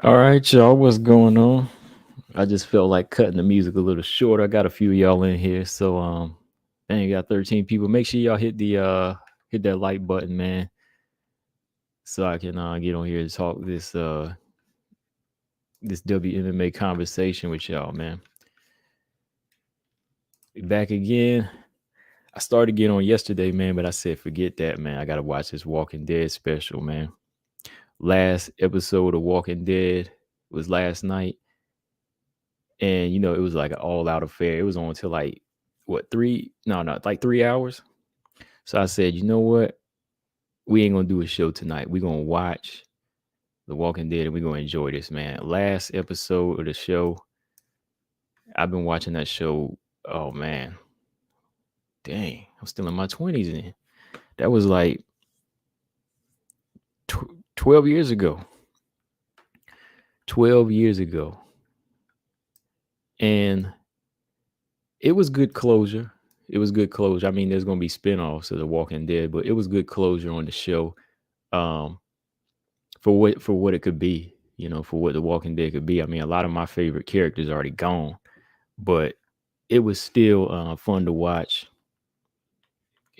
All right, y'all, what's going on? I just felt like cutting the music a little short. I got a few of y'all in here, so dang, you got 13 people. Make sure y'all hit that like button, man, so I can get on here and talk this WMMA conversation with y'all, man. Be back again. I started to get on yesterday, man, but I said forget that, man. I gotta watch this Walking Dead special, man. Last episode of Walking Dead was last night, and it was like an all out affair. It was on until like what three? No, no, like 3 hours. So I said, you know what? We ain't gonna do a show tonight. We're gonna watch The Walking Dead and we're gonna enjoy this, man. Last episode of the show, I've been watching that show. Oh man, dang, I'm still in my 20s then. That was like 12 years ago. 12 years ago. And it was good closure. It was good closure. I mean, there's gonna be spinoffs of The Walking Dead, but it was good closure on the show. Um, for what it could be, for what The Walking Dead could be. I mean, a lot of my favorite characters already gone, but it was still fun to watch,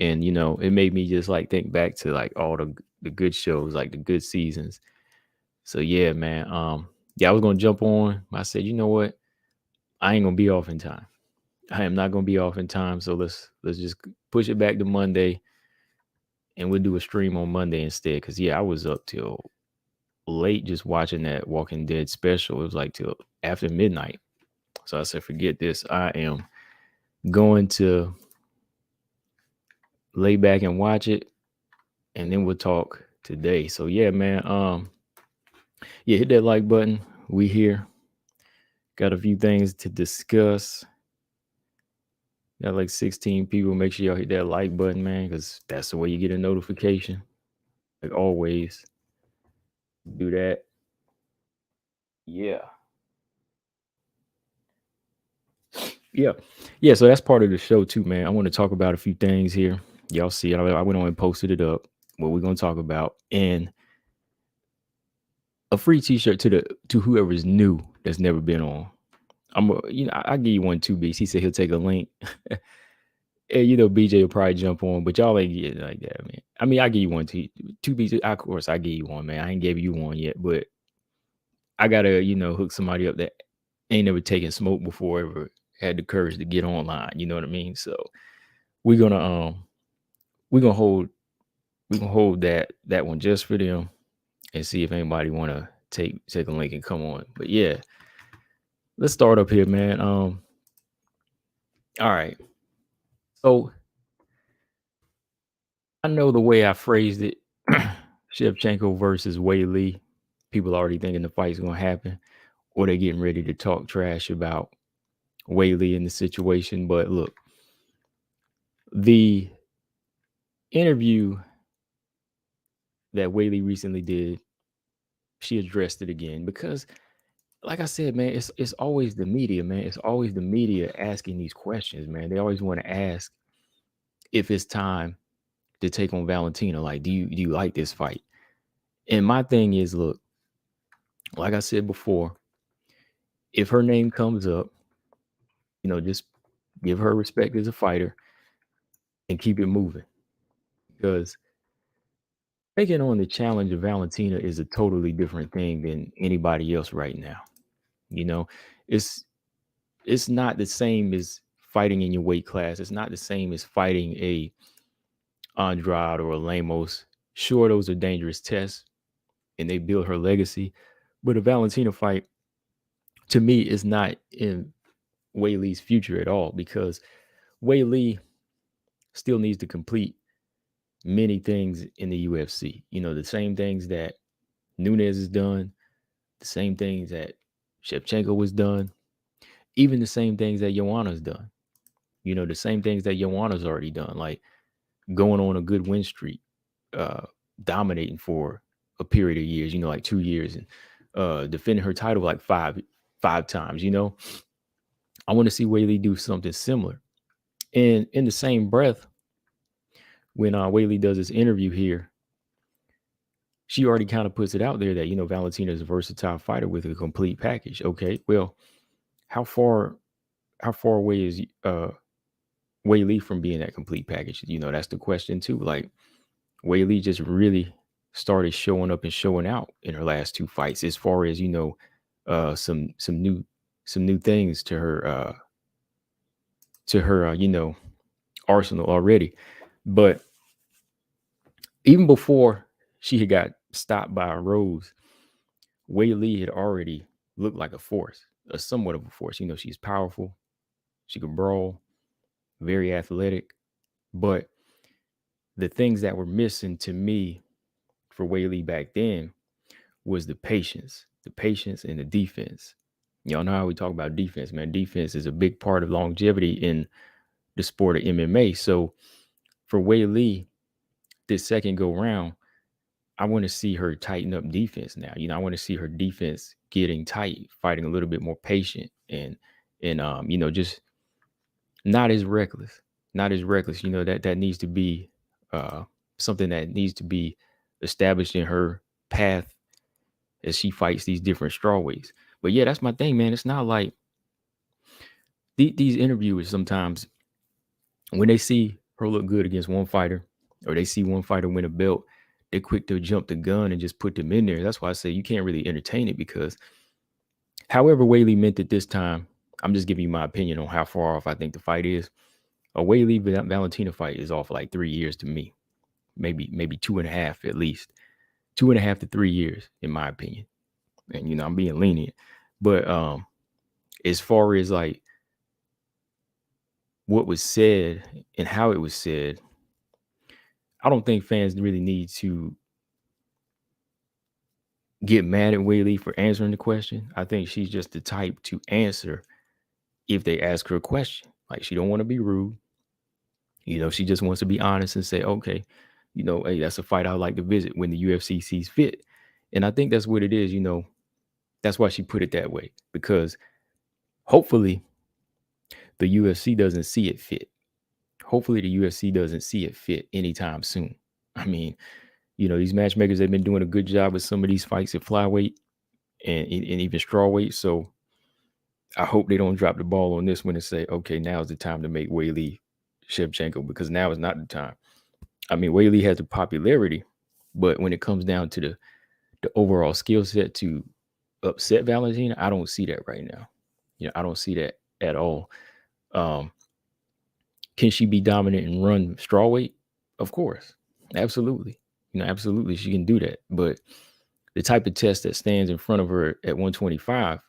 and it made me just like think back to like all the good shows, like the good seasons. So yeah, man. Yeah, I was gonna jump on. I said, you know what? I ain't gonna be off in time. I am not gonna be off in time. So let's just push it back to Monday, and we'll do a stream on Monday instead. Cause yeah, I was up till late just watching that Walking Dead special. It was like till after midnight. So I said, forget this. I am going to lay back and watch it, and then we'll talk today. So yeah, man. Yeah, hit that like button. We here. Got a few things to discuss. Got like 16 people. Make sure y'all hit that like button, man, because that's the way you get a notification. Like always. Do that. Yeah. Yeah. Yeah. So that's part of the show too, man. I want to talk about a few things here. Y'all see, I went on and posted it up. What we're gonna talk about, and a free T-shirt to whoever's new that's never been on. I give you one two beats. He said he'll take a link, and BJ will probably jump on, but y'all ain't getting like that, man. I mean, I give you one two beats. Of course, I give you one, man. I ain't gave you one yet, but I gotta hook somebody up that ain't never taken smoke before, ever had the courage to get online. You know what I mean? So we're gonna we're gonna hold that one just for them and see if anybody wanna take a link and come on. But yeah, let's start up here, man. All right. So I know the way I phrased it, Shevchenko versus Wei Lee. People already thinking the fight's gonna happen, or they're getting ready to talk trash about Wei Lee in the situation. But look, the interview that Wei Lee recently did, she addressed it again because, like I said, man, it's always the media, man. It's always the media asking these questions, man. They always want to ask if it's time to take on Valentina. Like, do you like this fight? And my thing is, look, like I said before, if her name comes up, just give her respect as a fighter and keep it moving. Because taking on the challenge of Valentina is a totally different thing than anybody else right now. You know, it's it's not the same as fighting in your weight class. It's not the same as fighting a Andrade or a Lemos. Sure, those are dangerous tests and they build her legacy. But a Valentina fight, to me, is not in Wei Lee's future at all because Wei Lee still needs to complete many things in the UFC. The same things that Nunes has done, the same things that Shevchenko was done, even the same things that Joanna's done. The same things that Joanna's already done, like going on a good win streak, uh, dominating for a period of years, like 2 years, and defending her title like five times. I want to see Wei Lee do something similar. And in the same breath, when Wei Lee does this interview here, she already kind of puts it out there that, Valentina is a versatile fighter with a complete package. Okay, well, how far away is Wei Lee from being that complete package? That's the question too. Like, Wei Lee just really started showing up and showing out in her last two fights, as far as some new things to her arsenal already. But even before she had got stopped by Rose, Wei Lee had already looked like a force, a somewhat of a force. She's powerful, she can brawl, very athletic. But the things that were missing to me for Wei Lee back then was the patience and the defense. Y'all know how we talk about defense, man. Defense is a big part of longevity in the sport of MMA. So for Wei Lee, this second go round, I want to see her tighten up defense now. I want to see her defense getting tight, fighting a little bit more patient, and just not as reckless. Not as reckless. That needs to be something that needs to be established in her path as she fights these different strawweights. But yeah, that's my thing, man. It's not like these interviewers sometimes, when they see her look good against one fighter, or they see one fighter win a belt, they're quick to jump the gun and just put them in there. That's why I say you can't really entertain it, because however Wei Lee meant it this time, I'm just giving you my opinion on how far off I think the fight is. A Wei Lee Valentina fight is off like 3 years to me. Maybe 2.5 at least. 2.5 to 3 years, in my opinion. And I'm being lenient. But as far as like what was said and how it was said, I don't think fans really need to get mad at Wei Lee for answering the question. I think she's just the type to answer if they ask her a question. Like, she don't want to be rude. She just wants to be honest and say, okay, hey, that's a fight I'd like to visit when the UFC sees fit. And I think that's what it is. That's why she put it that way, because hopefully the UFC doesn't see it fit. Hopefully the UFC doesn't see it fit anytime soon. I mean, these matchmakers, they've been doing a good job with some of these fights at flyweight and even strawweight. So I hope they don't drop the ball on this one and say, okay, now's the time to make Wei Lee Shevchenko, because now is not the time. I mean, Wei Lee has the popularity, but when it comes down to the overall skill set to upset Valentina, I don't see that right now. I don't see that at all. Can she be dominant and run strawweight? Of course. Absolutely. Absolutely she can do that. But the type of test that stands in front of her at 125,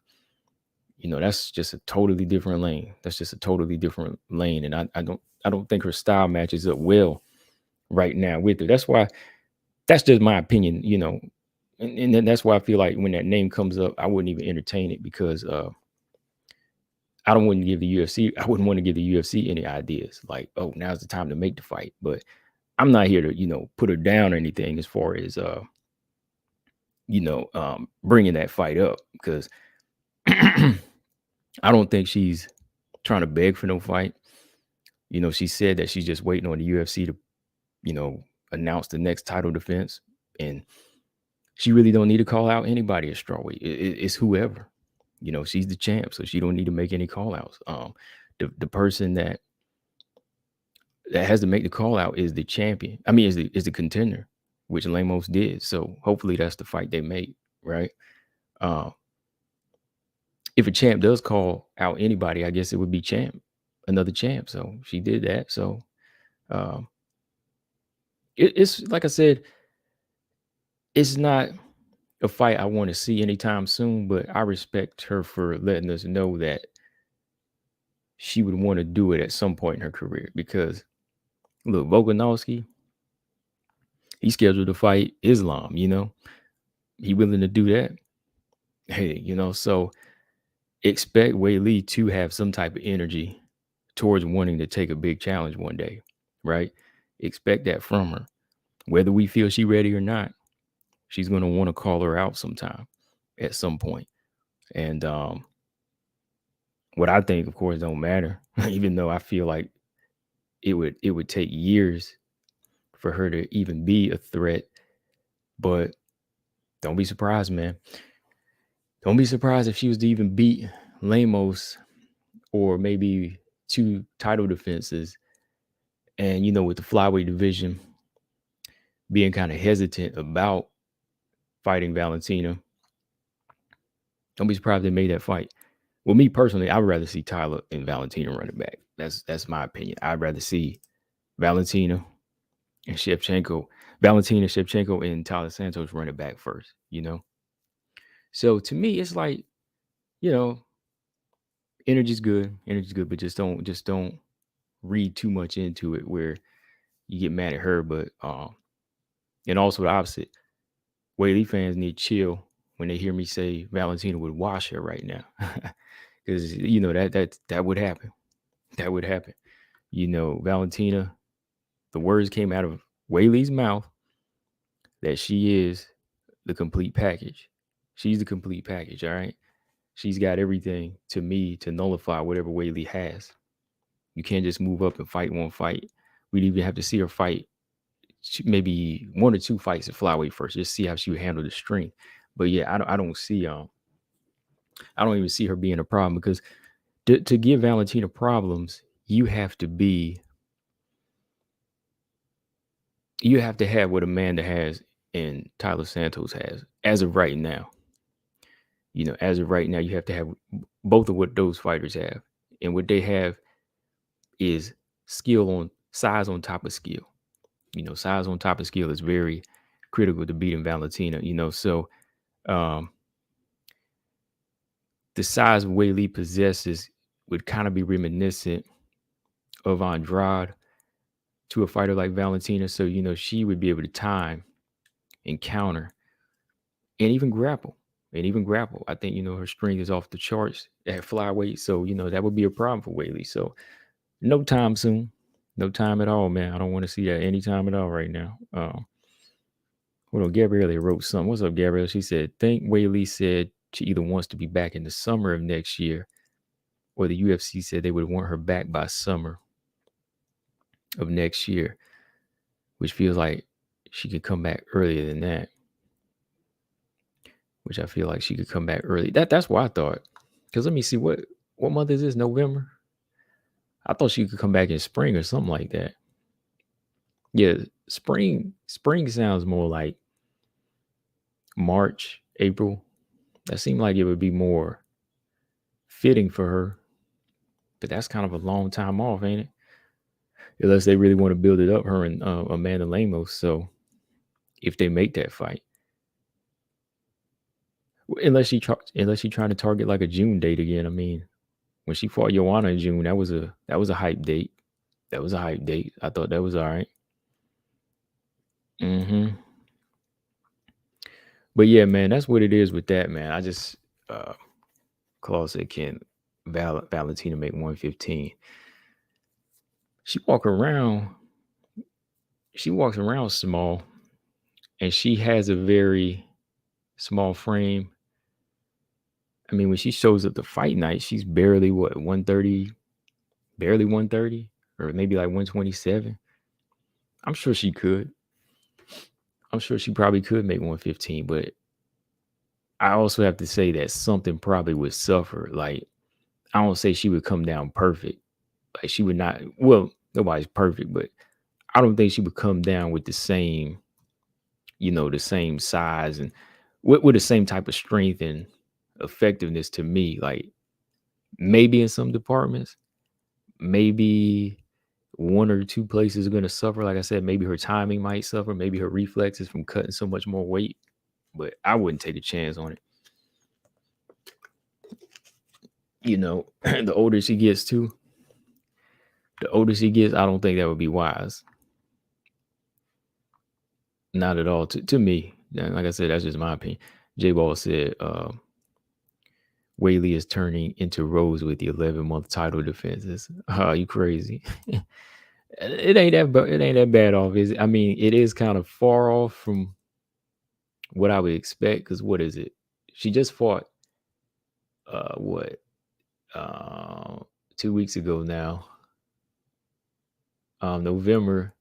that's just a totally different lane. That's just a totally different lane. And I don't think her style matches up well right now with her. That's just my opinion, and then that's why I feel like when that name comes up, I wouldn't even entertain it, because I wouldn't want to give the UFC any ideas like, oh, now's the time to make the fight. But I'm not here to, put her down or anything as far as, bringing that fight up, because I don't think she's trying to beg for no fight. She said that she's just waiting on the UFC to, announce the next title defense. And she really don't need to call out anybody at strawweight. It's whoever. She's the champ, so she don't need to make any call outs. The person that has to make the call out is the champion. I mean, is the contender, which Lemos did. So hopefully that's the fight they make, right? If a champ does call out anybody, I guess it would be another champ. So she did that. So it's like I said, it's not a fight I want to see anytime soon, but I respect her for letting us know that she would want to do it at some point in her career. Because look, Volkanovski, he's scheduled to fight Islam, he willing to do that. Hey, so expect Wei Lee to have some type of energy towards wanting to take a big challenge one day, right? Expect that from her. Whether we feel she ready or not, she's going to want to call her out sometime at some point. And what I think, of course, don't matter, even though I feel like it would take years for her to even be a threat. But Don't be surprised, man. Don't be surprised if she was to even beat Lemos or maybe 2 title defenses. And, with the flyweight division being kind of hesitant about fighting Valentina, don't be surprised they made that fight. Well, me personally, I would rather see Tyler and Valentina running back. That's my opinion. I'd rather see Valentina and Shevchenko, and Tyler Santos running back first, So to me, it's like, you know, energy's good, but just don't read too much into it where you get mad at her. But and also the opposite. Whaley fans need chill when they hear me say Valentina would wash her right now. Because that would happen. That would happen. Valentina, the words came out of Whaley's mouth that she is the complete package. She's the complete package, all right? She's got everything to me to nullify whatever Whaley has. You can't just move up and fight one fight. We'd even have to see her fight maybe 1 or 2 fights at flyweight first, just see how she would handle the strength. But yeah, I don't see I don't even see her being a problem, because to give Valentina problems, you have to have what Amanda has and Tyler Santos has as of right now. As of right now, you have to have both of what those fighters have. And what they have is size on top of skill. Size on top of skill is very critical to beating Valentina, so the size Whaley possesses would kind of be reminiscent of Andrade to a fighter like Valentina. So, she would be able to time and counter and even grapple. I think, her strength is off the charts at flyweight. So, that would be a problem for Whaley. So, no time soon. No time at all, man. I don't want to see that anytime at all right now. Hold on, Gabrielle wrote something. What's up, Gabrielle? She said, think Whaley said she either wants to be back in the summer of next year, or the UFC said they would want her back by summer of next year, which feels like she could come back earlier than that. Which I feel like she could come back early. That's what I thought. Because let me see, what month is this? November? I thought she could come back in spring or something like that. Yeah, spring sounds more like March, April. That seemed like it would be more fitting for her. But that's kind of a long time off, ain't it? Unless they really want to build it up, her and Amanda Lemos. So if they make that fight, unless she trying to target like a June date again. I mean, when she fought Joanna in June, that was a hype date. That was a hype date. I thought that was all right. But yeah, man, that's what it is with that, man. I just Claude said, can Valentina make 115? She walks around small, and she has a very small frame. I mean, when she shows up to fight night, she's barely 130, or maybe like 127. I'm sure she could. I'm sure she probably could make 115, but I also have to say that something probably would suffer. Like, I don't say she would come down perfect. Like, she would not. Well, nobody's perfect, but I don't think she would come down with the same, the same size and with the same type of strength and effectiveness to me. Like, maybe in some departments, maybe 1 or 2 places are going to suffer. Like I said, maybe her timing might suffer. Maybe her reflexes from cutting so much more weight. But I wouldn't take a chance on it. The older she gets, I don't think that would be wise. Not at all. To me, like I said, that's just my opinion. J Ball said, Whaley is turning into Rose with the 11-month title defenses. Oh, you crazy? It ain't that bad off, is it? I mean, it is kind of far off from what I would expect. Because what is it? She just fought. 2 weeks ago now. November.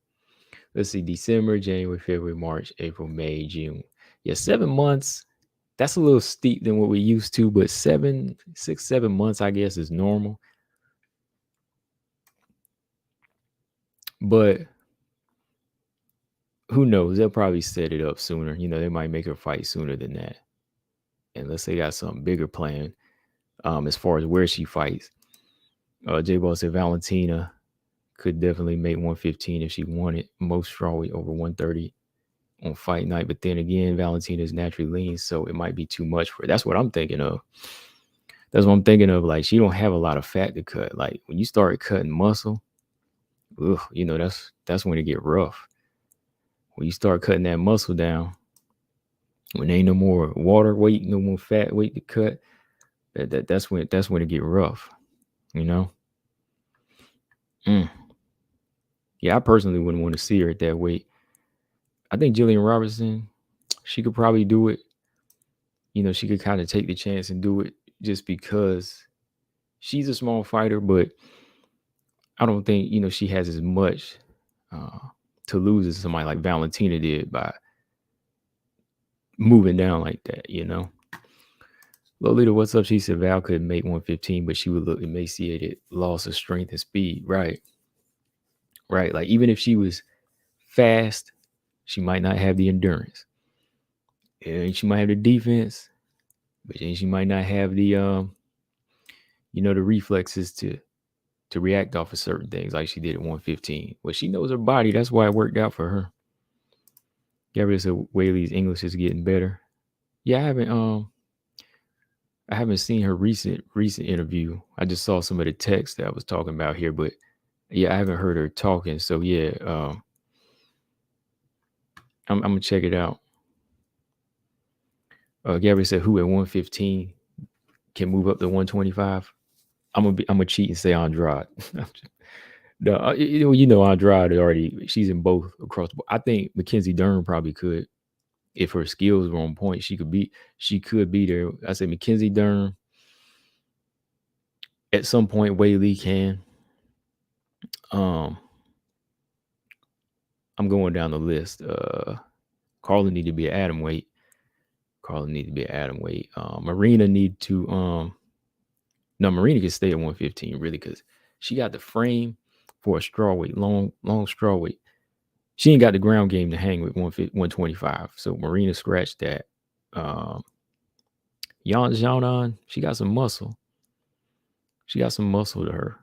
Let's see, December, January, February, March, April, May, June. Yeah, 7 months. That's a little steep than what we used to, but 6, 7 months, I guess, is normal. But who knows? They'll probably set it up sooner. They might make her fight sooner than that. Unless they got something bigger planned, as far as where she fights. J Ball said Valentina could definitely make 115 if she wanted. Most strawweight over 130 on fight night. But then again, Valentina is naturally lean, so it might be too much for her. That's what I'm thinking of. Like, she don't have a lot of fat to cut. Like, when you start cutting muscle, that's when it get rough. When you start cutting that muscle down, when there ain't no more water weight, no more fat weight to cut, that's when it get rough. Yeah, I personally wouldn't want to see her at that weight. I think Jillian Robertson, she could probably do it. She could kind of take the chance and do it just because she's a small fighter, but I don't think, she has as much to lose as somebody like Valentina did by moving down like that, Lolita, what's up? She said Val could make 115, but she would look emaciated, loss of strength and speed. Right. Like, even if she was fast, she might not have the endurance. And she might have the defense, but then she might not have the the reflexes to react off of certain things like she did at 115. Well, she knows her body. That's why it worked out for her. Gabrielle said Whaley's English is getting better. Yeah, I haven't seen her recent interview. I just saw some of the text that I was talking about here, but yeah, I haven't heard her talking. So yeah, I'm gonna check it out. Gabrielle said who at 115 can move up to 125. I'm gonna cheat and say Andrade. No, Andrade already. She's in both across the board. I think Mackenzie Dern probably could, if her skills were on point. She could be there. I said Mackenzie Dern. At some point, Weili can. I'm going down the list. Carlin need to be an atom weight. Marina need to. No, Marina can stay at 115 really because she got the frame for a strawweight, long strawweight. She ain't got the ground game to hang with 125. So Marina scratched that. Xiaonan, she got some muscle. She got some muscle to her.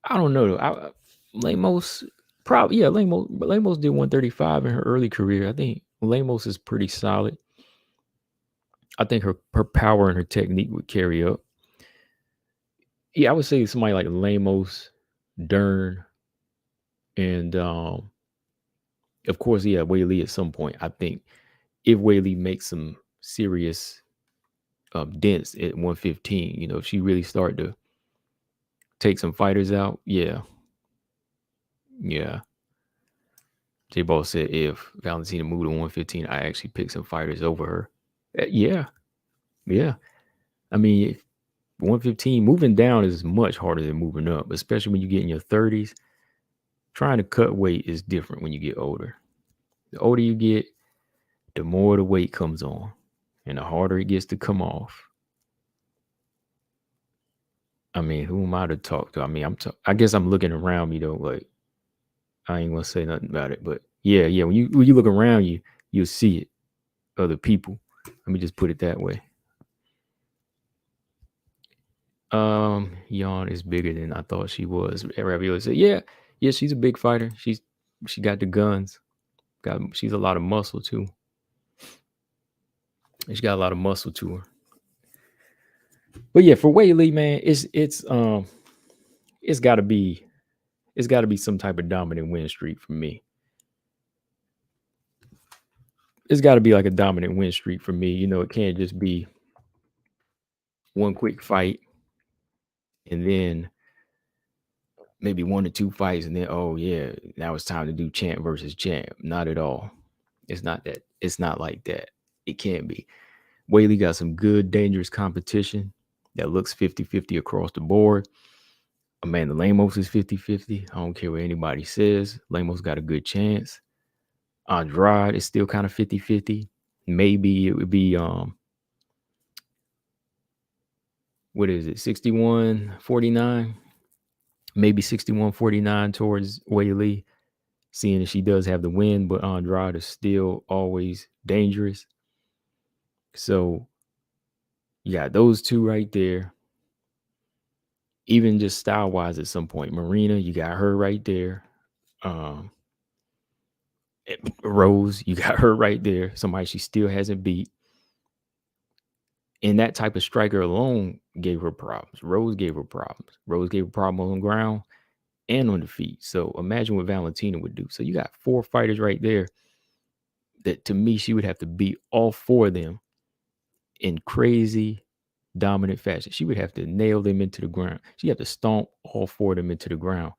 I don't know. Lemos probably, yeah, Lemos did 135 in her early career. I think Lemos is pretty solid. I think her power and her technique would carry up. Yeah, I would say somebody like Lemos, Dern, and of course, yeah, Weili at some point. I think if Weili makes some serious dents at 115, if she really start to take some fighters out, yeah. J-Ball said if Valentina moved to 115, I actually pick some fighters over her. Yeah. I mean, 115, moving down is much harder than moving up, especially when you get in your 30s. Trying to cut weight is different when you get older. The older you get, the more the weight comes on, and the harder it gets to come off. I mean, who am I to talk to? I mean, I guess I'm looking around me though. Like, I ain't gonna say nothing about it, but yeah. When you look around you, you'll see it. Other people. Let me just put it that way. Yawn is bigger than I thought she was. Ravioli said, yeah, she's a big fighter. She got the guns. She's a lot of muscle too. She got a lot of muscle to her. But yeah, for Weili, man, it's gotta be some type of dominant win streak for me. It's gotta be like a dominant win streak for me. It can't just be one quick fight and then maybe 1 or 2 fights and then, oh yeah, now it's time to do champ versus champ. Not at all. It's not that. It's not like that. It can't be. Weili got some good, dangerous competition that looks 50-50 across the board. Amanda Lemos is 50-50. I don't care what anybody says. Lemos got a good chance. Andrade is still kind of 50-50. Maybe it would be what is it, 61-49? Maybe 61-49 towards Weili, seeing that she does have the win, but Andrade is still always dangerous. So you got those two right there. Even just style wise, at some point, Marina, you got her right there. Rose, you got her right there. Somebody she still hasn't beat. And that type of striker alone gave her problems. Rose gave her problems. Rose gave her problems on the ground and on the feet. So imagine what Valentina would do. So you got 4 fighters right there that, to me, she would have to beat all 4 of them in crazy dominant fashion. She would have to nail them into the ground. She have to stomp all 4 of them into the ground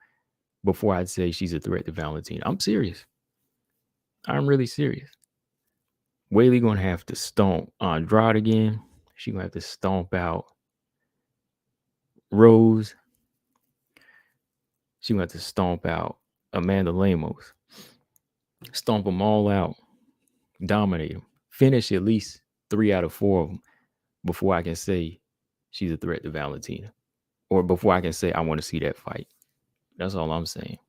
before I'd say she's a threat to Valentina. I'm serious. I'm really serious. Weili gonna have to stomp Andrade again. She gonna have to stomp out Rose. She gonna have to stomp out Amanda Lemos. Stomp them all out. Dominate them. Finish at least 3 out of 4 of them before I can say she's a threat to Valentina. Or before I can say I want to see that fight. That's all I'm saying.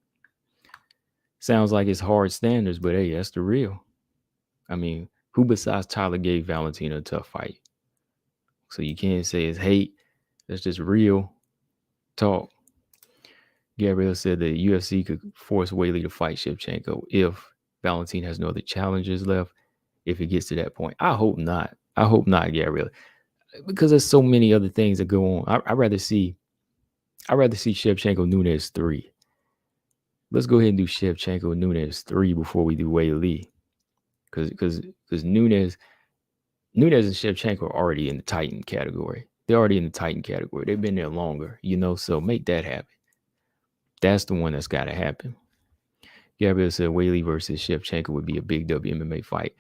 Sounds like it's hard standards, but hey, that's the real. I mean, who besides Tyler gave Valentina a tough fight? So you can't say it's hate. That's just real talk. Gabriel said that UFC could force Weili to fight Shevchenko if Valentina has no other challenges left, if it gets to that point. I hope not. I hope not, Gabriel. Because there's so many other things that go on. I'd rather see Shevchenko Nunes 3. Let's go ahead and do Shevchenko Nunes 3 before we do Weili. Because Nunes and Shevchenko are already in the Titan category. They're already in the Titan category. They've been there longer, so make that happen. That's the one that's got to happen. Gabriel said Weili versus Shevchenko would be a big WMMA fight.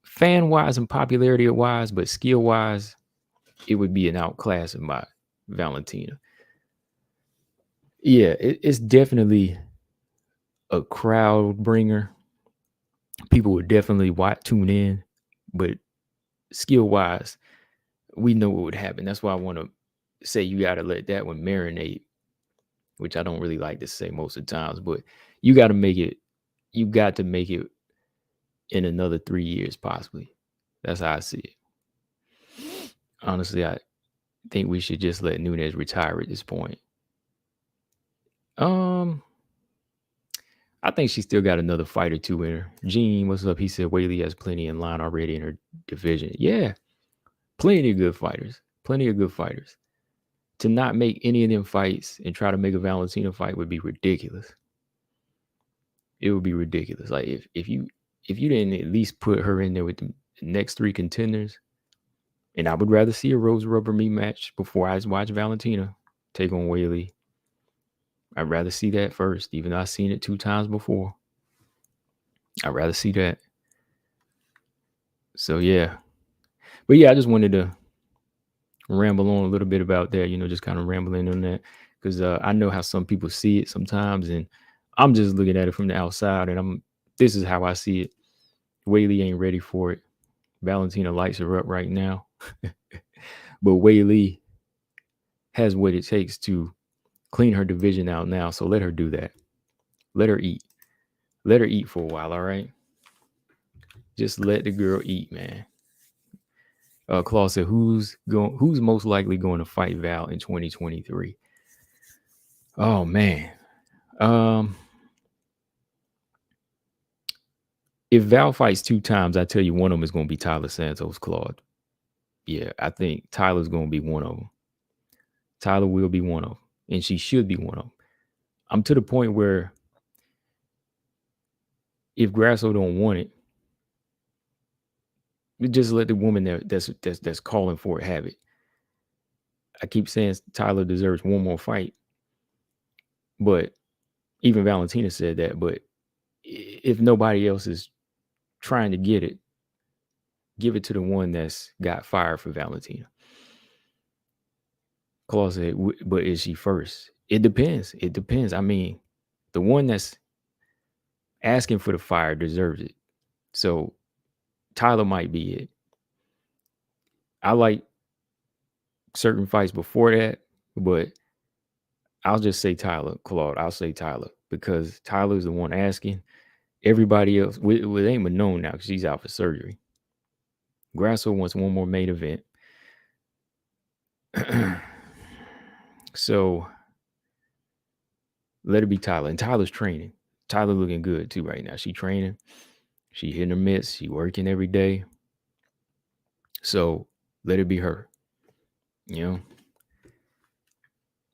Fan-wise and popularity-wise, but skill-wise, it would be an outclassing by Valentina. Yeah, it's definitely a crowd bringer. People would definitely tune in, but skill-wise, we know what would happen. That's why I want to say you got to let that one marinate, which I don't really like to say most of the times, but you got to make it in another 3 years, possibly. That's how I see it. Honestly, I think we should just let Nunes retire at this point. I think she still got another fight or two in her. Gene, what's up? He said Weili has plenty in line already in her division. Yeah, plenty of good fighters. Plenty of good fighters. To not make any of them fights and try to make a Valentina fight would be ridiculous. It would be ridiculous. Like if you didn't at least put her in there with the next 3 contenders, and I would rather see a Rose Rubber meat match before I watch Valentina take on Weili. I'd rather see that first, even though I've seen it 2 times before. I'd rather see that. So yeah. But yeah, I just wanted to ramble on a little bit about that, just kind of rambling on that. Because I know how some people see it sometimes, and I'm just looking at it from the outside, and this is how I see it. Weili ain't ready for it. Valentina lights her up right now. But Weili has what it takes to clean her division out now. So let her do that. Let her eat. Let her eat for a while, all right? Just let the girl eat, man. Claude said, who's most likely going to fight Val in 2023? Oh, man. If Val fights 2 times, I tell you one of them is going to be Tyler Santos, Claude. Yeah, I think Tyler's going to be one of them. Tyler will be one of them, and she should be one of them. I'm to the point where if Grasso don't want it, just let the woman that's calling for it have it. I keep saying Tyler deserves one more fight, but even Valentina said that. But if nobody else is trying to get it, give it to the one that's got fired for Valentina. Claude said, but is she first? It depends. I mean, the one that's asking for the fire deserves it. So Tyler might be it. I like certain fights before that, but I'll just say Tyler, Claude. I'll say Tyler because Tyler's the one asking. Everybody else, with ain't known now because she's out for surgery. Grasso wants one more main event. So let it be Tyler. And Tyler's training. Tyler looking good too right now. She training. She hitting her mitts. She working every day. So let it be her. You know,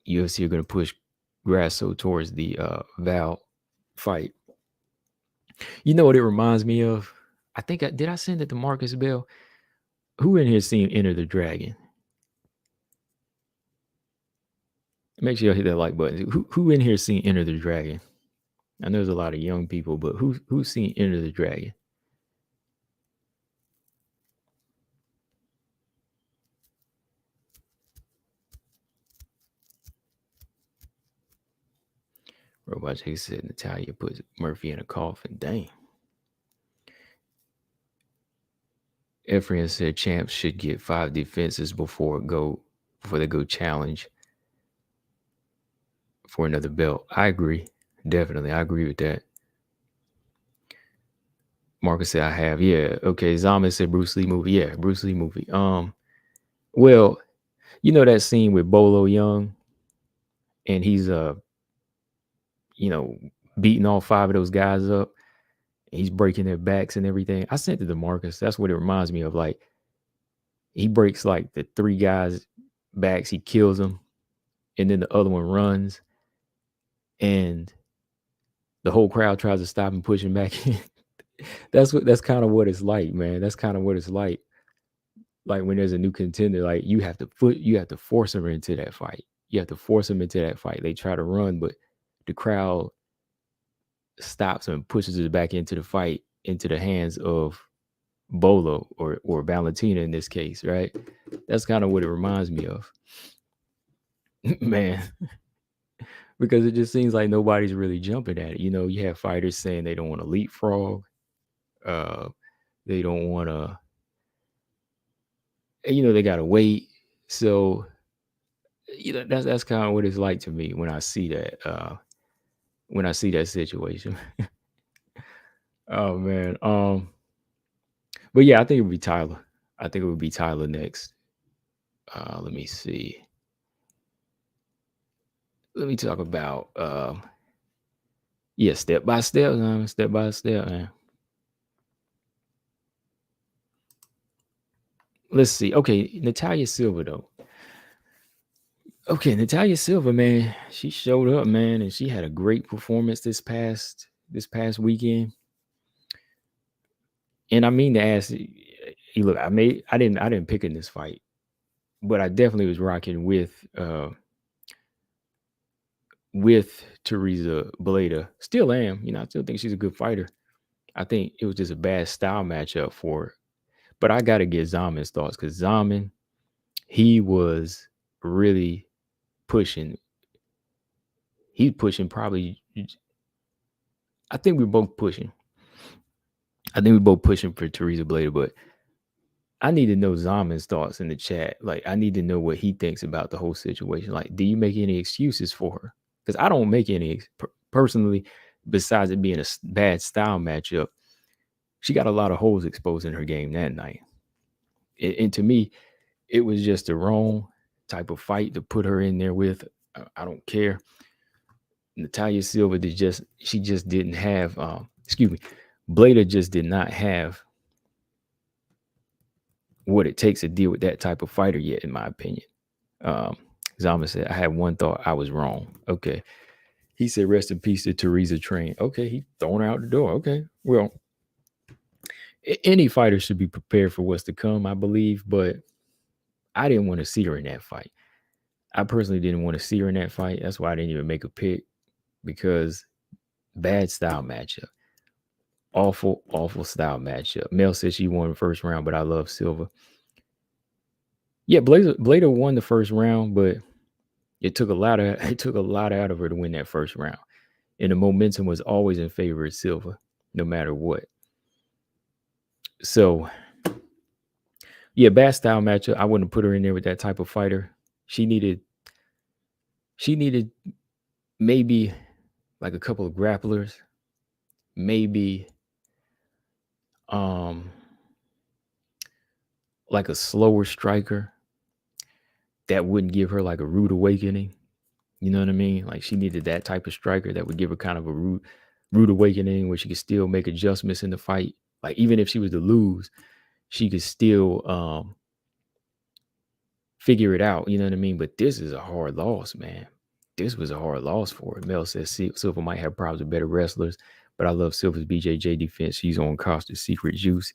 UFC are going to push Grasso towards the Val fight. You know what it reminds me of? I think did I send it to Marcus Bell? Who in here seen Enter the Dragon? Make sure you hit that like button. Who in here seen Enter the Dragon? I know there's a lot of young people, but who's seen Enter the Dragon? Robot Jake said Natalia puts Murphy in a coffin. Dang. Ephraim said champs should get 5 defenses before they go challenge for another belt. I agree. Definitely. I agree with that. Marcus said I have. Yeah. Okay. Zaman said Bruce Lee movie. Yeah, Bruce Lee movie. Well, you know that scene with Bolo Young and he's beating all 5 of those guys up. He's breaking their backs and everything. I sent it to Marcus. That's what it reminds me of. Like, he breaks like the 3 guys' backs. He kills them. And then the other one runs. And the whole crowd tries to stop him, push him back in. That's kind of what it's like, man. That's kind of what it's like. Like when there's a new contender, like you have to force them into that fight. You have to force them into that fight. They try to run, but the crowd stops and pushes it back into the fight, into the hands of Bolo or Valentina in this case, right? That's kind of what it reminds me of. Man. Because it just seems like nobody's really jumping at it. You know, you have fighters saying they don't want to leapfrog. They don't want to, they got to wait. So, that's kind of what it's like to me when I see that, situation. Oh man. But yeah, I think it would be Tyler. I think it would be Tyler next. Let me see. Let me talk about step by step, man. Let's see. Okay, Natalia Silva though. Okay, Natalia Silva, man, she showed up, man, and she had a great performance this past weekend. And I mean to ask you, look, I didn't pick in this fight, but I definitely was rocking with Teresa Bleda. Still am, I still think she's a good fighter. I think it was just a bad style matchup for her. But I gotta get Zaman's thoughts because Zaman, he was really pushing. He's pushing probably. I think we're both pushing. For Teresa Bleda, but I need to know Zaman's thoughts in the chat. Like, I need to know what he thinks about the whole situation. Like, do you make any excuses for her? Because I don't make any personally, besides it being a bad style matchup. She got a lot of holes exposed in her game that night. And to me, it was just the wrong type of fight to put her in there with. I don't care. Natalia Silva she just didn't have, Bleda just did not have what it takes to deal with that type of fighter yet, in my opinion. Zama said, I had one thought, I was wrong. Okay. He said, rest in peace to Teresa Train. Okay, he thrown her out the door. Okay. Well, any fighter should be prepared for what's to come, I believe, but I didn't want to see her in that fight. I personally didn't want to see her in that fight. That's why I didn't even make a pick, because bad style matchup. Awful style matchup. Mel said she won the first round, but I love Silva. Yeah, Bleda won the first round, but it took a lot out of her to win that first round. and the momentum was always in favor of Silva, no matter what. So, yeah, bad style matchup. I wouldn't put her in there with that type of fighter. She needed maybe like a couple of grapplers, maybe like a slower striker that wouldn't give her like a rude awakening. You know what I mean? Like she needed that type of striker that would give her kind of a rude awakening where she could still make adjustments in the fight. Like even if she was to lose, she could still figure it out. You know what I mean? But this is a hard loss, man. This was a hard loss for her. Mel says Silva might have problems with better wrestlers, but I love Silva's BJJ defense. She's on Costa's secret juice.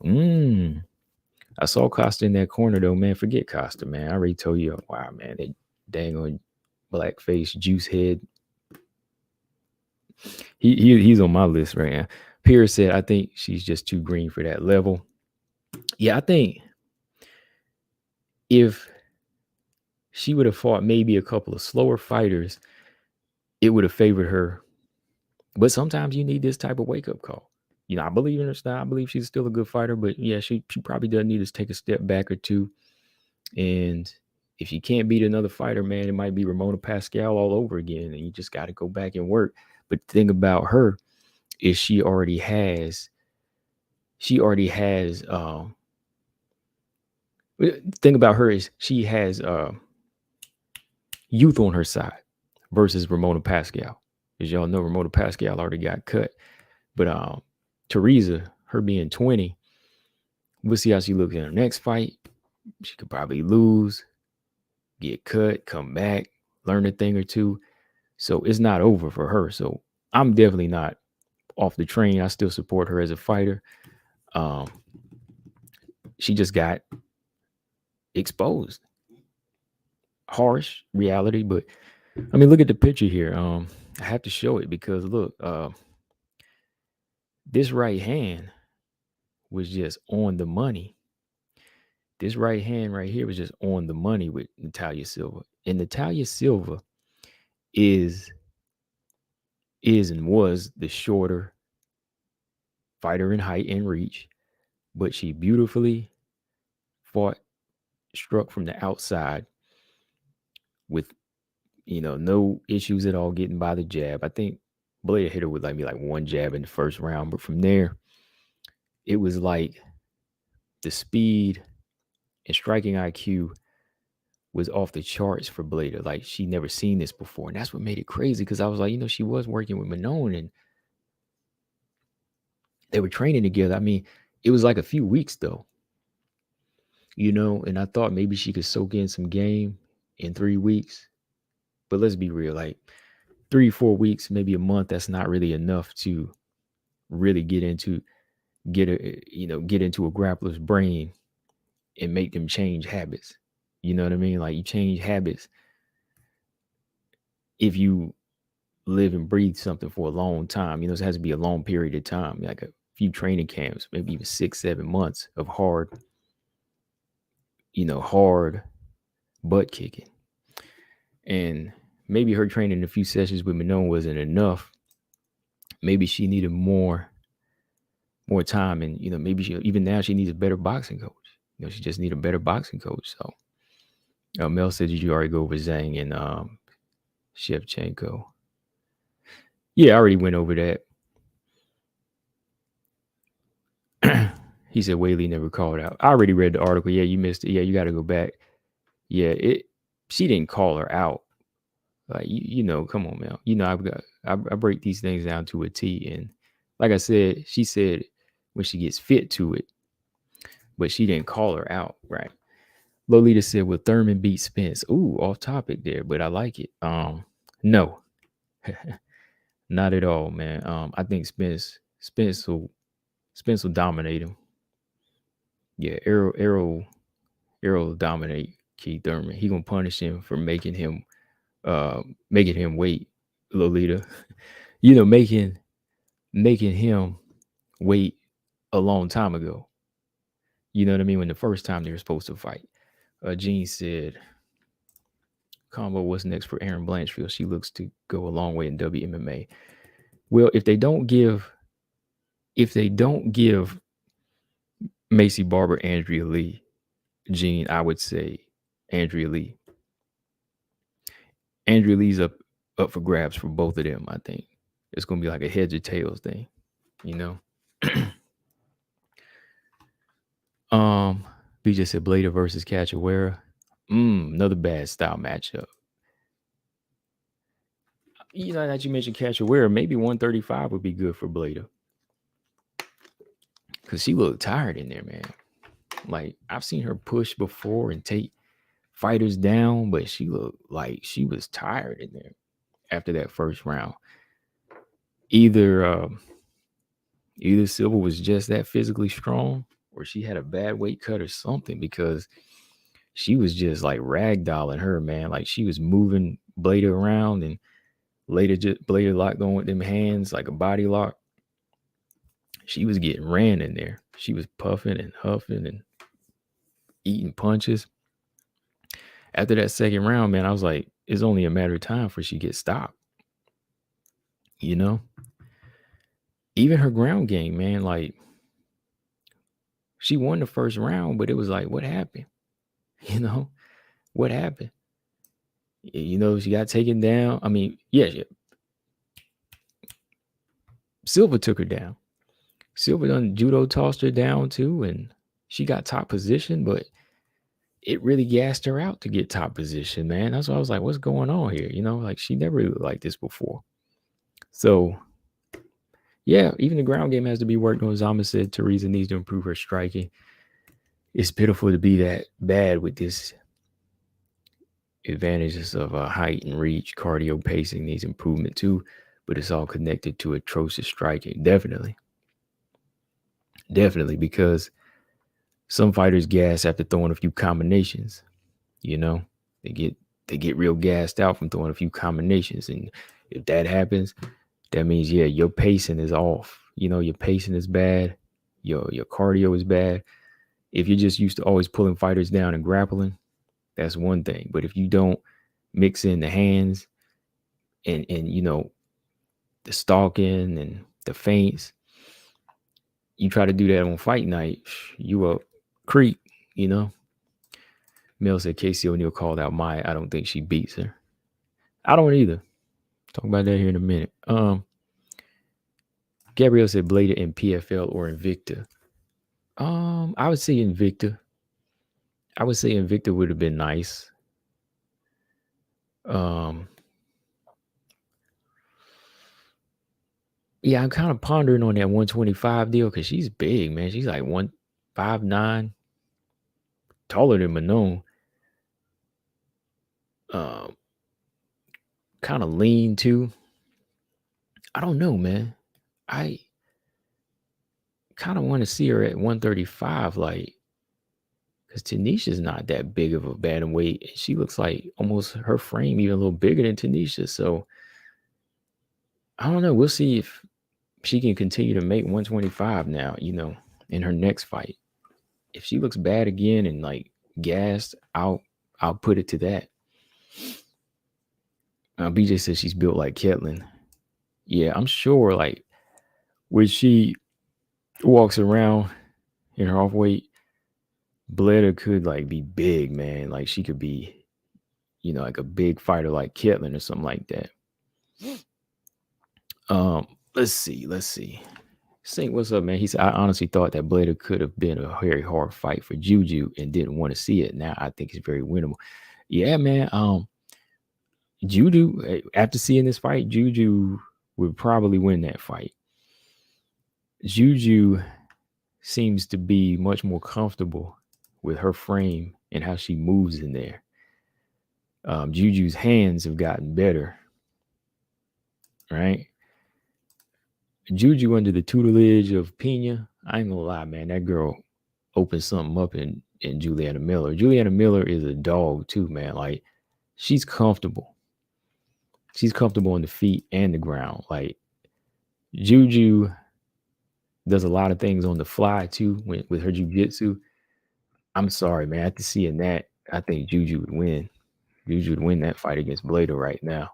I saw Costa in that corner though, man. Forget Costa, man. I already told you, wow, man, that dang on black face juice head. He's on my list right now. Pierce said, I think she's just too green for that level. Yeah, I think if she would have fought maybe a couple of slower fighters, it would have favored her. But sometimes you need this type of wake-up call. You know, I believe in her style. I believe she's still a good fighter, but yeah, she probably does need to take a step back or two. And if you can't beat another fighter, man, it might be Ramona Pascal all over again, and you just got to go back and work. But the thing about her is she already has the thing about her is she has youth on her side versus Ramona Pascal. As y'all know, Ramona Pascal already got cut. But Teresa, her being 20, we'll see how she looks in her next fight. She could probably lose, get cut, come back, learn a thing or two. So it's not over for her. So I'm definitely not off the train. I still support her as a fighter. She just got exposed. Harsh reality, but I mean, look at the picture here. I have to show it because look, this right hand was just on the money. This right hand right here was just on the money with Natalia Silva. And Natalia Silva is and was the shorter fighter in height and reach, but she beautifully struck from the outside with, no issues at all getting by the jab. I think Blair hit her with like one jab in the first round, but from there, it was like the speed and striking IQ was off the charts for Blader. Like she never seen this before. And that's what made it crazy because I was like, she was working with Manon and they were training together. I mean, it was like a few weeks though, and I thought maybe she could soak in some game in 3 weeks. But let's be real, like 3-4 weeks, maybe a month, that's not really enough to really get into a grappler's brain and make them change habits. You know what I mean? Like you change habits if you live and breathe something for a long time. It has to be a long period of time, like a few training camps, maybe even 6-7 months of hard butt kicking. And maybe her training a few sessions with Manon wasn't enough. Maybe she needed more time, and maybe even now she needs a better boxing coach. She just need a better boxing coach. So Mel said, did you already go over Zhang and Shevchenko? Yeah, I already went over that. He said Whaley never called out. I already read the article. Yeah, you missed it. Yeah, you got to go back. Yeah, she didn't call her out. Like come on, Mel. I break these things down to a T, and like I said, she said when she gets fit to it, but she didn't call her out, right? Lolita said, will Thurman beat Spence? Ooh, off topic there, but I like it. No, not at all, man. I think Spence will dominate him. Yeah, Arrow will dominate Keith Thurman. He gonna punish him for making him wait, Lolita. Making him wait a long time ago. You know what I mean? When the first time they were supposed to fight. Gene said, combo. What's next for Aaron Blanchfield? She looks to go a long way in WMMA. Well, if they don't give Macy Barber, Andrea Lee, Gene, I would say Andrea Lee. Andrea Lee's up for grabs for both of them. I think it's gonna be like a heads or tails thing, you know. BJ said Blader versus Cachoeira. Another bad style matchup. You know that you mentioned Cachoeira, maybe 135 would be good for Blader. Cause she looked tired in there, man. Like I've seen her push before and take fighters down, but she looked like she was tired in there after that first round. Either Silva was just that physically strong, or she had a bad weight cut or something, because she was just like ragdolling her, man. Like she was moving Blader around, and Blader locked on with them hands like a body lock. She was getting ran in there. She was puffing and huffing and eating punches. After that second round, man, I was like, it's only a matter of time for she gets stopped. You know? Even her ground game, man, like she won the first round, but it was like, what happened? You know? What happened? You know, she got taken down. I mean, yeah. Silva took her down. Silva done judo tossed her down too, and she got top position, but it really gassed her out to get top position, man. That's why I was like, what's going on here? You know, like she never looked like this before. So, yeah, even the ground game has to be worked on. Zama said Teresa needs to improve her striking. It's pitiful to be that bad with this advantages of height and reach. Cardio pacing needs improvement too, but it's all connected to atrocious striking. Definitely, because some fighters gas after throwing a few combinations. You know, they get real gassed out from throwing a few combinations, and if that happens, that means your pacing is off. You know, your pacing is bad, your cardio is bad. If you're just used to always pulling fighters down and grappling, that's one thing. But if you don't mix in the hands and you know, the stalking and the feints, you try to do that on fight night, you a creep, you know. Mel said Casey O'Neill called out Maia. I don't think she beats her. I don't either. Talk about that here in a minute. Gabrielle said Blader in PFL or Invicta. I would say Invicta. I would say Invicta would have been nice. Yeah, I'm kind of pondering on that 125 deal because she's big, man. She's like 159, taller than Manon. Kind of lean too. I don't know, man. I kind of want to see her at 135, like, because Tanisha's not that big of a bantamweight. She looks like almost her frame even a little bigger than Tanisha. So I don't know. We'll see if she can continue to make 125 now, you know, in her next fight. If she looks bad again and like gassed, I'll put it to that. BJ says she's built like Ketlin. Yeah, I'm sure like when she walks around in her off weight, Blader could like be big, man. Like she could be, you know, like a big fighter like Ketlin or something like that. Let's see. Saint, what's up, man? He said, I honestly thought that Blader could have been a very hard fight for Juju and didn't want to see it. Now I think it's very winnable. Yeah, man. Juju, after seeing this fight, Juju would probably win that fight. Juju seems to be much more comfortable with her frame and how she moves in there. Juju's hands have gotten better, right? Juju under the tutelage of Pena, I ain't gonna lie, man, that girl opened something up in Juliana Miller. Juliana Miller is a dog too, man. Like she's comfortable. She's comfortable on the feet and the ground. Like Juju does a lot of things on the fly too with her jiu-jitsu. I'm sorry, man. After seeing that, I think Juju would win. Juju would win that fight against Blader right now.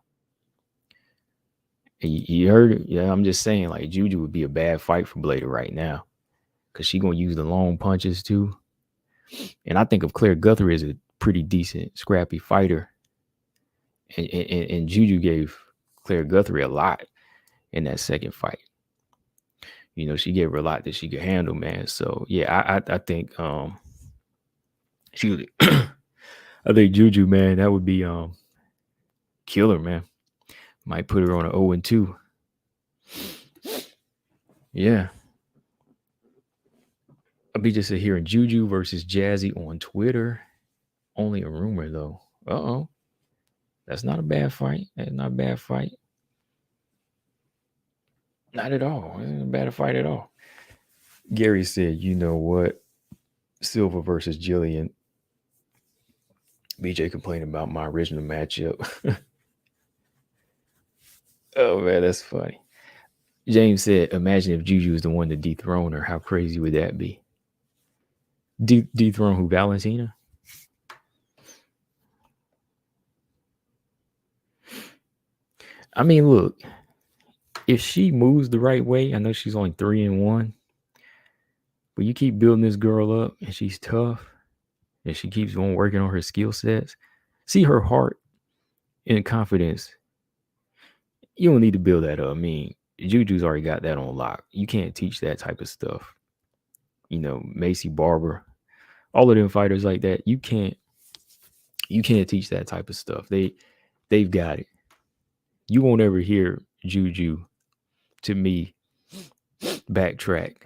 You heard it? Yeah, I'm just saying, like, Juju would be a bad fight for Blader right now because she gonna use the long punches too. And I think of Claire Guthrie as a pretty decent, scrappy fighter. And Juju gave Claire Guthrie a lot in that second fight. You know, she gave her a lot that she could handle, man. So yeah, I think she I think Juju, man, that would be killer, man. Might put her on an 0-2. Yeah. I'll be just hearing Juju versus Jazzy on Twitter. Only a rumor though. Uh-oh. That's not a bad fight. That's not a bad fight. Not at all. It's not a bad fight at all. Gary said, you know what? Silva versus Jillian. BJ complaining about my original matchup. Oh man, that's funny. James said, imagine if Juju is the one to dethrone her. How crazy would that be? Dethrone who? Valentina? I mean, look, if she moves the right way, I know she's only 3-1, but you keep building this girl up and she's tough and she keeps on working on her skill sets. See her heart and confidence. You don't need to build that up. I mean, Juju's already got that on lock. You can't teach that type of stuff. You know, Macy Barber, all of them fighters like that, you can't teach that type of stuff. They've got it. You won't ever hear Juju, to me, backtrack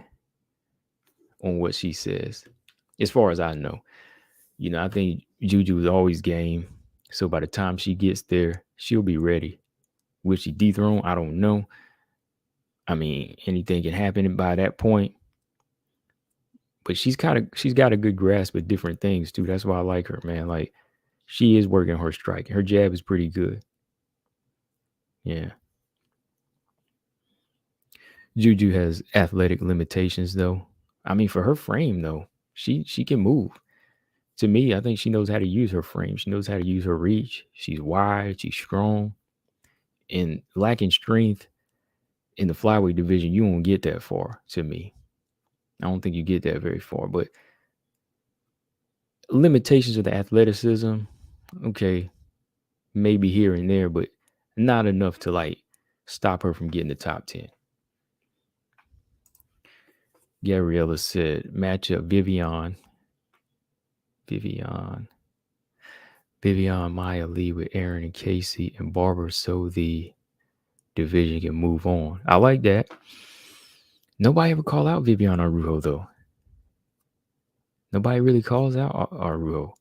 on what she says, as far as I know. You know, I think Juju is always game. So by the time she gets there, she'll be ready. Will she dethrone? I don't know. I mean, anything can happen by that point. But she's got a good grasp of different things too. That's why I like her, man. Like, she is working her striking. Her jab is pretty good. Yeah. Juju has athletic limitations though. I mean, for her frame though, she can move. To me, I think she knows how to use her frame. She knows how to use her reach. She's wide, she's strong. And lacking strength in the flyweight division, you won't get that far, to me. I don't think you get that very far. But limitations of the athleticism, okay, maybe here and there, but not enough to like stop her from getting the top 10. Gabriella said, matchup Vivian, Maia Lee with Aaron and Casey and Barber, so the division can move on. I like that. Nobody ever call out Vivian Araujo though. Nobody really calls out Araujo.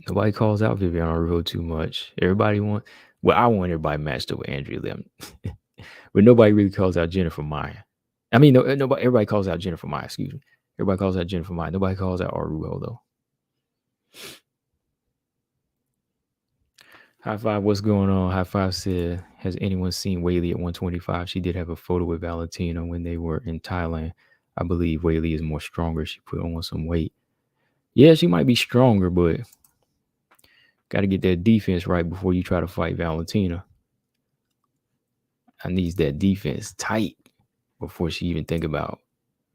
Nobody calls out Vivian Araujo too much. I want everybody matched up with Andrea Lim. But nobody really calls out Jennifer Maia. I mean, nobody. Everybody calls out Jennifer Maia. Excuse me. Everybody calls out Jennifer Maia. Nobody calls out Araujo though. High Five, what's going on? High Five said, has anyone seen Weili at 125? She did have a photo with Valentina when they were in Thailand. I believe Weili is more stronger. She put on some weight. Yeah, she might be stronger, but got to get that defense right before you try to fight Valentina. I need that defense tight before she even think about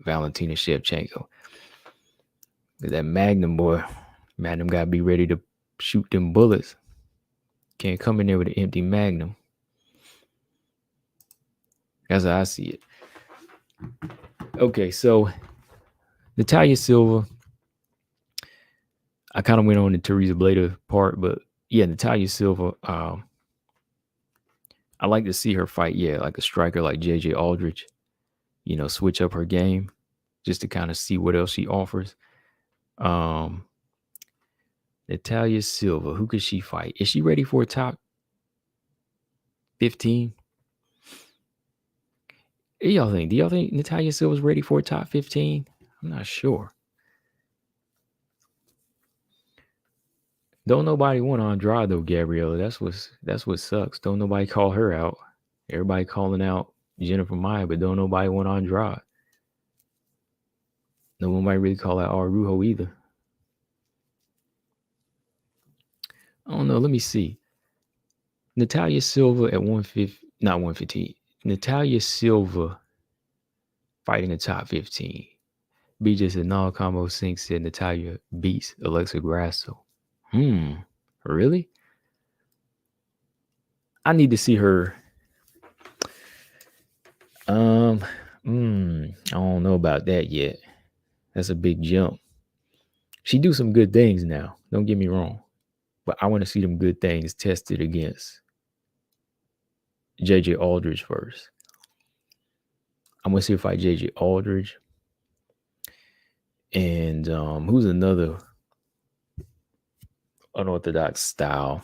Valentina Shevchenko. That Magnum boy, Magnum got to be ready to shoot them bullets. Can't come in there with an empty Magnum. That's how I see it. Okay, so Natalia Silva. I kind of went on the Teresa Blader part, but yeah, Natalia Silva. I like to see her fight, yeah, like a striker like JJ Aldrich. You know, switch up her game just to kind of see what else she offers. Natalia Silva, who could she fight? Is she ready for a top 15? What do y'all think? Do y'all think Natalia Silva's ready for a top 15? I'm not sure. Don't nobody want Andrade though, Gabriella. That's what sucks. Don't nobody call her out. Everybody calling out Jennifer Maia, but don't nobody want Andrade. Nobody really call out Araujo either. I don't know. Let me see. Natalia Silva at 150, not 115. Natalia Silva fighting the top 15. B just a non-combo sync said Natalia beats Alexa Grasso. Really? I need to see her. I don't know about that yet. That's a big jump. She do some good things now. Don't get me wrong. But I want to see them good things tested against JJ Aldridge first. I'm gonna see her fight JJ Aldridge. And who's another unorthodox style?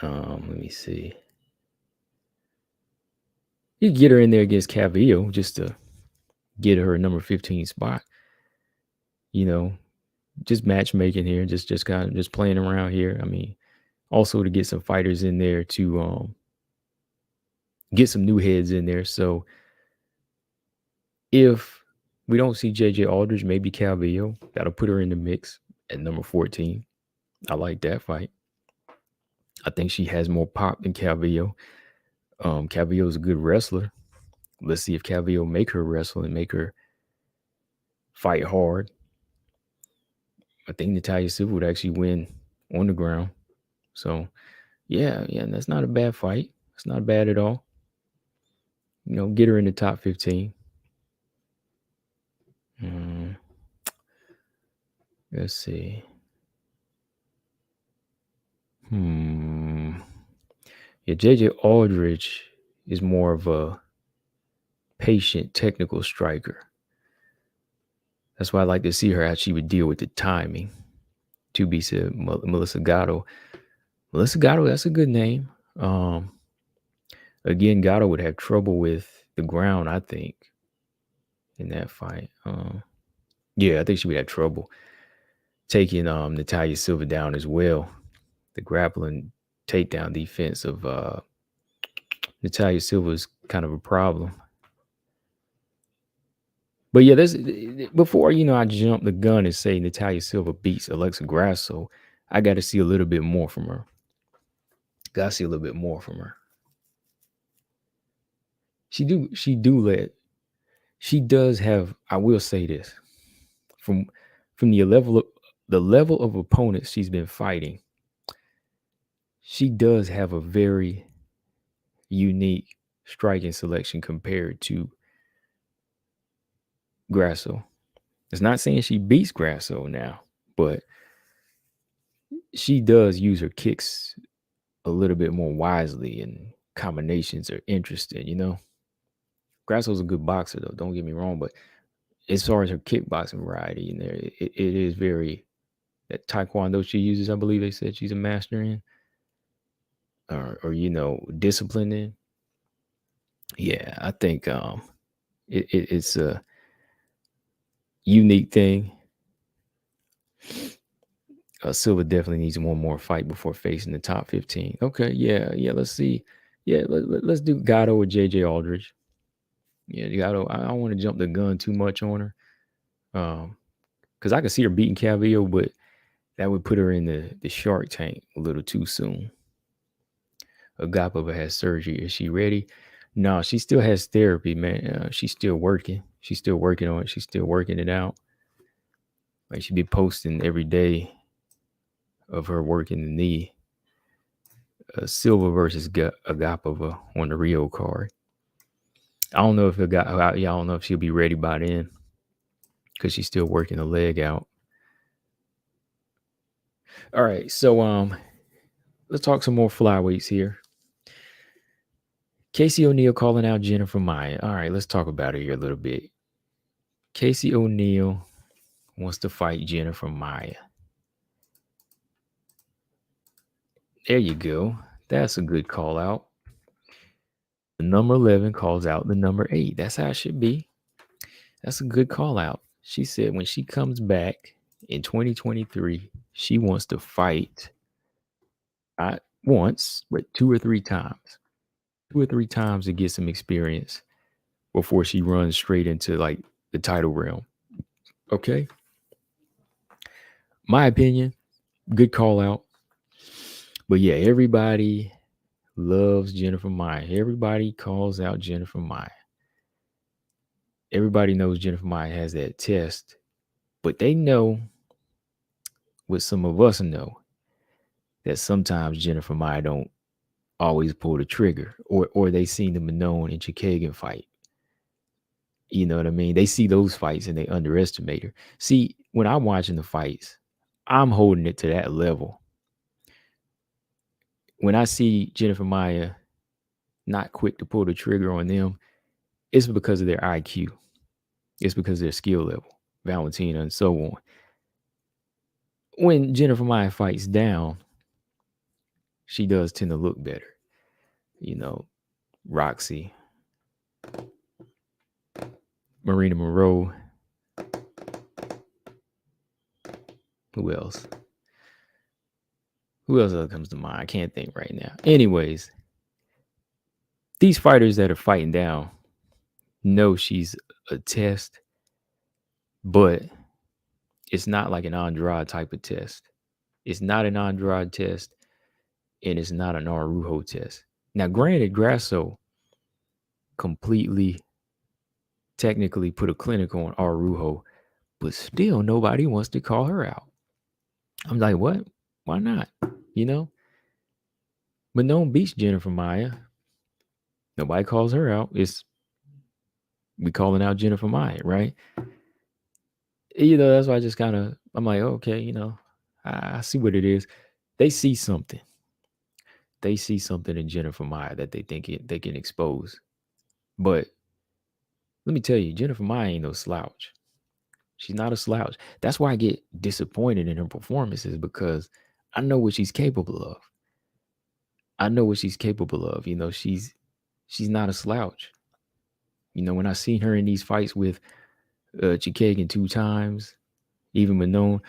Let me see. You get her in there against Calvillo just to get her a number 15 spot. You know, just matchmaking here, just kind of just playing around here. I mean, also to get some fighters in there to get some new heads in there. So if we don't see JJ Aldridge, maybe Calvillo, that'll put her in the mix at number 14. I like that fight. I think she has more pop than Calvillo. Calvillo is a good wrestler. Let's see if Calvillo make her wrestle and make her fight hard. I think Natalia Silva would actually win on the ground. So, yeah, that's not a bad fight. It's not bad at all. You know, get her in the top 15. Let's see. Yeah, JJ Aldridge is more of a patient, technical striker. That's why I like to see her how she would deal with the timing. To be said, Melissa Gatto. Melissa Gatto, that's a good name. Again, Gatto would have trouble with the ground, I think, in that fight. Yeah, I think she would have trouble taking Natalia Silva down as well. The grappling takedown defense of Natalia Silva is kind of a problem. But yeah, before I jump the gun and say Natalia Silva beats Alexa Grasso, I got to see a little bit more from her. She does have. I will say this from the level of opponents she's been fighting. She does have a very unique striking selection compared to Grasso. It's not saying she beats Grasso now, but she does use her kicks a little bit more wisely, and combinations are interesting. Grasso's a good boxer, though. Don't get me wrong, but as far as her kickboxing variety in there, it is very that Taekwondo she uses. I believe they said she's a master in, or discipline in. Yeah, I think it's a unique thing. Silva definitely needs one more fight before facing the top 15. Okay, yeah. Let's see. Yeah, let's do Gatto or JJ Aldridge. Yeah, Gatto. I don't want to jump the gun too much on her, because I could see her beating Calvillo, but that would put her in the Shark Tank a little too soon. Agapova has surgery. Is she ready? No, she still has therapy, man. She's still working. She's still working on it. She's still working it out. Like, she'd be posting every day of her working the knee. Silva versus Agapova on the Rio card. I don't know if I don't know if she'll be ready by then, because she's still working the leg out. All right, so let's talk some more flyweights here. Casey O'Neill calling out Jennifer Maia. All right, let's talk about it here a little bit. Casey O'Neill wants to fight Jennifer Maia. There you go. That's a good call out. The number 11 calls out the number 8. That's how it should be. That's a good call out. She said when she comes back in 2023, she wants to fight not once, but 2 or 3 times. 2 or 3 times to get some experience before she runs straight into like the title realm. Okay. My opinion, Good call out. But yeah, everybody loves Jennifer Maia. Everybody calls out Jennifer Maia. Everybody knows Jennifer Maia has that test, but they know what some of us know, that sometimes Jennifer Maia don't always pull the trigger, or they seen the Manon and Chikagan fight. You know what I mean? They see those fights and they underestimate her. See, when I'm watching the fights, I'm holding it to that level. When I see Jennifer Maia not quick to pull the trigger on them, it's because of their IQ. It's because of their skill level, Valentina, and so on. When Jennifer Maia fights down, she does tend to look better. You know, Roxy, Marina Monroe. Who else? Who else comes to mind? I can't think right now. Anyways, these fighters that are fighting down know she's a test, but it's not like an Andrade type of test. It's not an Andrade test, and it's not an Arujo test. Now, granted, Grasso completely, technically put a clinic on Arujo, but still nobody wants to call her out. I'm like, what? Why not? You know? Manon beats Jennifer Maia. Nobody calls her out. We calling out Jennifer Maia, right? You know, that's why I just kind of, I'm like, okay, you know, I see what it is. They see something. They see something in Jennifer Maia that they think they can expose. But let me tell you, Jennifer Maia ain't no slouch. She's not a slouch. That's why I get disappointed in her performances, because I know what she's capable of. I know what she's capable of. You know, she's not a slouch. You know, when I seen her in these fights with Chikagan 2 times, even Manon,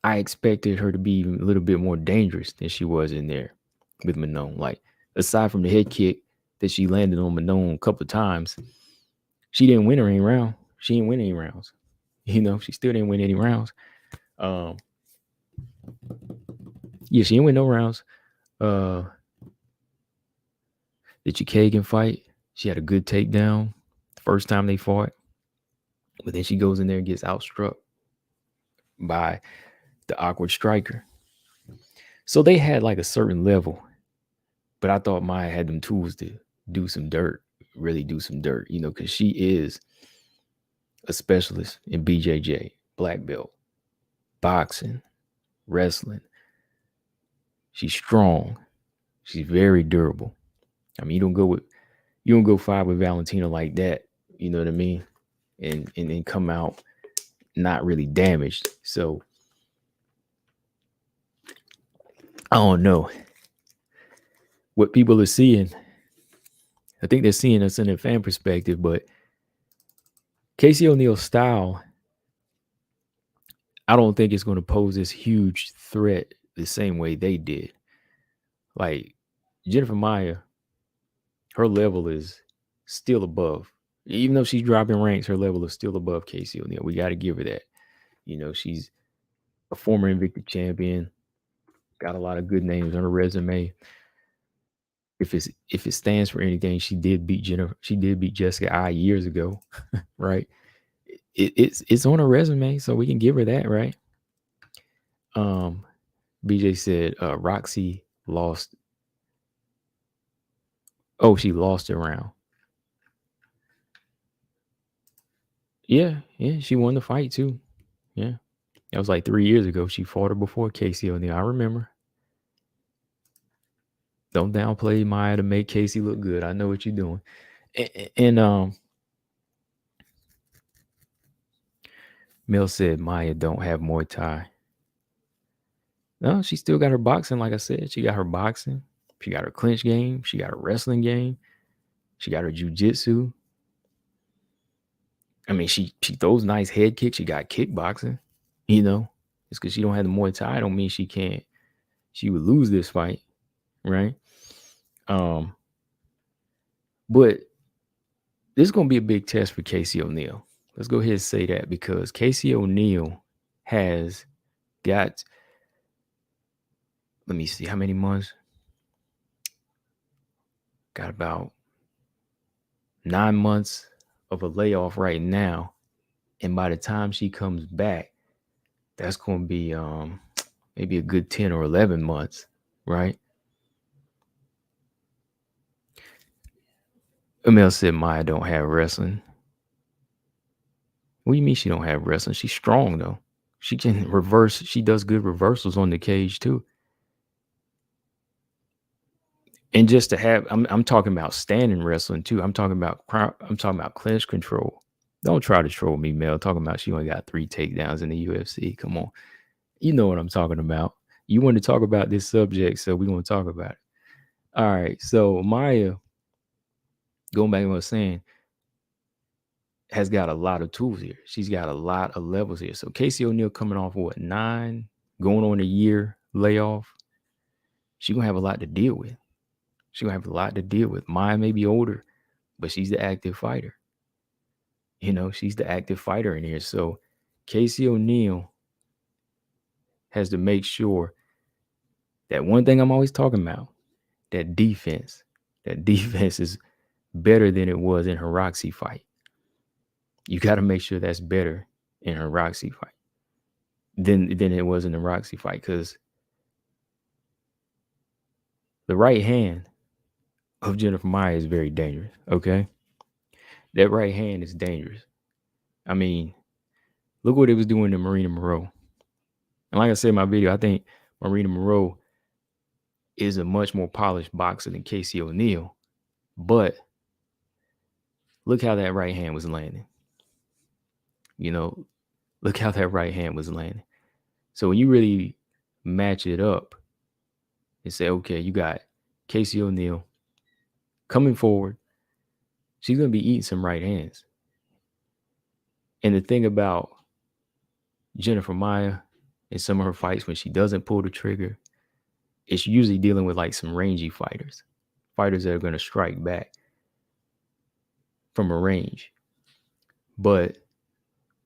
I expected her to be even a little bit more dangerous than she was in there with Manon. Like, aside from the head kick that she landed on Manon a couple of times, she didn't win any round. She didn't win any rounds. You know, she still didn't win any rounds. Yeah, she didn't win no rounds. The Chikagan fight, she had a good takedown the first time they fought. But then she goes in there and gets outstruck by the awkward striker. So they had like a certain level, but I thought Maia had them tools to do some dirt, really do some dirt, you know, because she is a specialist in BJJ, black belt, boxing, wrestling. She's strong. She's very durable. I mean, you don't go fight with Valentina like that, you know what I mean? And then come out not really damaged. So I don't know what people are seeing. I think they're seeing us in a fan perspective, but Casey O'Neal's style, I don't think it's going to pose this huge threat the same way they did. Like Jennifer Maia, her level is still above. Even though she's dropping ranks, her level is still above Casey O'Neal. We got to give her that. You know, she's a former Invicta champion, got a lot of good names on her resume. If it stands for anything, she did beat Jessica I years ago, right? It's on her resume, so we can give her that, right? BJ said Roxy lost. Oh, she lost a round. Yeah, she won the fight too. Yeah, that was like 3 years ago. She fought her before Casey O'Neal. I remember. Don't downplay Maia to make Casey look good. I know what you're doing. And Mel said Maia don't have Muay Thai. No, she still got her boxing. Like I said, she got her boxing. She got her clinch game. She got her wrestling game. She got her jiu-jitsu. I mean, she throws nice head kicks. She got kickboxing. You know, it's because she don't have the Muay Thai. I don't mean she can't. She would lose this fight, right? But this is going to be a big test for Casey O'Neal. Let's go ahead and say that, because Casey O'Neal has got let me see how many months. Got about 9 months of a layoff right now. And by the time she comes back, that's going to be maybe a good 10 or 11 months, right? Emil said Maia don't have wrestling. What do you mean she don't have wrestling? She's strong though. She can reverse. She does good reversals on the cage too. And just to have, I'm talking about standing wrestling too. I'm talking about clinch control. Don't try to troll me, Mel. Talking about she only got 3 takedowns in the UFC. Come on, you know what I'm talking about. You want to talk about this subject, so we're gonna talk about it. All right. So Maia, going back to what I was saying, has got a lot of tools here. She's got a lot of levels here. So Casey O'Neill coming off what 9, going on a year layoff. She's gonna have a lot to deal with. She's gonna have a lot to deal with. Maia may be older, but she's the active fighter. You know, she's the active fighter in here. So Casey O'Neill has to make sure that one thing I'm always talking about, that defense is better than it was in her Roxy fight. You got to make sure that's better in her Roxy fight than it was in the Roxy fight, because the right hand of Jennifer Maia is very dangerous. Okay, that right hand is dangerous. I mean, look what it was doing to Marina Moreau. And like I said in my video, I think Marina Moreau is a much more polished boxer than Casey O'Neill. But look how that right hand was landing. You know, look how that right hand was landing. So when you really match it up and say, okay, you got Casey O'Neill coming forward, she's going to be eating some right hands. And the thing about Jennifer Maia in some of her fights, when she doesn't pull the trigger, it's usually dealing with like some rangy fighters that are going to strike back from a range. But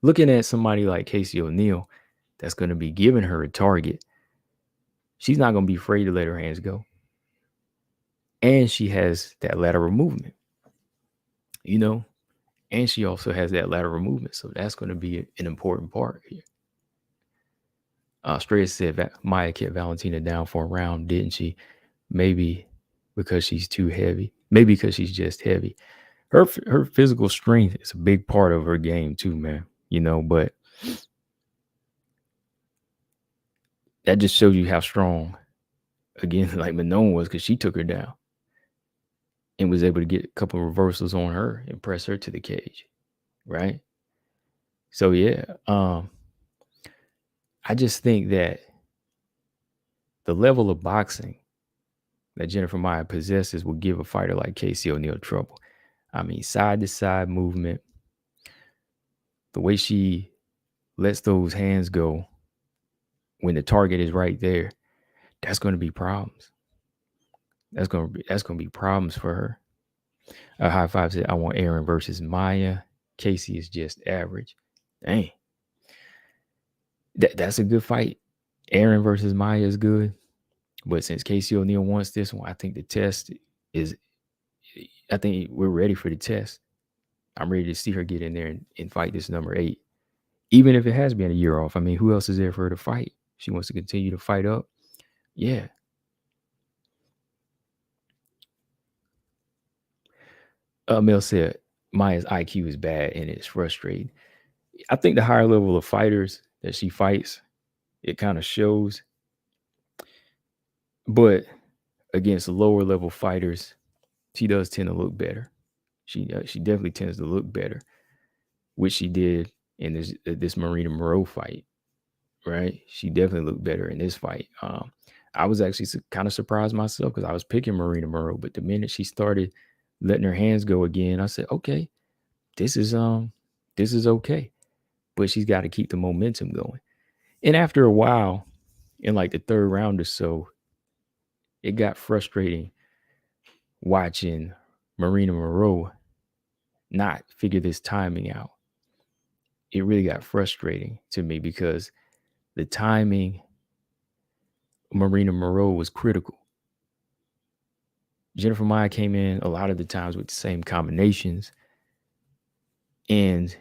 looking at somebody like Casey O'Neill that's going to be giving her a target, she's not going to be afraid to let her hands go. And she has that lateral movement, you know, and she also has that lateral movement. So that's going to be an important part here. Strayed said that Maia kept Valentina down for a round, didn't she? Maybe because she's too heavy. Maybe because she's just heavy. Her physical strength is a big part of her game too, man. You know, but that just shows you how strong, again, like Manon was, because she took her down and was able to get a couple of reversals on her and press her to the cage, right? So yeah, I just think that the level of boxing that Jennifer Maia possesses will give a fighter like Casey O'Neill trouble. I mean, side to side movement, the way she lets those hands go when the target is right there, that's going to be problems. That's going to be problems for her. High Five said, I want Aaron versus Maia. Casey is just average. Dang. That's a good fight. Aaron versus Maia is good. But since Casey O'Neill wants this one, I think we're ready for the test. I'm ready to see her get in there and fight this number 8. Even if it has been a year off. I mean, who else is there for her to fight? She wants to continue to fight up. Yeah. Mel said, Maia's IQ is bad and it's frustrating. I think the higher level of fighters that she fights, it kind of shows. But against lower level fighters, she does tend to look better. She definitely tends to look better, which she did in this Marina Moreau fight, right? She definitely looked better in this fight. I was actually kind of surprised myself because I was picking Marina Moreau, but the minute she started letting her hands go again, I said, okay, this is okay. But she's got to keep the momentum going. And after a while, in like the third round or so, it got frustrating watching Marina Moreau not figure this timing out. It really got frustrating to me because the timing Marina Moreau was critical. Jennifer Maia came in a lot of the times with the same combinations. And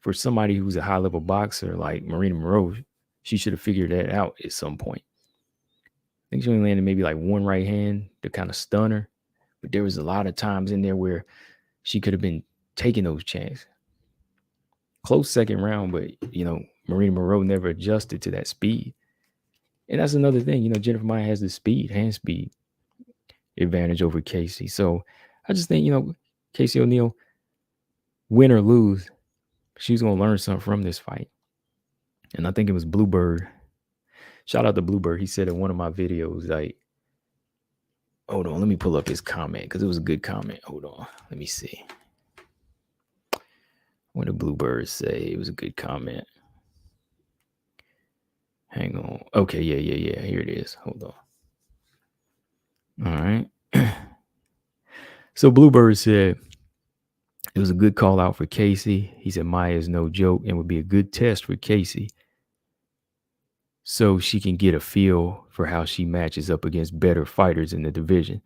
for somebody who's a high-level boxer like Marina Moreau, she should have figured that out at some point. I think she only landed maybe like one right hand to kind of stun her. But there was a lot of times in there where she could have been taking those chances. Close second round, but, Marina Moreau never adjusted to that speed. And that's another thing. Jennifer Maia has the hand speed advantage over Casey. So I just think, Casey O'Neill, win or lose, she's going to learn something from this fight. And I think it was Bluebird. Shout out to Bluebird. He said in one of my videos, like, hold on, let me pull up his comment because it was a good comment. Hold on, let me see. What did Bluebird say? It was a good comment. Hang on. Okay, yeah. Here it is. Hold on. All right. So Bluebird said it was a good call out for Casey. He said Maia is no joke and would be a good test for Casey, so she can get a feel for how she matches up against better fighters in the division.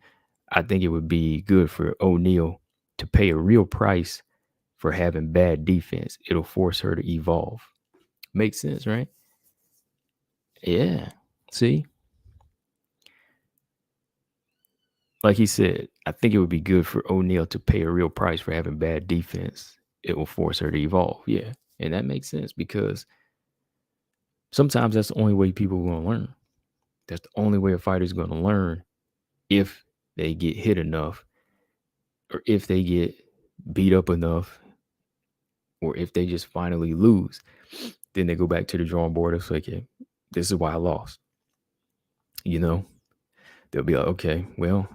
I think it would be good for O'Neill to pay a real price for having bad defense. It'll force her to evolve. Makes sense, right? Yeah. See? Like he said, I think it would be good for O'Neill to pay a real price for having bad defense. It will force her to evolve. Yeah. And that makes sense because sometimes that's the only way people are going to learn. That's the only way a fighter's going to learn if they get hit enough or if they get beat up enough or if they just finally lose. Then they go back to the drawing board. It's like, okay, this is why I lost. They'll be like, okay, well,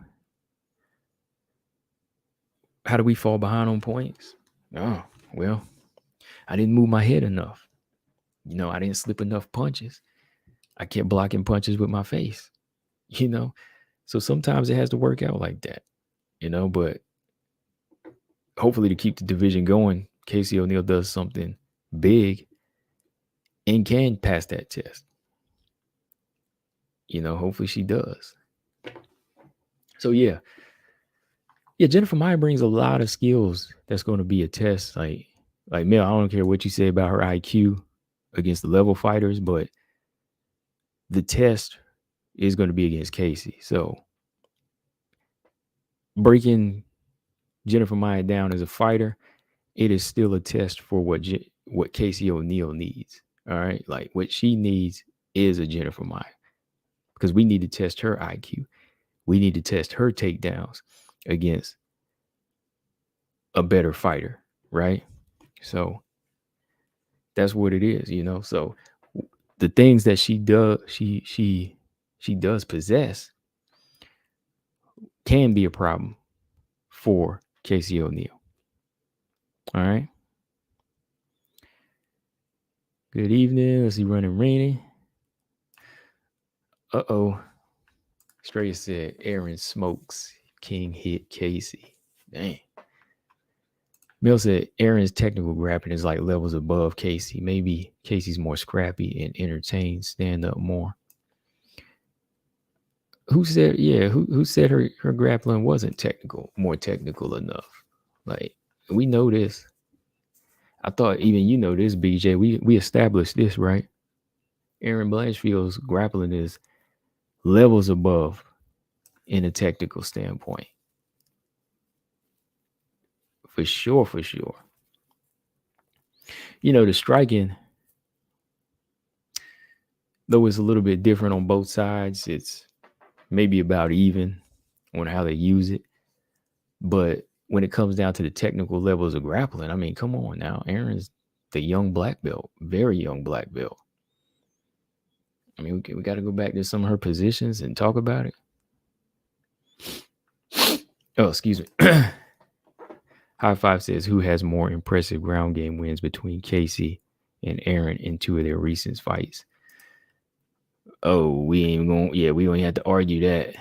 how do we fall behind on points? Oh, well, I didn't move my head enough. I didn't slip enough punches. I kept blocking punches with my face, So sometimes it has to work out like that, but hopefully to keep the division going, Casey O'Neill does something big and can pass that test. Hopefully she does. So yeah, Jennifer Maia brings a lot of skills that's going to be a test. Like Mel, I don't care what you say about her IQ against the level fighters, but the test is going to be against Casey. So breaking Jennifer Maia down as a fighter, it is still a test for what Casey O'Neill needs. All right, like what she needs is a Jennifer Maia because we need to test her IQ. We need to test her takedowns against a better fighter, right? So that's what it is, So the things that she does, she does possess can be a problem for Casey O'Neill. All right. Good evening. Let's see, running rainy. Straya said Aaron smokes. King hit Casey. Dang. Mill said Aaron's technical grappling is like levels above Casey. Maybe Casey's more scrappy and entertained, stand up more. Who said, who said her grappling wasn't more technical enough? Like, we know this. I thought even this, BJ. We established this, right? Aaron Blanchfield's grappling is levels above in a technical standpoint. For sure. The striking, though it's a little bit different on both sides, it's maybe about even on how they use it. But when it comes down to the technical levels of grappling, I mean, come on now. Aaron's the young black belt, very young black belt. I mean, we got to go back to some of her positions and talk about it. Oh, excuse me. High Five says, who has more impressive ground game wins between Casey and Aaron in two of their recent fights? Oh, we don't have to argue that.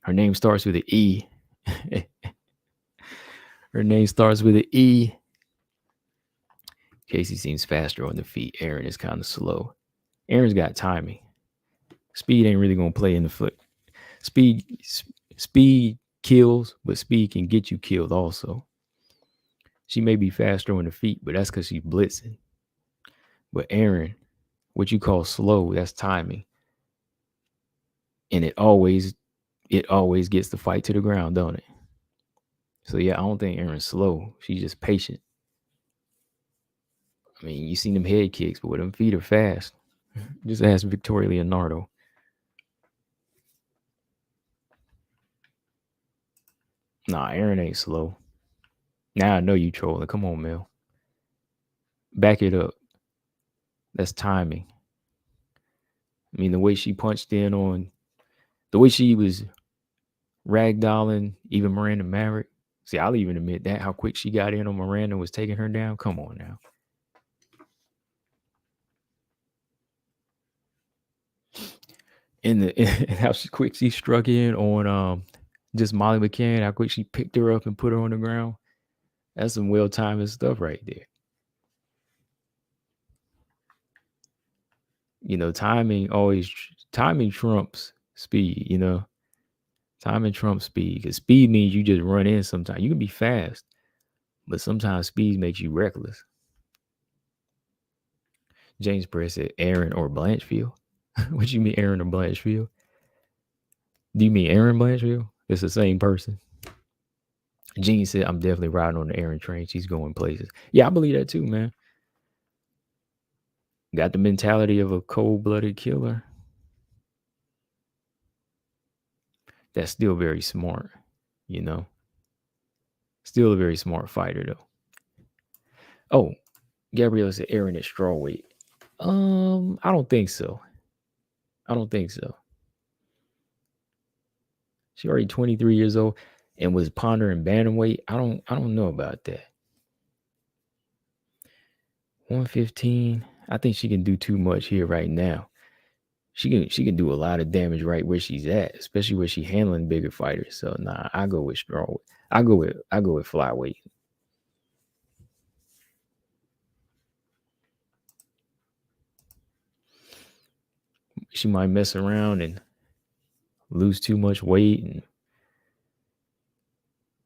Her name starts with an E. Her name starts with an E. Casey seems faster on the feet. Aaron is kind of slow. Aaron's got timing. Speed ain't really gonna play in the foot. Speed kills, but speed can get you killed also. She may be faster on the feet, but that's because she's blitzing. But Aaron, what you call slow, that's timing. And it always gets the fight to the ground, don't it? So yeah, I don't think Aaron's slow. She's just patient. I mean, you seen them head kicks, but with them feet are fast. Just ask Victoria Leonardo. Nah, Aaron ain't slow. Now I know you trolling. Come on, Mel. Back it up. That's timing. I mean, the way she punched in on, the way she was ragdolling even Miranda Maverick. See, I'll even admit that, how quick she got in on Miranda was taking her down. Come on now. And how quick she struck in on just Molly McCann, how quick she picked her up and put her on the ground. That's some well-timed stuff right there. You know, timing trumps speed, you know. Timing trumps speed. Because speed means you just run in sometimes. You can be fast, but sometimes speed makes you reckless. James Press said Aaron or Blanchfield. What you mean, Aaron or Blanchfield? Do you mean Aaron Blanchfield? It's the same person. Gene said, I'm definitely riding on the Aaron train. She's going places. Yeah, I believe that too, man. Got the mentality of a cold-blooded killer. That's still very smart, you know. Still a very smart fighter, though. Oh, Gabriella said Aaron at strawweight. I don't think so. She already 23 years old and was pondering bantamweight. I don't know about that. 115. I think she can do too much here right now. She can do a lot of damage right where she's at, especially where she's handling bigger fighters. So nah, I go with strawweight. I go with flyweight. She might mess around and lose too much weight and,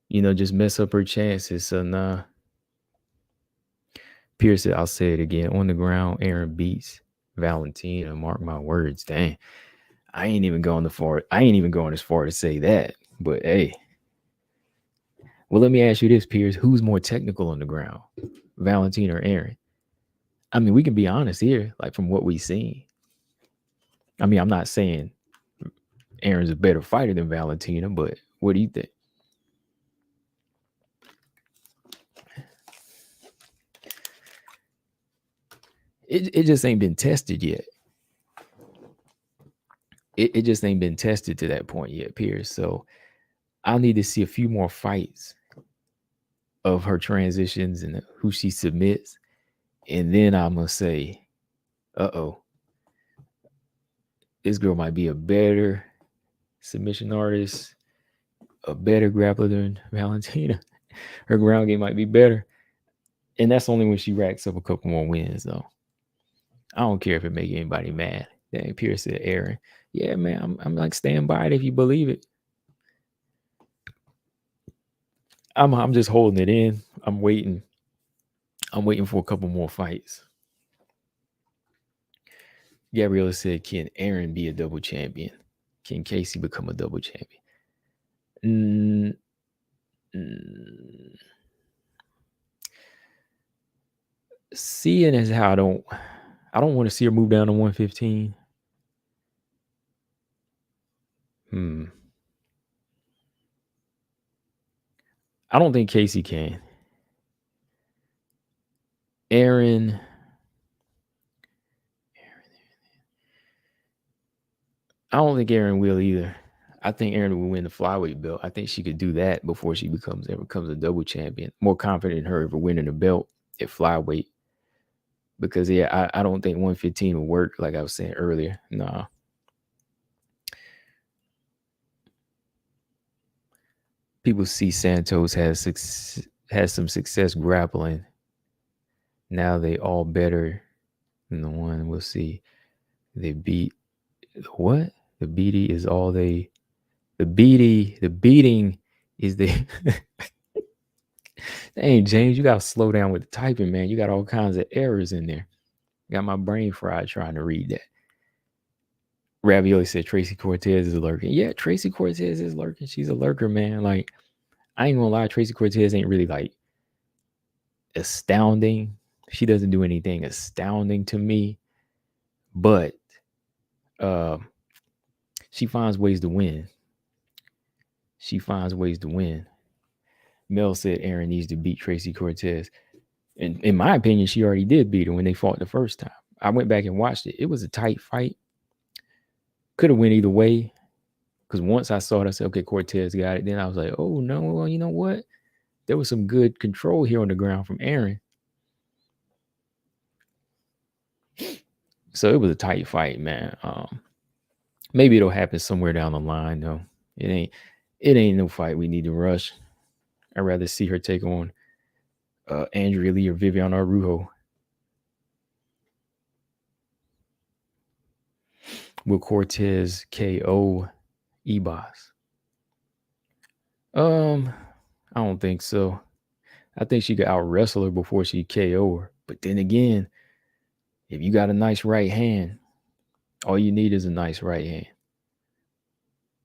you know, just mess up her chances. So nah. Pierce said, I'll say it again. On the ground, Aaron beats Valentina. Mark my words. Dang. I ain't even going as far to say that. But hey. Well, let me ask you this, Pierce. Who's more technical on the ground? Valentina or Aaron? I mean, we can be honest here, like from what we've seen. I mean, I'm not saying Aaron's a better fighter than Valentina, but what do you think? It just ain't been tested yet. It just ain't been tested to that point yet, Pierce. So I'll need to see a few more fights of her transitions and who she submits. And then I'm going to say, this girl might be a better submission artist, a better grappler than Valentina. Her ground game might be better. And that's only when she racks up a couple more wins, though. I don't care if it make anybody mad. Dang, Pierce said, Aaron. Yeah, man, I'm like, stand by it if you believe it. I'm just holding it in. I'm waiting for a couple more fights. Gabriella said, can Aaron be a double champion? Can Casey become a double champion? Seeing as how I don't want to see her move down to 115. I don't think Casey can. Aaron. I don't think Aaron will either. I think Aaron will win the flyweight belt. I think she could do that before she becomes a double champion. More confident in her for winning the belt at flyweight. Because yeah, I don't think 115 will work, like I was saying earlier. Nah. People see Santos has some success grappling. Now they all better than the one. We'll see. They beat What? The BD is all they. The beating is the. Hey, James, you gotta slow down with the typing, man. You got all kinds of errors in there. Got my brain fried trying to read that. Ravioli said Tracy Cortez is lurking. Yeah, Tracy Cortez is lurking. She's a lurker, man. Like, I ain't gonna lie, Tracy Cortez ain't really like astounding. She doesn't do anything astounding to me, but uh, she finds ways to win. She finds ways to win. Mel said Aaron needs to beat Tracy Cortez. And in my opinion, she already did beat her when they fought the first time. I went back and watched it. It was a tight fight. Could have went either way. Because once I saw it, I said, okay, Cortez got it. Then I was like, oh, no, well, you know what? There was some good control here on the ground from Aaron. So it was a tight fight, man. Maybe it'll happen somewhere down the line, though. It ain't no fight we need to rush. I'd rather see her take on Andrea Lee or Vivian Araujo. Will Cortez KO Ebos? I don't think so. I think she could out wrestle her before she KO her. But then again, if you got a nice right hand, all you need is a nice right hand.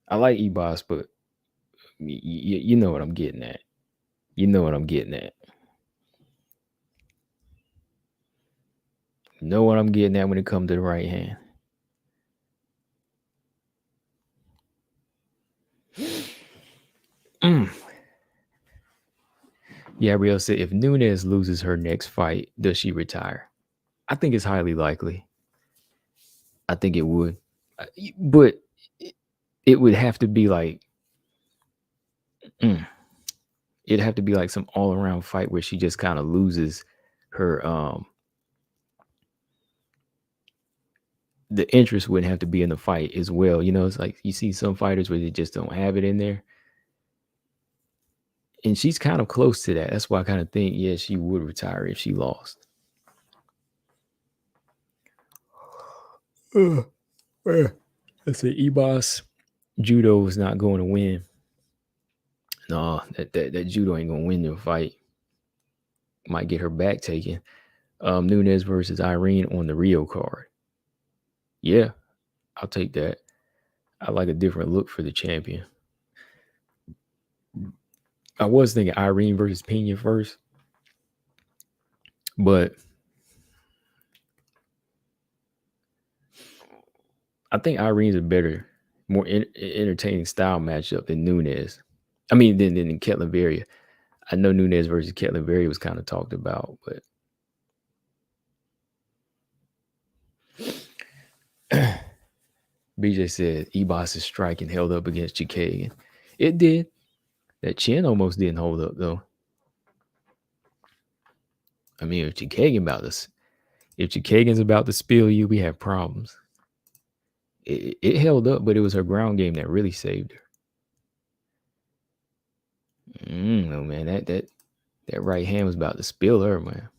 I like Ebos, but you know what I'm getting at. You know what I'm getting at. You know what I'm getting at when it comes to the right hand. Gabrielle said, if Nunes loses her next fight, does she retire? I think it's highly likely. I think it would. But it would have to be like, it'd have to be like some all-around fight where she just kind of loses her, the interest wouldn't have to be in the fight as well. You know, it's like you see some fighters where they just don't have it in there. And she's kind of close to that. That's why I kind of think, yeah, she would retire if she lost. I say Ebos judo is not going to win. No, that judo ain't gonna win the fight. Might get her back taken. Nunes versus Irene on the Rio card. Yeah, I'll take that. I like a different look for the champion. I was thinking Irene versus Pena first, but I think Irene's a better, more entertaining style matchup than Nunes. I mean, than Ketlenberry. I know Nunes versus Ketlenberry was kind of talked about, but BJ said Ebos' striking held up against Chikagan. It did. That chin almost didn't hold up though. I mean, if Chikagan's about to spill you, we have problems. It held up, but it was her ground game that really saved her. No, man, that right hand was about to spill her, man.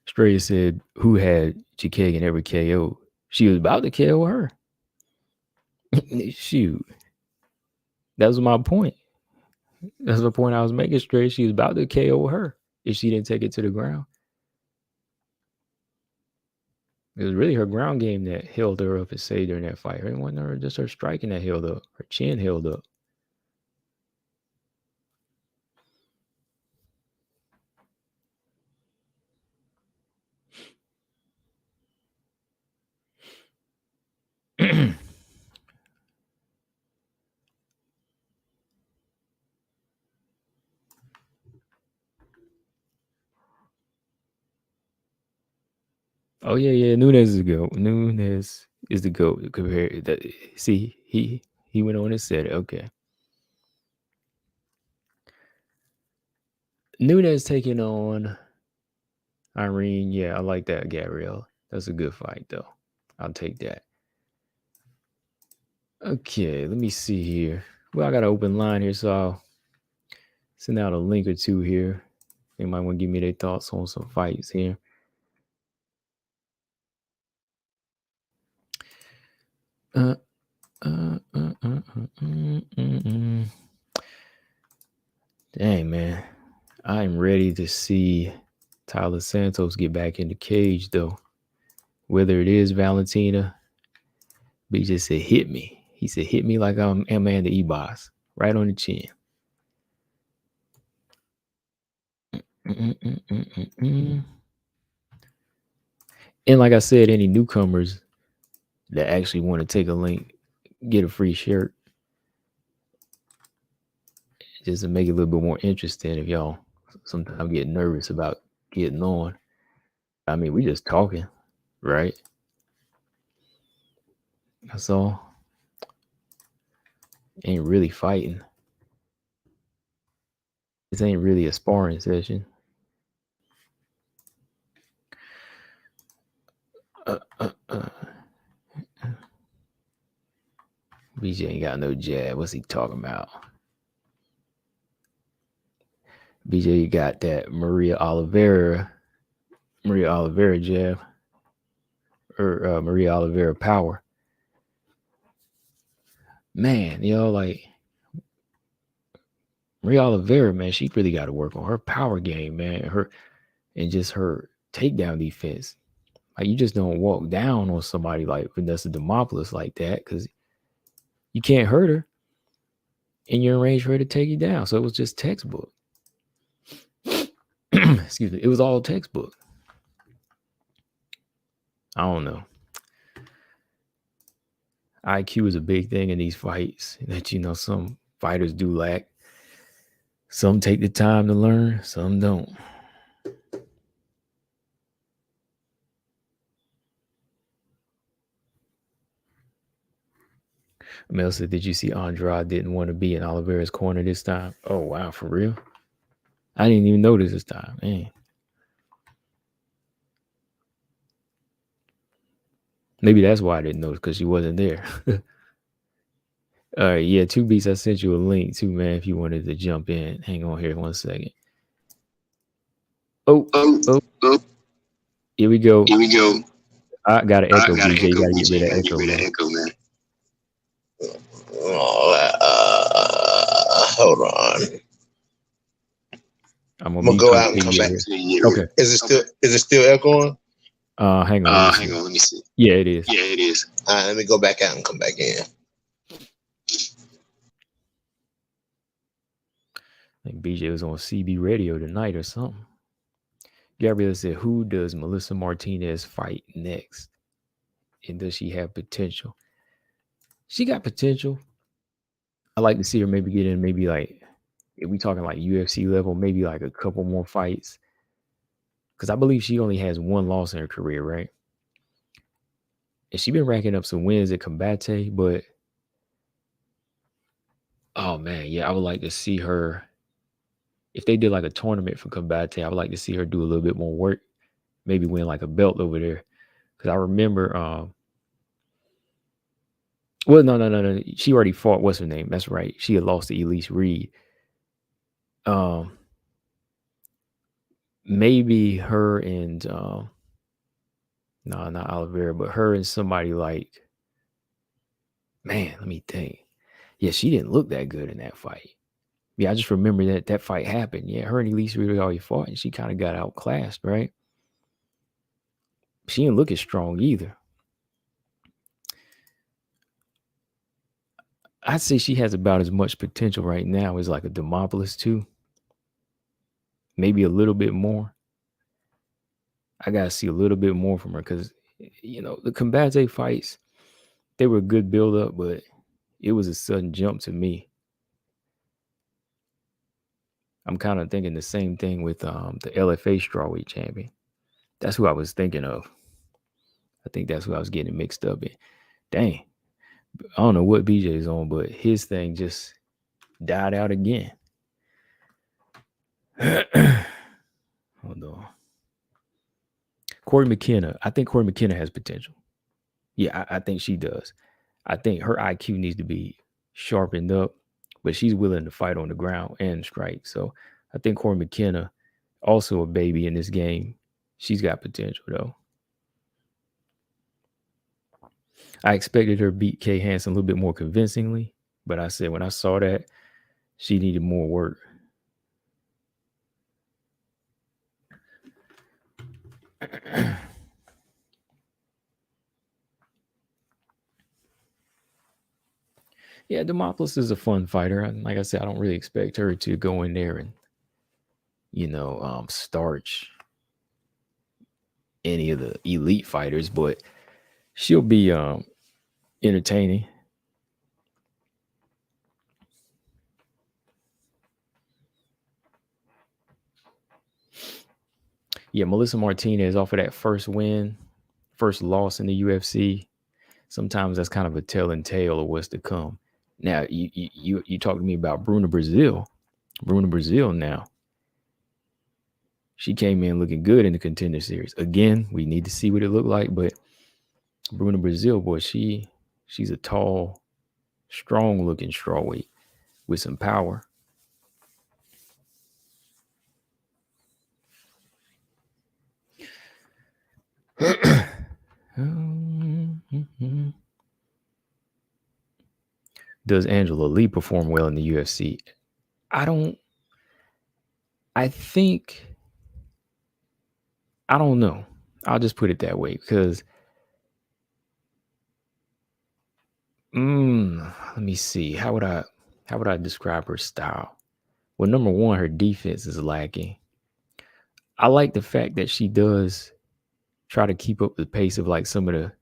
Straya said, who had Chikagan ever KO? She was about to KO her. Shoot. That was my point. That's the point I was making, Straight. She was about to KO her if she didn't take it to the ground. It was really her ground game that held her up and saved her in that fight. It wasn't just her striking that held up. Her chin held up. Oh yeah. Nunes is the GOAT. Nunes is the GOAT. See, he went on and said it. Okay. Nunes taking on Irene. Yeah, I like that, Gabrielle. That's a good fight, though. I'll take that. Okay, let me see here. Well, I got an open line here, so I'll send out a link or two here. They might want to give me their thoughts on some fights here. Dang, man. I'm ready to see Tyler Santos get back in the cage, though. Whether it is Valentina, but he just said, hit me. He said, hit me like I'm Amanda Ebos, right on the chin. And like I said, any newcomers that actually want to take a link, get a free shirt, just to make it a little bit more interesting. If y'all sometimes get nervous about getting on, I mean, we just talking, right? That's all. Ain't really fighting. This ain't really a sparring session. BJ ain't got no jab. What's he talking about? BJ got that Maria Oliveira jab, or Maria Oliveira power. Man, like Maria Oliveira, man, she really got to work on her power game, man. And just her takedown defense. Like, you just don't walk down on somebody like Vanessa Demopoulos like that, because you can't hurt her, and you're in range for her to take you down. So it was just textbook. Excuse me. It was all textbook. I don't know. IQ is a big thing in these fights that, some fighters do lack. Some take the time to learn, some don't. Mel said, did you see Andrade didn't want to be in Oliveira's corner this time? Oh, wow, for real? I didn't even notice this time. Man. Maybe that's why I didn't notice, because she wasn't there. All right, yeah, 2 Beats, I sent you a link too, man, if you wanted to jump in. Hang on here 1 second. Oh. Here we go. I got to echo, BJ. You got to get rid of echo, man. Hold on. I'm gonna go out and come back to you. Okay. Is it still echoing? Hang on. Let me see. Yeah, it is. All right, let me go back out and come back in. I think BJ was on CB radio tonight or something. Gabriella said, who does Melissa Martinez fight next? And does she have potential? She got potential. I like to see her maybe get in, maybe like, if we talking like UFC level, maybe like a couple more fights. Because I believe she only has 1 loss in her career, right? And she's been racking up some wins at Combate, but oh man, yeah, I would like to see her. If they did like a tournament for Combate, I would like to see her do a little bit more work, maybe win like a belt over there. Because I remember, well, no. She already fought, what's her name? That's right. She had lost to Elise Reed. Maybe her and, no, not Oliveira, but her and somebody like, man, let me think. Yeah, she didn't look that good in that fight. Yeah, I just remember that fight happened. Yeah, her and Elise Reed already fought, and she kind of got outclassed, right? She didn't look as strong either. I'd say she has about as much potential right now as like a Demopoulos too. Maybe a little bit more. I gotta see a little bit more from her, because the Combate fights, they were a good build up, but it was a sudden jump to me. I'm kind of thinking the same thing with the LFA strawweight champion. That's who I was thinking of. I think that's who I was getting mixed up in. Dang. I don't know what BJ's on, but his thing just died out again. Hold on. Corey McKenna. I think Corey McKenna has potential. Yeah, I think she does. I think her IQ needs to be sharpened up, but she's willing to fight on the ground and strike. So I think Corey McKenna, Also a baby in this game. She's got potential though. I expected her to beat Kay Hansen a little bit more convincingly, but I said when I saw that, she needed more work. Yeah, Demopoulos is a fun fighter. And like I said, I don't really expect her to go in there and, starch any of the elite fighters, but she'll be entertaining. Yeah, Melissa Martinez off of that first win, first loss in the UFC. Sometimes that's kind of a telling tale of what's to come. Now, you talk to me about Bruna Brazil. Bruna Brazil now. She came in looking good in the Contender Series. Again, we need to see what it looked like, but Bruna Brazil, boy, she's a tall, strong looking strawweight with some power. Does Angela Lee perform well in the UFC? I don't know. I'll just put it that way because let me see. How would I describe her style? Well, number one, her defense is lacking. I like the fact that she does try to keep up the pace of like some of the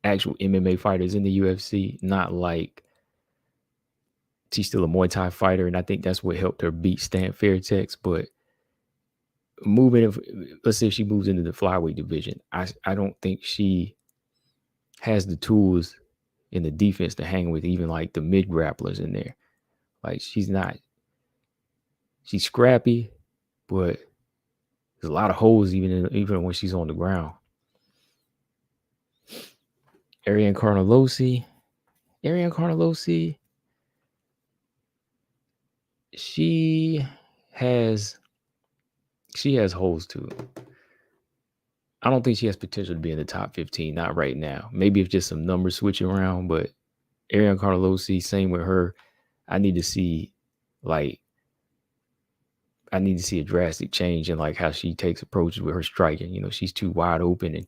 actual MMA fighters in the UFC, not like she's still a Muay Thai fighter, and I think that's what helped her beat Stan Fairtex. But let's say if she moves into the flyweight division, I don't think she has the tools in the defense to hang with even like the mid grapplers in there. Like she's scrappy, but there's a lot of holes even when she's on the ground. Ariane Carnelossi, she has holes too. I don't think she has potential to be in the top 15, not right now. Maybe if just some numbers switch around, but Ariane Carnelossi, same with her. I need to see a drastic change in like how she takes approaches with her striking. She's too wide open, and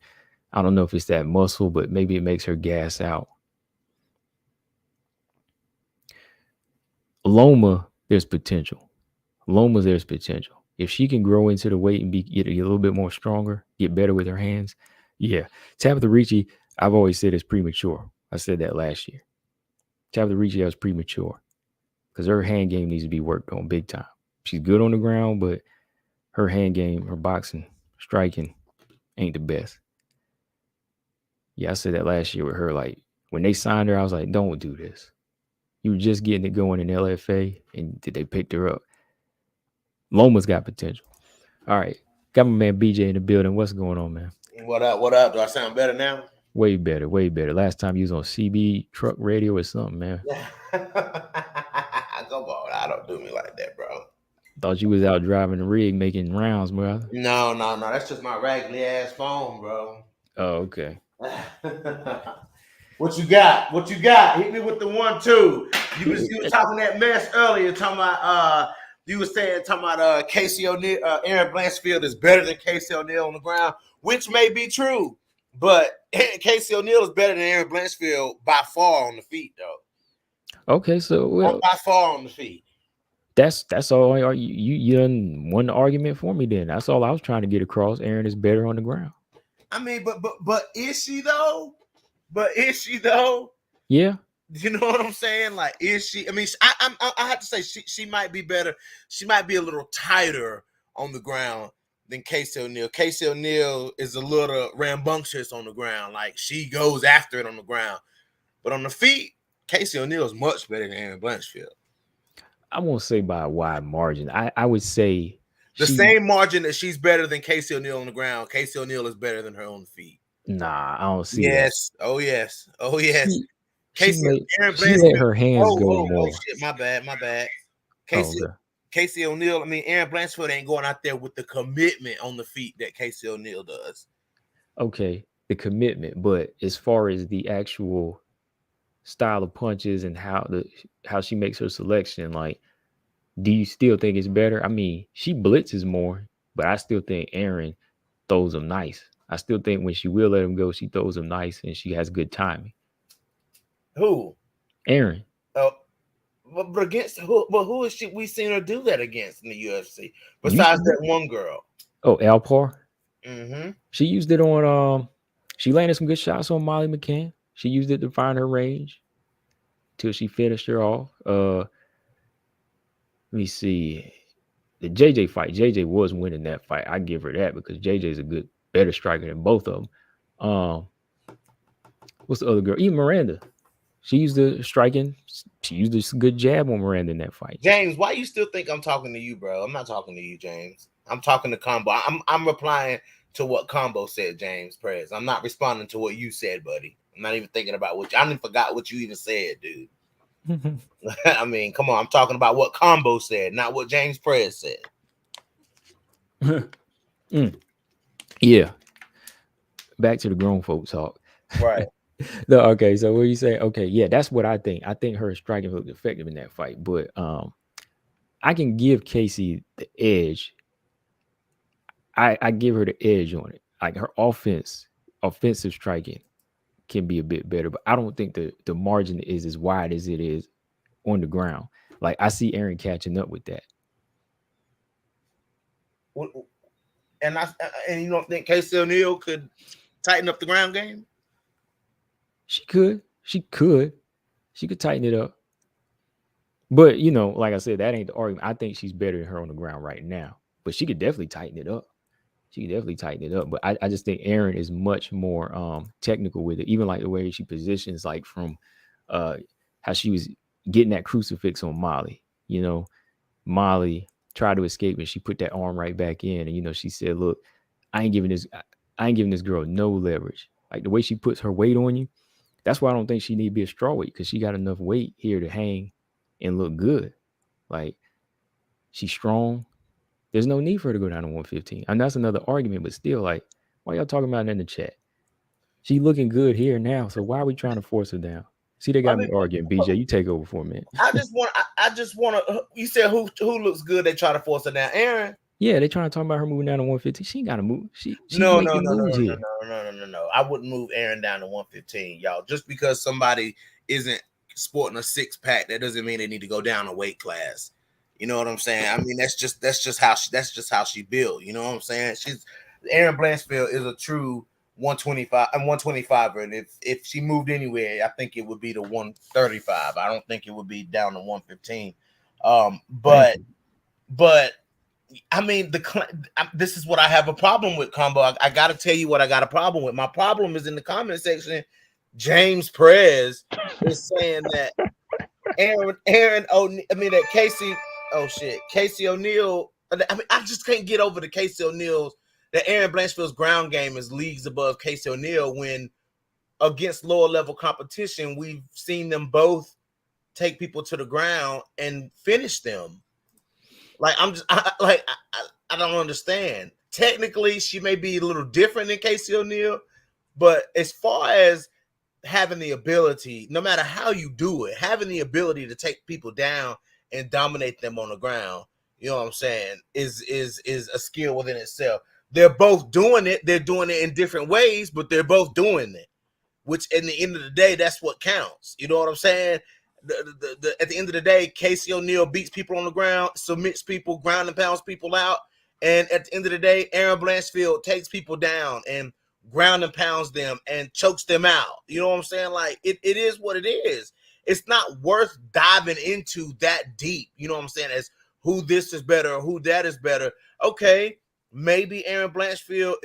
I don't know if it's that muscle, but maybe it makes her gas out. Loma, there's potential. If she can grow into the weight and get a little bit more stronger, get better with her hands, yeah. Tabitha Ricci, I've always said is premature. I said that last year. Tabitha Ricci was premature because her hand game needs to be worked on big time. She's good on the ground, but her hand game, her boxing, striking ain't the best. Yeah, I said that last year with her. Like when they signed her, I was like, don't do this. You were just getting it going in LFA, and they picked her up. Loma's got potential. All right. Got my man BJ in the building. What's going on, man? What up? Do I sound better now? Way better. Last time you was on CB truck radio or something, man. Come on. I don't do me like that, bro. Thought you was out driving the rig making rounds, bro. No. That's just my raggedy ass phone, bro. Oh, okay. What you got? Hit me with the 1-2. You was talking that mess earlier, talking about you were saying Casey O'Neill, Aaron Blanchfield is better than Casey O'Neill on the ground, which may be true, but Casey O'Neill is better than Aaron Blanchfield by far on the feet, though. Okay, so by far on the feet. That's all. You done won the argument for me. Then that's all I was trying to get across. Aaron is better on the ground. I mean, but is she though? Yeah. You know what I'm saying? Like, is she? I mean, I have to say she might be better. She might be a little tighter on the ground than Casey O'Neill. Casey O'Neill is a little rambunctious on the ground. Like, she goes after it on the ground. But on the feet, Casey O'Neill is much better than Aaron Blanchfield. I won't say by a wide margin. I would say the same margin that she's better than Casey O'Neill on the ground. Casey O'Neill is better than her on the feet. Nah, I don't see that. Oh, yes. Casey, she let her hands go more. Oh, shit, my bad. Casey, Casey O'Neill, I mean, Aaron Blanchfield ain't going out there with the commitment on the feet that Casey O'Neill does. Okay, the commitment, but as far as the actual style of punches and how she makes her selection, like, do you still think it's better? I mean, she blitzes more, but I still think Aaron throws them nice. I still think when she will let him go, she throws them nice and she has good timing. Who? Aaron. Oh, but against who? But who is she? We seen her do that against in the UFC Used besides to that do- one girl. Oh, Alpar. Mm-hmm. She used it on she landed some good shots on Molly McCann. She used it to find her range till she finished her off. Let me see. The JJ fight. JJ was winning that fight. I give her that because JJ's a better striker than both of them. What's the other girl? Even Miranda. She used the striking. She used a good jab on Miranda in that fight. James, why you still think I'm talking to you, bro? I'm not talking to you, James. I'm talking to Combo. I'm replying to what Combo said, James Perez. I'm not responding to what you said, buddy. I'm not even thinking about what I even forgot what you even said, dude. I mean, come on. I'm talking about what Combo said, not what James Perez said. Yeah. Back to the grown folks talk. Right. No, okay. So what you say? Okay, yeah, that's what I think. I think her striking looked effective in that fight, but I can give Casey the edge. I give her the edge on it. Like her offensive striking can be a bit better, but I don't think the margin is as wide as it is on the ground. Like I see Aaron catching up with that. And you don't think Casey O'Neill could tighten up the ground game? She could tighten it up. But like I said, that ain't the argument. I think she's better than her on the ground right now. But she could definitely tighten it up. But I just think Aaron is much more technical with it. Even like the way she positions, like from how she was getting that crucifix on Molly. Molly tried to escape and she put that arm right back in. And she said, "Look, I ain't giving this girl no leverage." Like the way she puts her weight on you. That's why I don't think she need to be a strawweight, because she got enough weight here to hang and look good. Like she's strong. There's no need for her to go down to 115. And that's another argument, but still, like, why y'all talking about it in the chat? She looking good here now, so why are we trying to force her down? See, they got me arguing. BJ, you take over for a minute. I just want to. You said who looks good? They try to force her down. Aaron. Yeah, they trying to talk about her moving down to 115. She ain't got to move. She no. I wouldn't move Aaron down to 115, y'all. Just because somebody isn't sporting a 6-pack, that doesn't mean they need to go down a weight class. You know what I'm saying? I mean, that's just how she built. You know what I'm saying? Aaron Blanchfield is a true 125, and if she moved anywhere, I think it would be to 135. I don't think it would be down to 115. But I mean, this is what I have a problem with, Combo. I got to tell you what I got a problem with. My problem is in the comment section. James Perez is saying that Casey O'Neill. I mean, I just can't get over the Casey O'Neill's. That Aaron Blanchfield's ground game is leagues above Casey O'Neill, when against lower level competition, we've seen them both take people to the ground and finish them. Like I don't understand. Technically, she may be a little different than Casey O'Neill, but as far as having the ability, no matter how you do it, having the ability to take people down and dominate them on the ground, you know what I'm saying, is a skill within itself. They're both doing it. They're doing it in different ways, but they're both doing it, which at the end of the day, that's what counts. You know what I'm saying? At the end of the day, Casey O'Neill beats people on the ground, submits people, ground and pounds people out. And at the end of the day, Aaron Blanchfield takes people down and ground and pounds them and chokes them out. You know what I'm saying? Like, it is what it is. It's not worth diving into that deep. You know what I'm saying? As who this is better or who that is better. Okay, maybe Aaron Blanchfield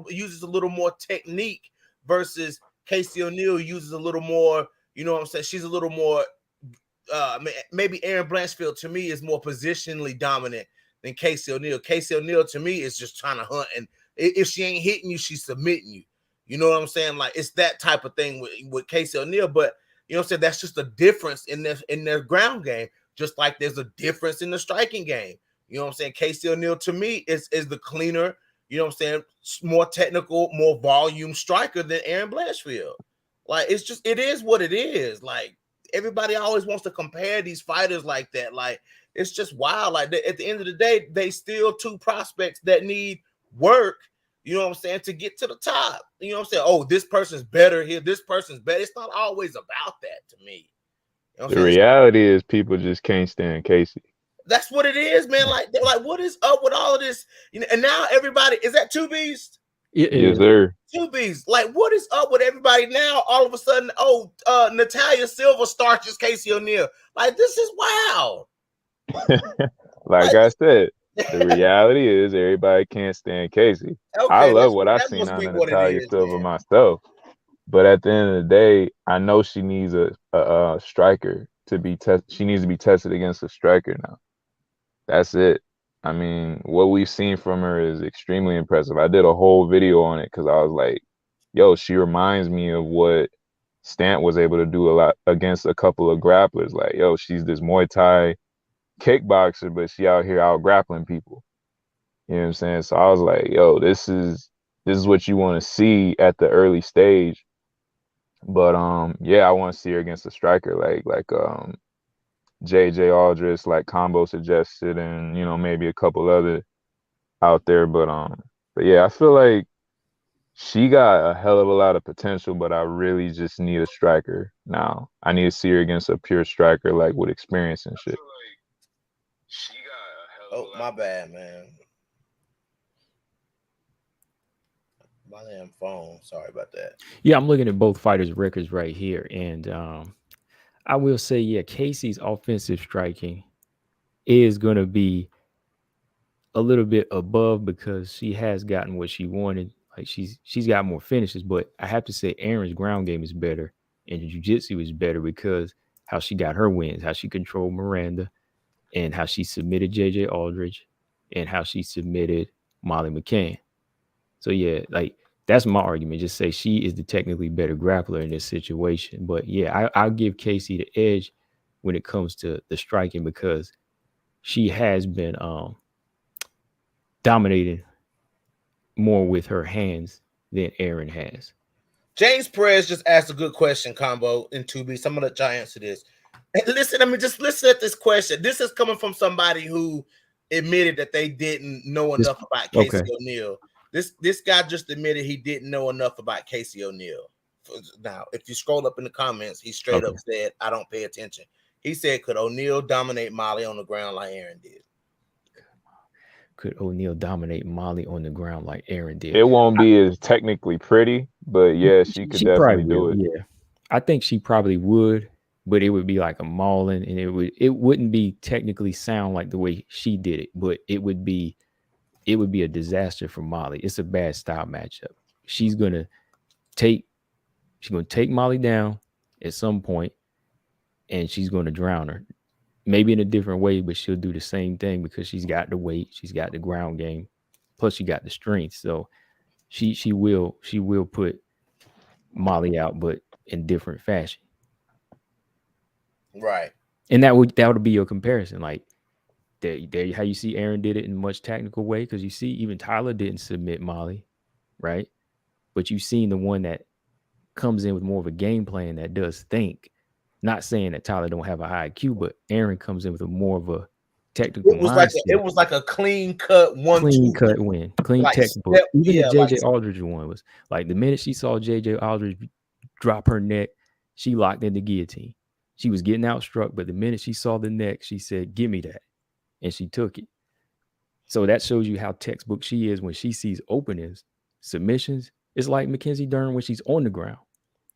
uses a little more technique versus Casey O'Neill uses a little more. You know what I'm saying? She's a little more. Maybe Aaron Blanchfield to me is more positionally dominant than Casey O'Neill. Casey O'Neill to me is just trying to hunt, and if she ain't hitting you, she's submitting you. You know what I'm saying? Like, it's that type of thing with Casey O'Neill. But you know what I'm saying? That's just a difference in their ground game. just like there's a difference in the striking game. You know what I'm saying? Casey O'Neill to me is the cleaner, you know what I'm saying, more technical, more volume striker than Aaron Blanchfield. Like, it's just, it is what it is. Like, everybody always wants to compare these fighters like that. Like, it's just wild. Like, at the end of the day, they still two prospects that need work, you know what I'm saying, to get to the top. You know what I'm saying? Oh, this person's better here. This person's better. It's not always about that to me. You know the reality is people just can't stand Casey. That's what it is, man. Like, they're like, what is up with all of this? You know, and now everybody is that Two Beast? Yes, sir. Two Beast. Like, what is up with everybody now? All of a sudden, Natalia Silva starches Casey O'Neill. Like, this is wild. Like I said, the reality is everybody can't stand Casey. Okay, I love what I've seen on Natalia Silva myself. But at the end of the day, I know she needs a striker to be tested. She needs to be tested against a striker now. That's it. I mean, what we've seen from her is extremely impressive. I did a whole video on it because I was like, yo, she reminds me of what Stant was able to do a lot against a couple of grapplers. Like, yo, she's this Muay Thai kickboxer, but she out here out grappling people. You know what I'm saying? So I was like, yo, this is what you want to see at the early stage. But yeah, I want to see her against a striker like JJ Aldrich, like Combo suggested, and you know, maybe a couple other out there. But yeah, I feel like she got a hell of a lot of potential, but I really just need a striker now. I need to see her against a pure striker, like with experience and shit. Oh, my bad, man. My damn phone. Sorry about that. Yeah, I'm looking at both fighters' records right here, and I will say, yeah, Casey's offensive striking is going to be a little bit above because she has gotten what she wanted. Like, she's got more finishes, but I have to say Aaron's ground game is better and jiu-jitsu is better because how she got her wins, how she controlled Miranda, and how she submitted JJ Aldrich, and how she submitted Molly McCann. So yeah, like, that's my argument. Just say she is the technically better grappler in this situation. But yeah, I'll give Casey the edge when it comes to the striking because she has been dominating more with her hands than Aaron has. James Perez just asked a good question, Combo, in 2B. So I'm going to try to answer this. And listen, I mean, just listen at this question. This is coming from somebody who admitted that they didn't know enough about Casey O'Neill. This guy just admitted he didn't know enough about Casey O'Neill. Now, if you scroll up in the comments, he straight up said, I don't pay attention. He said, could O'Neill dominate Molly on the ground like Aaron did? Could O'Neill dominate Molly on the ground like Aaron did? It won't be as technically pretty, but yeah, she could definitely do it. Yeah, I think she probably would, but it would be like a mauling, and it wouldn't be technically sound like the way she did it, but it would be a disaster for Molly. It's a bad style matchup. She's gonna take Molly down at some point, and she's gonna drown her. Maybe in a different way, but she'll do the same thing because she's got the weight, she's got the ground game, plus she got the strength. So she will put Molly out, but in different fashion. Right. And that would be your comparison. Like, there how you see Aaron did it in a much technical way, because you see even Tyler didn't submit Molly, right? But you've seen the one that comes in with more of a game plan that does think. Not saying that Tyler don't have a high IQ, but Aaron comes in with more of a technical mindset. It was like a clean cut win, clean like textbook. Even the JJ Aldridge one was like the minute she saw JJ Aldridge drop her neck, she locked in the guillotine. She was getting outstruck, but the minute she saw the neck, she said, "Give me that," and she took it. So that shows you how textbook she is when she sees openings, submissions. It's like Mackenzie Dern when she's on the ground.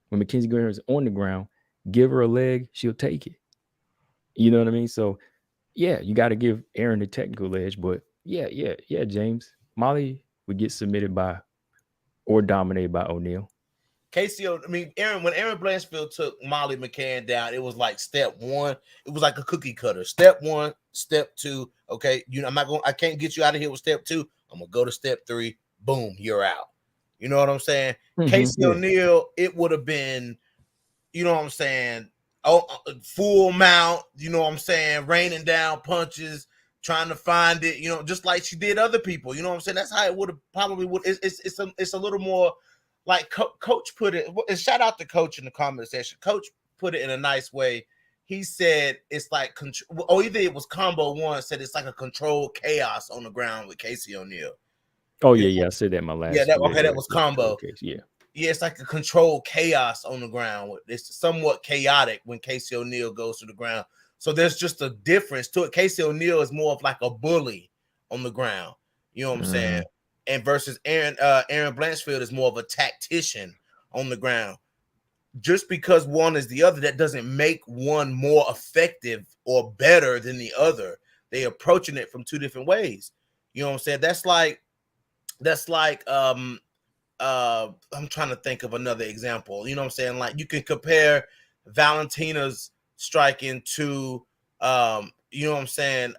When Mackenzie Dern is on the ground, give her a leg, she'll take it. You know what I mean? So, yeah, you got to give Aaron the technical edge. But, yeah, James. Molly would get submitted by or dominated by O'Neill. When Aaron Blanchfield took Molly McCann down, it was like step one. It was like a cookie cutter. Step one, step two. Okay, I can't get you out of here with step two. I'm going to go to step three. Boom, you're out. You know what I'm saying? Casey O'Neill, it would have been, you know what I'm saying, full mount, you know what I'm saying, raining down punches, trying to find it, you know, just like she did other people, you know what I'm saying? That's how it would have probably would. It's a little more like Coach put it. And shout out to Coach in the comment section. Coach put it in a nice way. He said it's like either it was Combo One said it's like a controlled chaos on the ground with Casey O'Neill. Oh yeah, I said that in my last. Yeah, that was Combo. Yeah. Yeah, it's like a controlled chaos on the ground. It's somewhat chaotic when Casey O'Neill goes to the ground. So there's just a difference to it. Casey O'Neill is more of like a bully on the ground. You know what I'm saying? And versus Aaron Blanchfield is more of a tactician on the ground. Just because one is the other, that doesn't make one more effective or better than the other. They approaching it from two different ways. You know what I'm saying? That's like I'm trying to think of another example. You know what I'm saying? Like you can compare Valentina's striking to you know what I'm saying,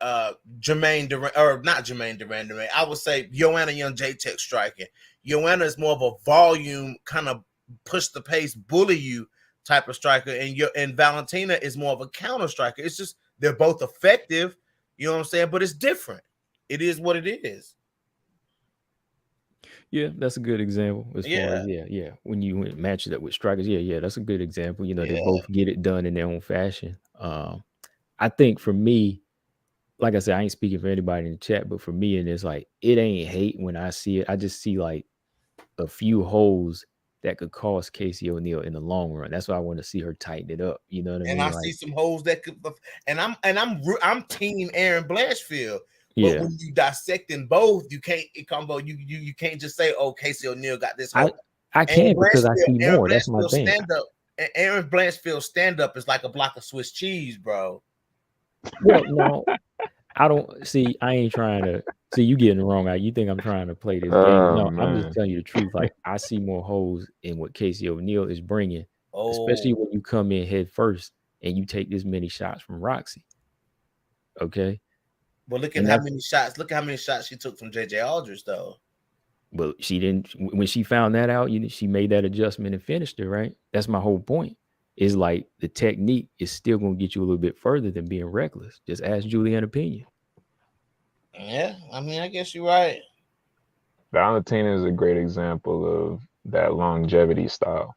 Jermaine Durand, or not Jermaine Durand. I would say Joanna Young J-Tech striking. Joanna is more of a volume, kind of push the pace, bully you type of striker, and Valentina is more of a counter striker. It's just they're both effective, you know what I'm saying, but it's different. It is what it is. Yeah, that's a good example as far as when you match it up with strikers. Yeah, that's a good example. You know, they both get it done in their own fashion. I think for me, like I said, I ain't speaking for anybody in the chat, but for me, and it's like it ain't hate when I see it. I just see like a few holes that could cost Casey O'Neill in the long run. That's why I want to see her tighten it up. You know what I mean? And I see some holes that could, and I'm team Aaron Blanchfield. But when you dissecting both, you can't you can't just say, oh, Casey O'Neill got this hole. I can't because I see more. That's my thing. Aaron Blanchfield's stand-up is like a block of Swiss cheese, bro. Well, no, I don't see. I ain't trying to see you getting it wrong. You think I'm trying to play this game? No, man. I'm just telling you the truth. Like I see more holes in what Casey O'Neill is bringing, especially when you come in head first and you take this many shots from Roxy. Okay. Well, look at how many shots. Look at how many shots she took from JJ Aldridge, though. Well, she didn't. When she found that out, she made that adjustment and finished it. Right. That's my whole point. Is like the technique is still going to get you a little bit further than being reckless. Just ask Juliana Pena. Yeah, I mean, I guess you're right. Valentina is a great example of that longevity style,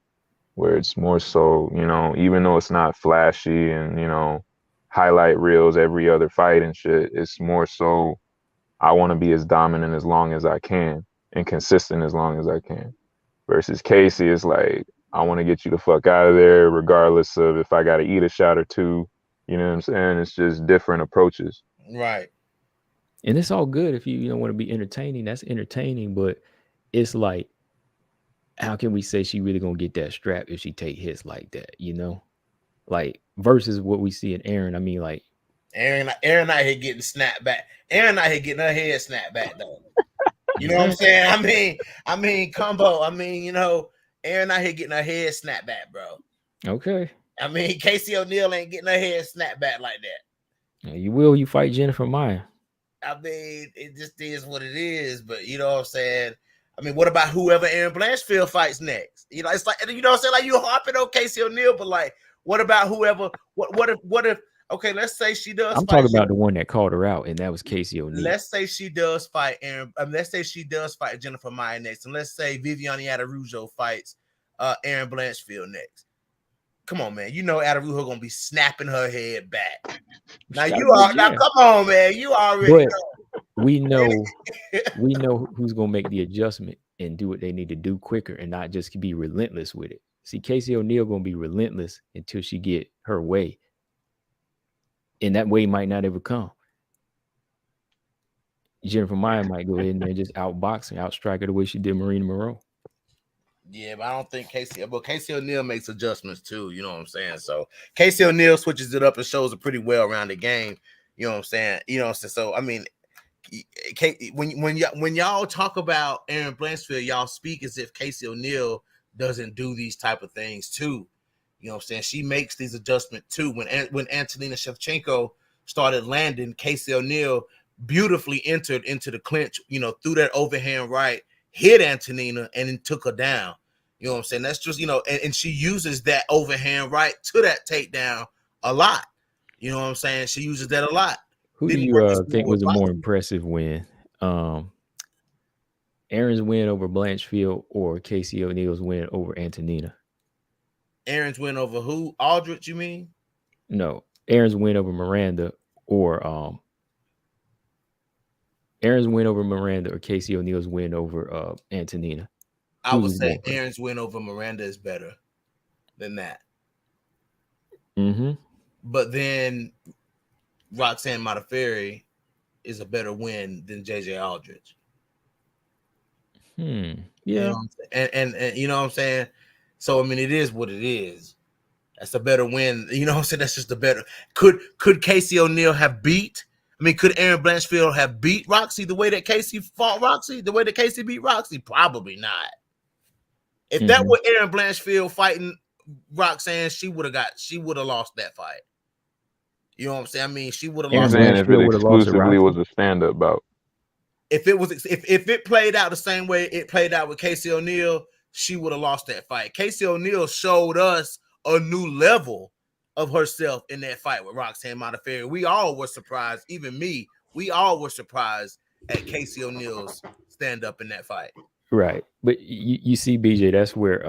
where it's more so, you know, even though it's not flashy and, you know, highlight reels every other fight and shit, it's more so I want to be as dominant as long as I can and consistent as long as I can. Versus Casey is like, I want to get you the fuck out of there, regardless of if I got to eat a shot or two. You know what I'm saying? It's just different approaches. Right. And it's all good if you don't want to be entertaining. That's entertaining, but it's like, how can we say she really gonna get that strap if she take hits like that? You know, like versus what we see in Aaron. I mean, like Aaron out here getting snapped back. Aaron out here getting her head snapped back though. You know what I'm saying? I mean, combo. I mean, you know. Aaron out here getting her head snapped back, bro. Okay. I mean, Casey O'Neill ain't getting her head snapped back like that. Yeah, you will. You fight Jennifer Maia. I mean, it just is what it is. But you know what I'm saying? I mean, what about whoever Aaron Blanchfield fights next? You know, it's like, you know what I'm saying? Like you harping on Casey O'Neill, but like, what about whoever? What if? Okay, let's say she does. I'm talking about the one that called her out, and that was Casey O'Neill. Let's say she does fight Aaron. Let's say she does fight Jennifer Maia next, and let's say Viviane Araujo fights Aaron Blanchfield next. Come on, man. You know Araujo gonna be snapping her head back. Now now come on, man. You already know. We know who's gonna make the adjustment and do what they need to do quicker and not just be relentless with it. See, Casey O'Neill gonna be relentless until she get her way. And that way might not ever come. Jennifer Maia might go ahead and just outbox and outstrike her the way she did Marina Moreau. Yeah, but I don't think Casey O'Neill makes adjustments too. You know what I'm saying? So Casey O'Neill switches it up and shows a pretty well-rounded game. You know what I'm saying? You know, so I mean, when y'all talk about Aaron Blanchfield, y'all speak as if Casey O'Neill doesn't do these type of things too. You know what I'm saying? She makes these adjustments too. When Antonina Shevchenko started landing, Casey O'Neill beautifully entered into the clinch, you know, through that overhand right, hit Antonina and then took her down. You know what I'm saying? That's just, and she uses that overhand right to that takedown a lot. You know what I'm saying? She uses that a lot. Who do you think was a more impressive win? Aaron's win over Blanchfield or Casey O'Neal's win over Antonina? Aaron's win over who? Aldrich, you mean? No, Aaron's win over Miranda or Aaron's win over Miranda or Casey O'Neal's win over Antonina. I would say Aaron's win over Miranda is better than that. Mm-hmm. But then Roxanne Modafferi is a better win than JJ Aldrich. Yeah. You know and you know what I'm saying? So I mean, it is what it is. That's a better win. You know what I'm saying? That's just a better. Could Casey O'Neal have beat? I mean, could Aaron Blanchfield have beat Roxy the way that Casey fought Roxy? The way that Casey beat Roxy? Probably not. If that were Aaron Blanchfield fighting Roxanne, she would have lost that fight. You know what I'm saying? I mean, she would have lost. Saying if it exclusively was a stand-up bout. If it played out the same way it played out with Casey O'Neal, she would have lost that fight. Casey O'Neal showed us a new level of herself in that fight with Roxanne Modafferi. We all were surprised, even me. We all were surprised at Casey O'Neal's stand-up in that fight. Right. But you see, BJ, that's where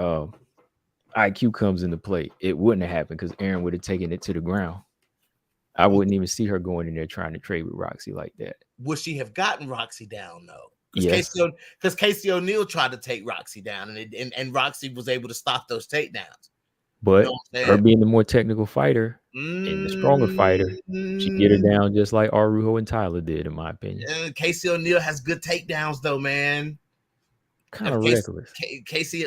IQ comes into play. It wouldn't have happened because Aaron would have taken it to the ground. I wouldn't even see her going in there trying to trade with Roxy like that. Would she have gotten Roxy down though? Yes. Because Casey O'Neal tried to take Roxy down, and Roxy was able to stop those takedowns. But her being the more technical fighter and the stronger fighter, she get her down just like Arujo and Tyler did, in my opinion. Casey O'Neal has good takedowns though, man. Kind of reckless. Casey,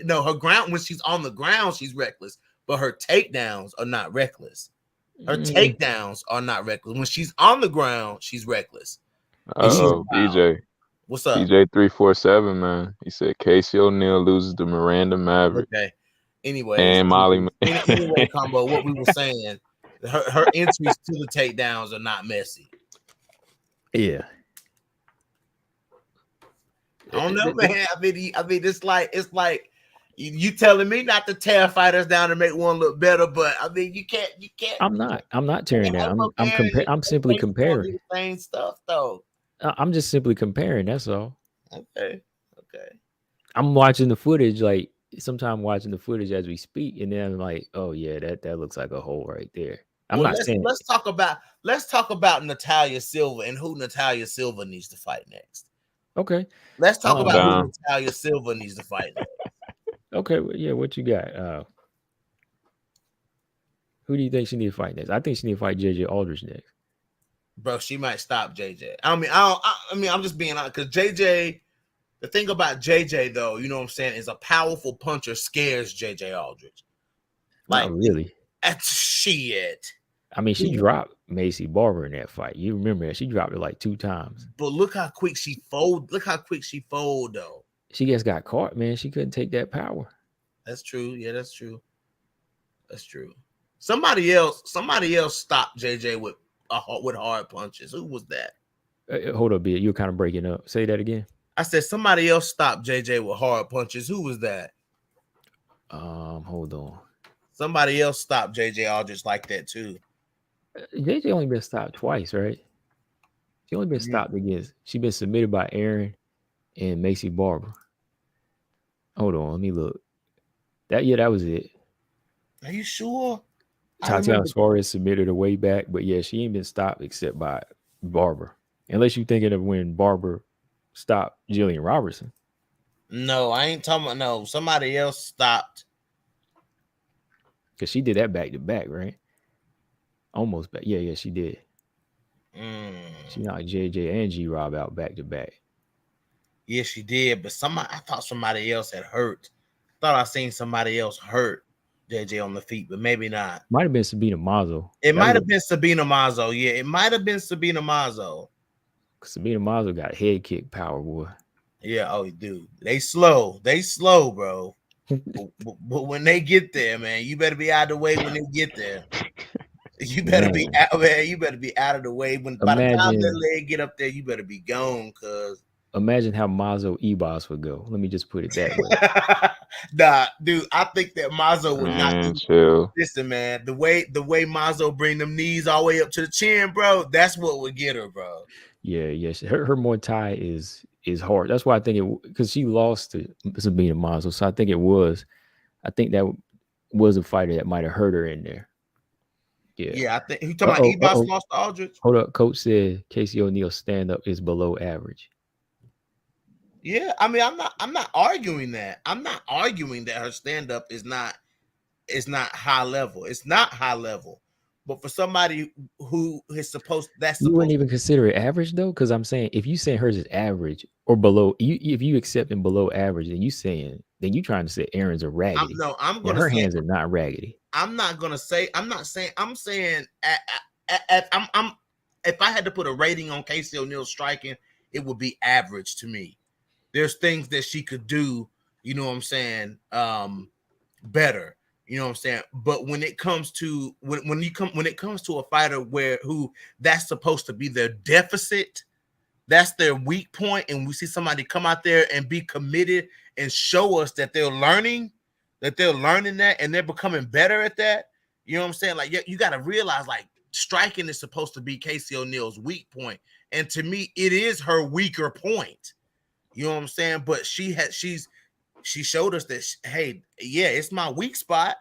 no, her ground when she's on the ground, she's reckless, but her takedowns are not reckless. Her takedowns are not reckless. When she's on the ground, she's reckless. BJ. What's up? BJ 347, man. He said Casey O'Neal loses to Miranda Maverick. Okay. Anyway, and Molly. Anyway, combo. What we were saying, her entries to the takedowns are not messy. Yeah. I don't know, man. I mean, it's like you telling me not to tear fighters down to make one look better, but I mean, you can't. I'm not tearing down. I'm simply comparing. Same stuff, though. I'm just simply comparing. That's all. Okay. I'm watching the footage, like sometimes watching the footage as we speak, and then I'm like, oh yeah, that looks like a hole right there. Let's talk about Natalia Silva and who Natalia Silva needs to fight next. Okay. Let's talk about who Natalia Silva needs to fight next. Okay, yeah, what you got? Who do you think she needs to fight next? I think she needs to fight JJ Aldrich next. Bro, she might stop JJ. I'm just being honest, because JJ, the thing about JJ though, you know what I'm saying, is a powerful puncher scares JJ Aldrich. Like, not really. That's shit. I mean, she dropped Macy Barber in that fight. You remember that? She dropped it like 2 times. But look how quick she fold. Look how quick she fold though. She just got caught, man. She couldn't take that power. That's true. Yeah, that's true. That's true. Somebody else stopped JJ with hard punches. Who was that? Hold up, B. You're kind of breaking up. Say that again. I said somebody else stopped JJ with hard punches. Who was that? Hold on. Somebody else stopped JJ Aldrich like that too. JJ only been stopped twice, right? She only been stopped against. She been submitted by Aaron and Macy Barber. Hold on, let me look. That was it. Are you sure? Tatiana Suarez submitted her way back, but yeah, she ain't been stopped except by Barber. Unless you're thinking of when Barber stopped Jillian Robertson. No, I ain't talking about no. Somebody else stopped. Because she did that back to back, right? Almost back. Yeah, she did. She knocked JJ and G Rob out back to back. Yeah, she did. But I thought somebody else had hurt. Thought I seen somebody else hurt JJ on the feet, but maybe not. Might have been Sabina Mazo. It might have been Sabina Mazo. Yeah, it might have been Sabina Mazo. Sabina Mazo got head kick power, boy. Yeah, oh, dude. They slow, bro. but when they get there, man, you better be out of the way when they get there. You better be out, man. You better be out of the way when by the time that leg get up there, you better be gone, cause imagine how Mazo Ebos would go. Let me just put it that way. Nah, dude, I think that Mazo would not do. Chill. Listen, man, the way Mazo bring them knees all the way up to the chin, bro, that's what would get her, bro. Yeah. Her Muay Thai is hard. That's why I think it, because she lost to Sabina Mazo, so I think it was. I think that was a fighter that might have hurt her in there. Yeah. I think you talking about Ebos lost to Aldrich. Hold up, coach said Casey O'Neal's stand up is below average. Yeah, I mean, I'm not arguing that. I'm not arguing that her stand up is not high level. It's not high level. But for somebody who is supposed, you wouldn't even consider it average though, because I'm saying if you saying hers is average or below, if you accepting below average, then you trying to say Aaron's are raggedy. I'm gonna her hands are not raggedy. I'm not gonna say. I'm not saying. I'm saying. I'm if I had to put a rating on Casey O'Neal striking, it would be average to me. There's things that she could do, you know what I'm saying, better. You know what I'm saying? But when it comes to when it comes to a fighter who that's supposed to be their deficit, that's their weak point, and we see somebody come out there and be committed and show us that they're learning that, and they're becoming better at that. You know what I'm saying? Like, you got to realize, like, striking is supposed to be Casey O'Neal's weak point, and to me, it is her weaker point. You know what I'm saying? But she showed us that, hey, yeah, it's my weak spot,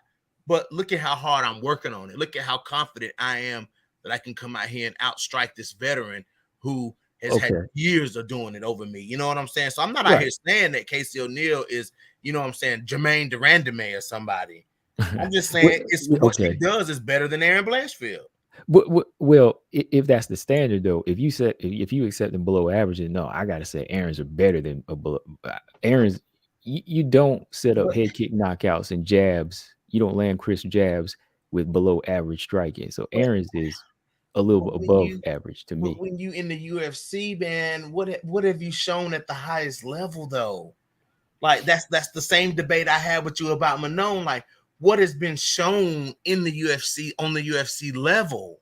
but look at how hard I'm working on it. Look at how confident I am that I can come out here and outstrike this veteran who has had years of doing it over me. You know what I'm saying? So I'm not out here saying that Casey O'Neal is, you know what I'm saying, Jermaine Durandame or somebody. I'm just saying what she does is better than Aaron Blanchfield. Well, if that's the standard, though, if you accept them below average, then no, I gotta say Aaron's are better than Aaron's. You don't set up head kick knockouts and jabs. You don't land crisp jabs with below average striking. So Aaron's is a little bit above average to me. When you in the UFC, man, what have you shown at the highest level though? Like that's the same debate I had with you about Manon. Like, what has been shown in the UFC on the UFC level?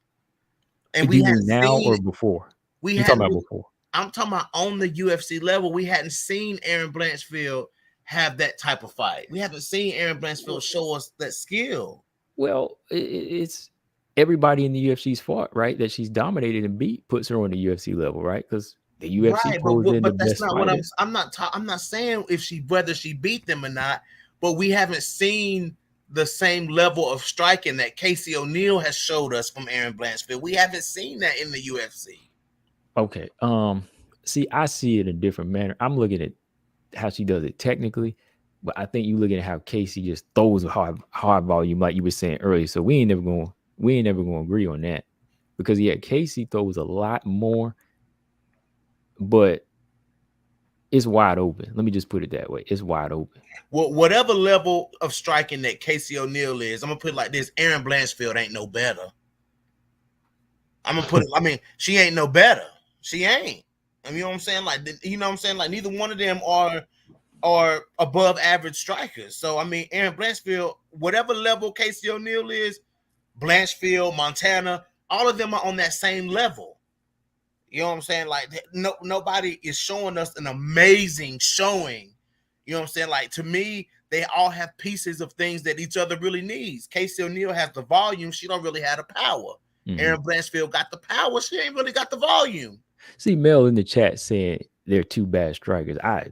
And we haven't now seen or before. You're talking about before. I'm talking about on the UFC level. We hadn't seen Aaron Blanchfield have that type of fight. We haven't seen Aaron Blanchfield show us that skill. Well, it's everybody in the UFC's fought, right? That she's dominated and beat puts her on the UFC level, right? Because the UFC but that's not what I'm not saying whether she beat them or not, but we haven't seen the same level of striking that Casey O'Neal has showed us from Aaron Blanchfield. We haven't seen that in the UFC. Okay. See, I see it in a different manner. I'm looking at how she does it technically, but I think you looking at how Casey just throws a hard volume, like you were saying earlier. So we ain't never gonna agree on that, because Casey throws a lot more, but it's wide open. Let me just put it that way. It's wide open. Well, whatever level of striking that Casey O'Neal is, I'm gonna put it like this: Aaron Blanchfield ain't no better. I'm gonna put it. I mean, she ain't no better. She ain't. I mean, you know what I'm saying? Like, you know what I'm saying? Like, neither one of them are above average strikers. So, I mean, Aaron Blanchfield, whatever level Casey O'Neal is, Blanchfield, Montana, all of them are on that same level. You know what I'm saying? Like, nobody is showing us an amazing showing. You know what I'm saying? Like, to me, they all have pieces of things that each other really needs. Casey O'Neal has the volume. She don't really have the power. Mm-hmm. Aaron Blanchfield got the power. She ain't really got the volume. See, Mel in the chat saying they're two bad strikers. I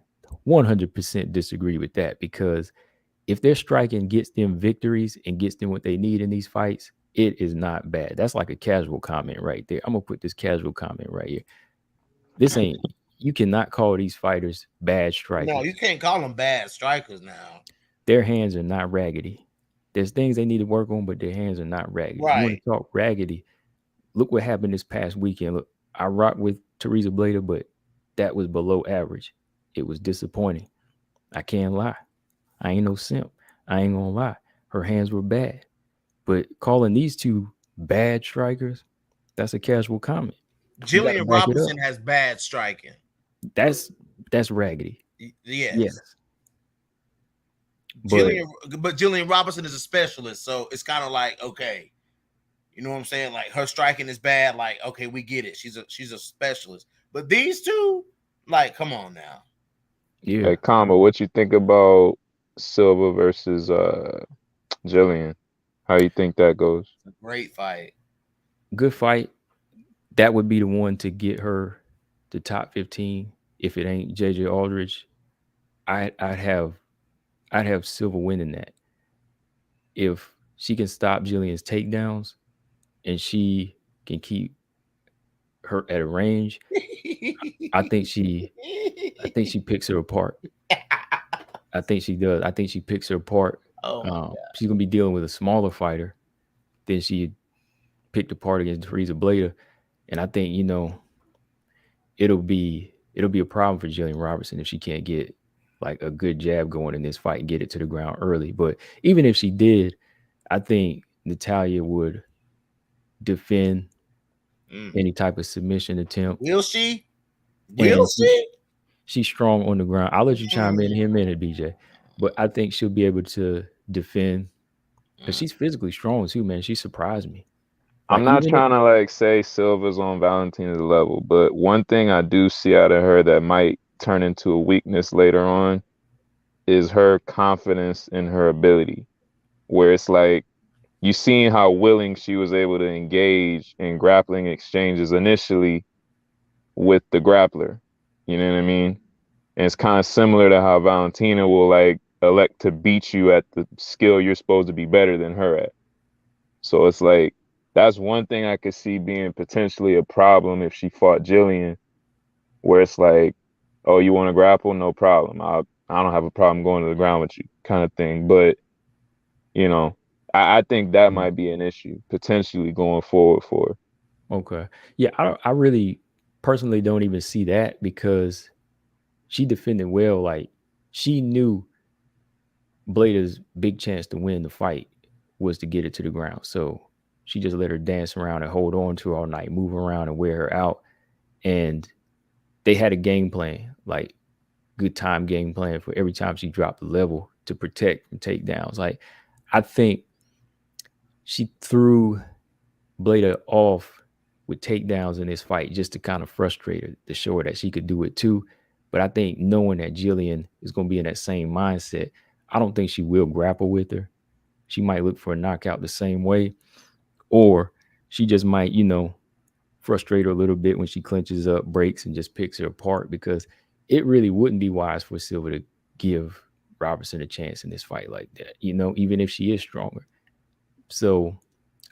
100% disagree with that, because if their striking gets them victories and gets them what they need in these fights, it is not bad. That's like a casual comment right there. I'm going to put this casual comment right here. You cannot call these fighters bad strikers. No, you can't call them bad strikers now. Their hands are not raggedy. There's things they need to work on, but their hands are not raggedy. Right. You want to talk raggedy? Look what happened this past weekend. Look, I rocked with Teresa Blader, but that was below average. It was disappointing. I can't lie. I ain't no simp. I ain't gonna lie. Her hands were bad. But calling these two bad strikers, that's a casual comment. Jillian Robinson has bad striking. That's raggedy. Yes. But Jillian Robinson is a specialist, so it's kind of like, okay, you know what I'm saying? Like, her striking is bad. Like, okay, we get it. She's a specialist. But these two, Like, come on now. Yeah. Hey, Kama, what you think about Silva versus Jillian? How you think that goes? It's a great fight. Good fight. That would be the one to get her to top 15. If it ain't JJ Aldridge, I'd have Silva winning that. If she can stop Jillian's takedowns and she can keep her at a range, I think she picks her apart. I think she does. I think she picks her apart. Oh my God. She's gonna be dealing with a smaller fighter than she picked apart against Teresa Bleda, and I think it'll be a problem for Jillian Robertson if she can't get like a good jab going in this fight and get it to the ground early. But even if she did, I think Natalia would defend any type of submission attempt. Will she? Will she? She's strong on the ground. I'll let you chime in here a minute, BJ. But I think she'll be able to defend because she's physically strong too, man. She surprised me. I'm not trying to like say Silva's on Valentina's level, but one thing I do see out of her that might turn into a weakness later on is her confidence in her ability, where it's like you seen how willing she was able to engage in grappling exchanges initially with the grappler. You know what I mean? And it's kind of similar to how Valentina will like elect to beat you at the skill you're supposed to be better than her at. So it's like that's one thing I could see being potentially a problem if she fought Jillian, where it's like, oh, you want to grapple? No problem. I don't have a problem going to the ground with you, kind of thing. But I think that might be an issue potentially going forward for her. Okay. Yeah, I really personally don't even see that because she defended well. Like she knew Bleda's big chance to win the fight was to get it to the ground. So she just let her dance around and hold on to her all night, move around and wear her out. And they had a game plan, like good time game plan for every time she dropped the level to protect from takedowns. Like I think she threw Bleda off with takedowns in this fight just to kind of frustrate her, to show her that she could do it too. But I think knowing that Jillian is going to be in that same mindset, I don't think she will grapple with her. She might look for a knockout the same way, or she just might, frustrate her a little bit when she clinches up, breaks, and just picks her apart, because it really wouldn't be wise for Silva to give Robertson a chance in this fight like that, even if she is stronger. So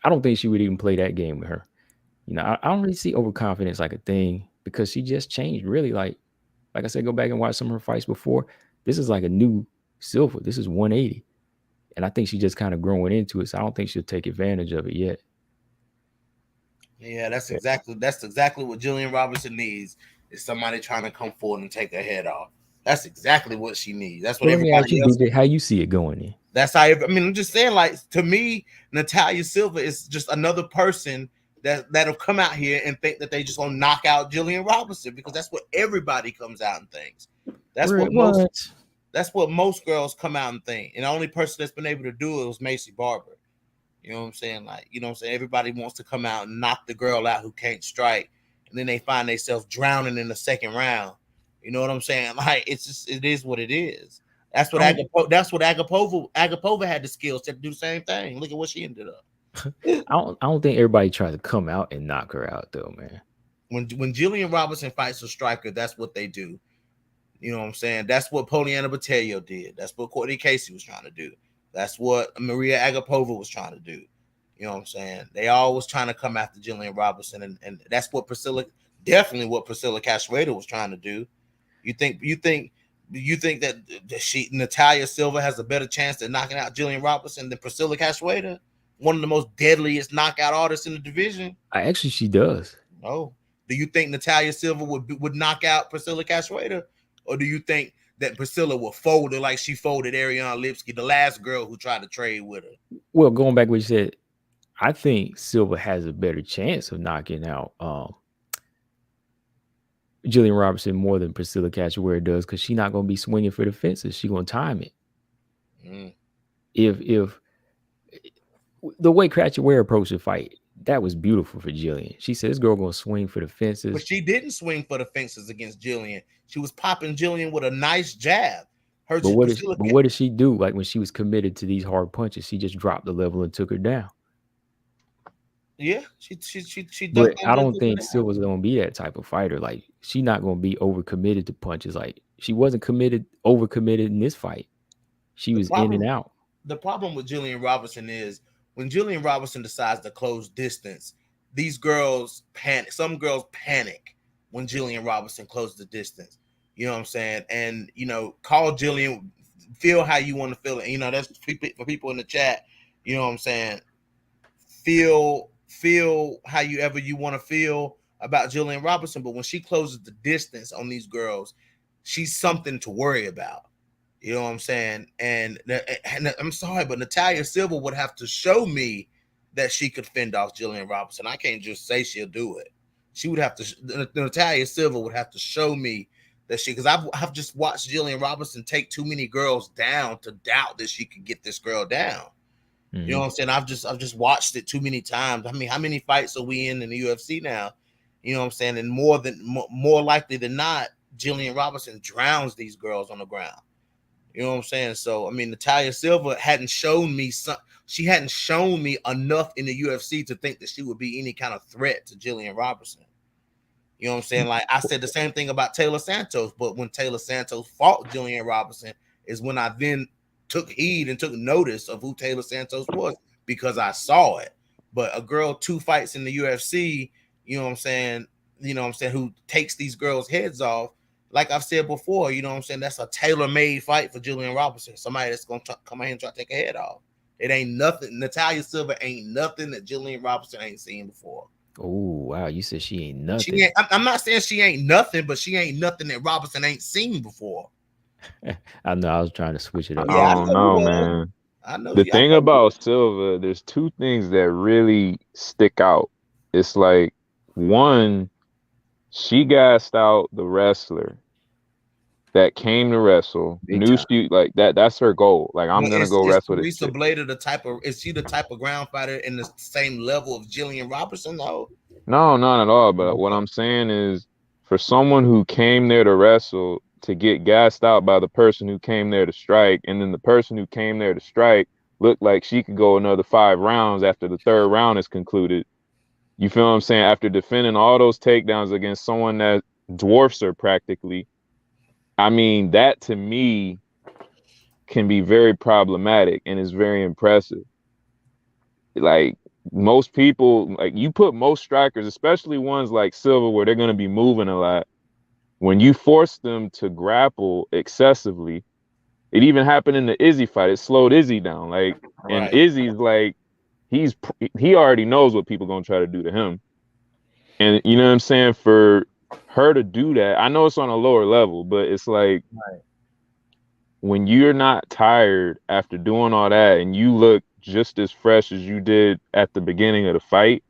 I don't think she would even play that game with her. I don't really see overconfidence like a thing because she just changed really. Like I said, go back and watch some of her fights before. This is like a new Silva. This is 180. And I think she's just kind of growing into it. So I don't think she'll take advantage of it yet. Yeah, that's exactly what Jillian Robertson needs, is somebody trying to come forward and take her head off. That's exactly what she needs. That's what everybody else. BJ, how you see it going in? That's how. I'm just saying, like, to me, Natalia Silva is just another person that'll come out here and think that they just gonna knock out Jillian Robertson, because that's what everybody comes out and thinks. That's what most girls come out and think. And the only person that's been able to do it was Macy Barber. You know what I'm saying? Like, everybody wants to come out and knock the girl out who can't strike, and then they find themselves drowning in the second round. You know what I'm saying? Like, it is what it is. That's what Agapova had the skills to do the same thing. Look at what she ended up. I don't think everybody tries to come out and knock her out though, man. When Jillian Robertson fights a striker, that's what they do. You know what I'm saying? That's what Poliana Botelho did. That's what Courtney Casey was trying to do. That's what Maria Agapova was trying to do. You know what I'm saying? They always trying to come after Jillian Robertson, and that's what Priscilla Cachoeira was trying to do. You think that Natalia Silva has a better chance at knocking out Jillian Robertson than Priscilla Cachoeira, one of the most deadliest knockout artists in the division? Actually, she does. Oh, do you think Natalia Silva would knock out Priscilla Cachoeira, or do you think that Priscilla will fold her like she folded Ariane Lipsky, the last girl who tried to trade with her? Well, going back to what you said, I think Silva has a better chance of knocking out Jillian Robertson more than Priscilla Cachoeira does, because she's not going to be swinging for the fences. She's going to time it. If the way Cachoeira approached the fight, that was beautiful for Jillian. She said, "This girl gonna swing for the fences." But she didn't swing for the fences against Jillian. She was popping Jillian with a nice jab. But what did she do? Like when she was committed to these hard punches, she just dropped the level and took her down. Yeah, she But I don't think Silva's gonna be that type of fighter. Like she's not gonna be overcommitted to punches. Like she wasn't overcommitted in this fight. She was in and out. The problem with Jillian Robinson is when Jillian Robinson decides to close distance, these girls panic. Some girls panic when Jillian Robinson closes the distance. You know what I'm saying? And call Jillian, feel how you want to feel it. That's for people in the chat. You know what I'm saying? Feel however you want to feel about Jillian Robinson, but when she closes the distance on these girls, she's something to worry about. You know what I'm saying? And I'm sorry, but Natalia Silva would have to show me that she could fend off Jillian Robinson. I can't just say she'll do it. She would have to. Natalia Silva would have to show me that because I've just watched Jillian Robinson take too many girls down to doubt that she could get this girl down. You know what I'm saying? I've just watched it too many times. I mean, how many fights are we in the UFC now? You know what I'm saying? And more likely than not, Jillian Robinson drowns these girls on the ground. You know what I'm saying? So I mean, Natalia Silva hadn't shown me enough in the UFC to think that she would be any kind of threat to Jillian Robinson. You know what I'm saying? Like I said the same thing about Taylor Santos, but when Taylor Santos fought Jillian Robinson is when I then took heed and took notice of who Taylor Santos was because I saw it. But a girl 2 fights in the UFC, you know what I'm saying, who takes these girls' heads off, like I've said before, you know what I'm saying, that's a tailor-made fight for Jillian Robinson. Somebody that's going to come in and try to take her head off. It ain't nothing. Natalia Silva ain't nothing that Jillian Robinson ain't seen before. Oh, wow. You said she ain't nothing. I'm not saying she ain't nothing, but she ain't nothing that Robinson ain't seen before. I know. I was trying to switch it up. I don't know, man. I know. The thing about Silva, there's 2 things that really stick out. It's like, one, she gassed out the wrestler that came to wrestle. Knew she like that. That's her goal. Like I'm gonna go wrestle this chick. Is she the type of ground fighter in the same level of Jillian Robinson? No, not at all. But what I'm saying is, for someone who came there to wrestle, to get gassed out by the person who came there to strike, and then the person who came there to strike looked like she could go another 5 rounds after the 3rd round is concluded. You feel what I'm saying? After defending all those takedowns against someone that dwarfs her practically, I mean, that to me can be very problematic and is very impressive. Like most people, like you put most strikers, especially ones like Silva where they're going to be moving a lot, when you force them to grapple excessively, it even happened in the Izzy fight. It slowed Izzy down. Like, right. And Izzy's like, he already knows what people gonna try to do to him. And you know what I'm saying? For her to do that, I know it's on a lower level, but it's like when you're not tired after doing all that and you look just as fresh as you did at the beginning of the fight,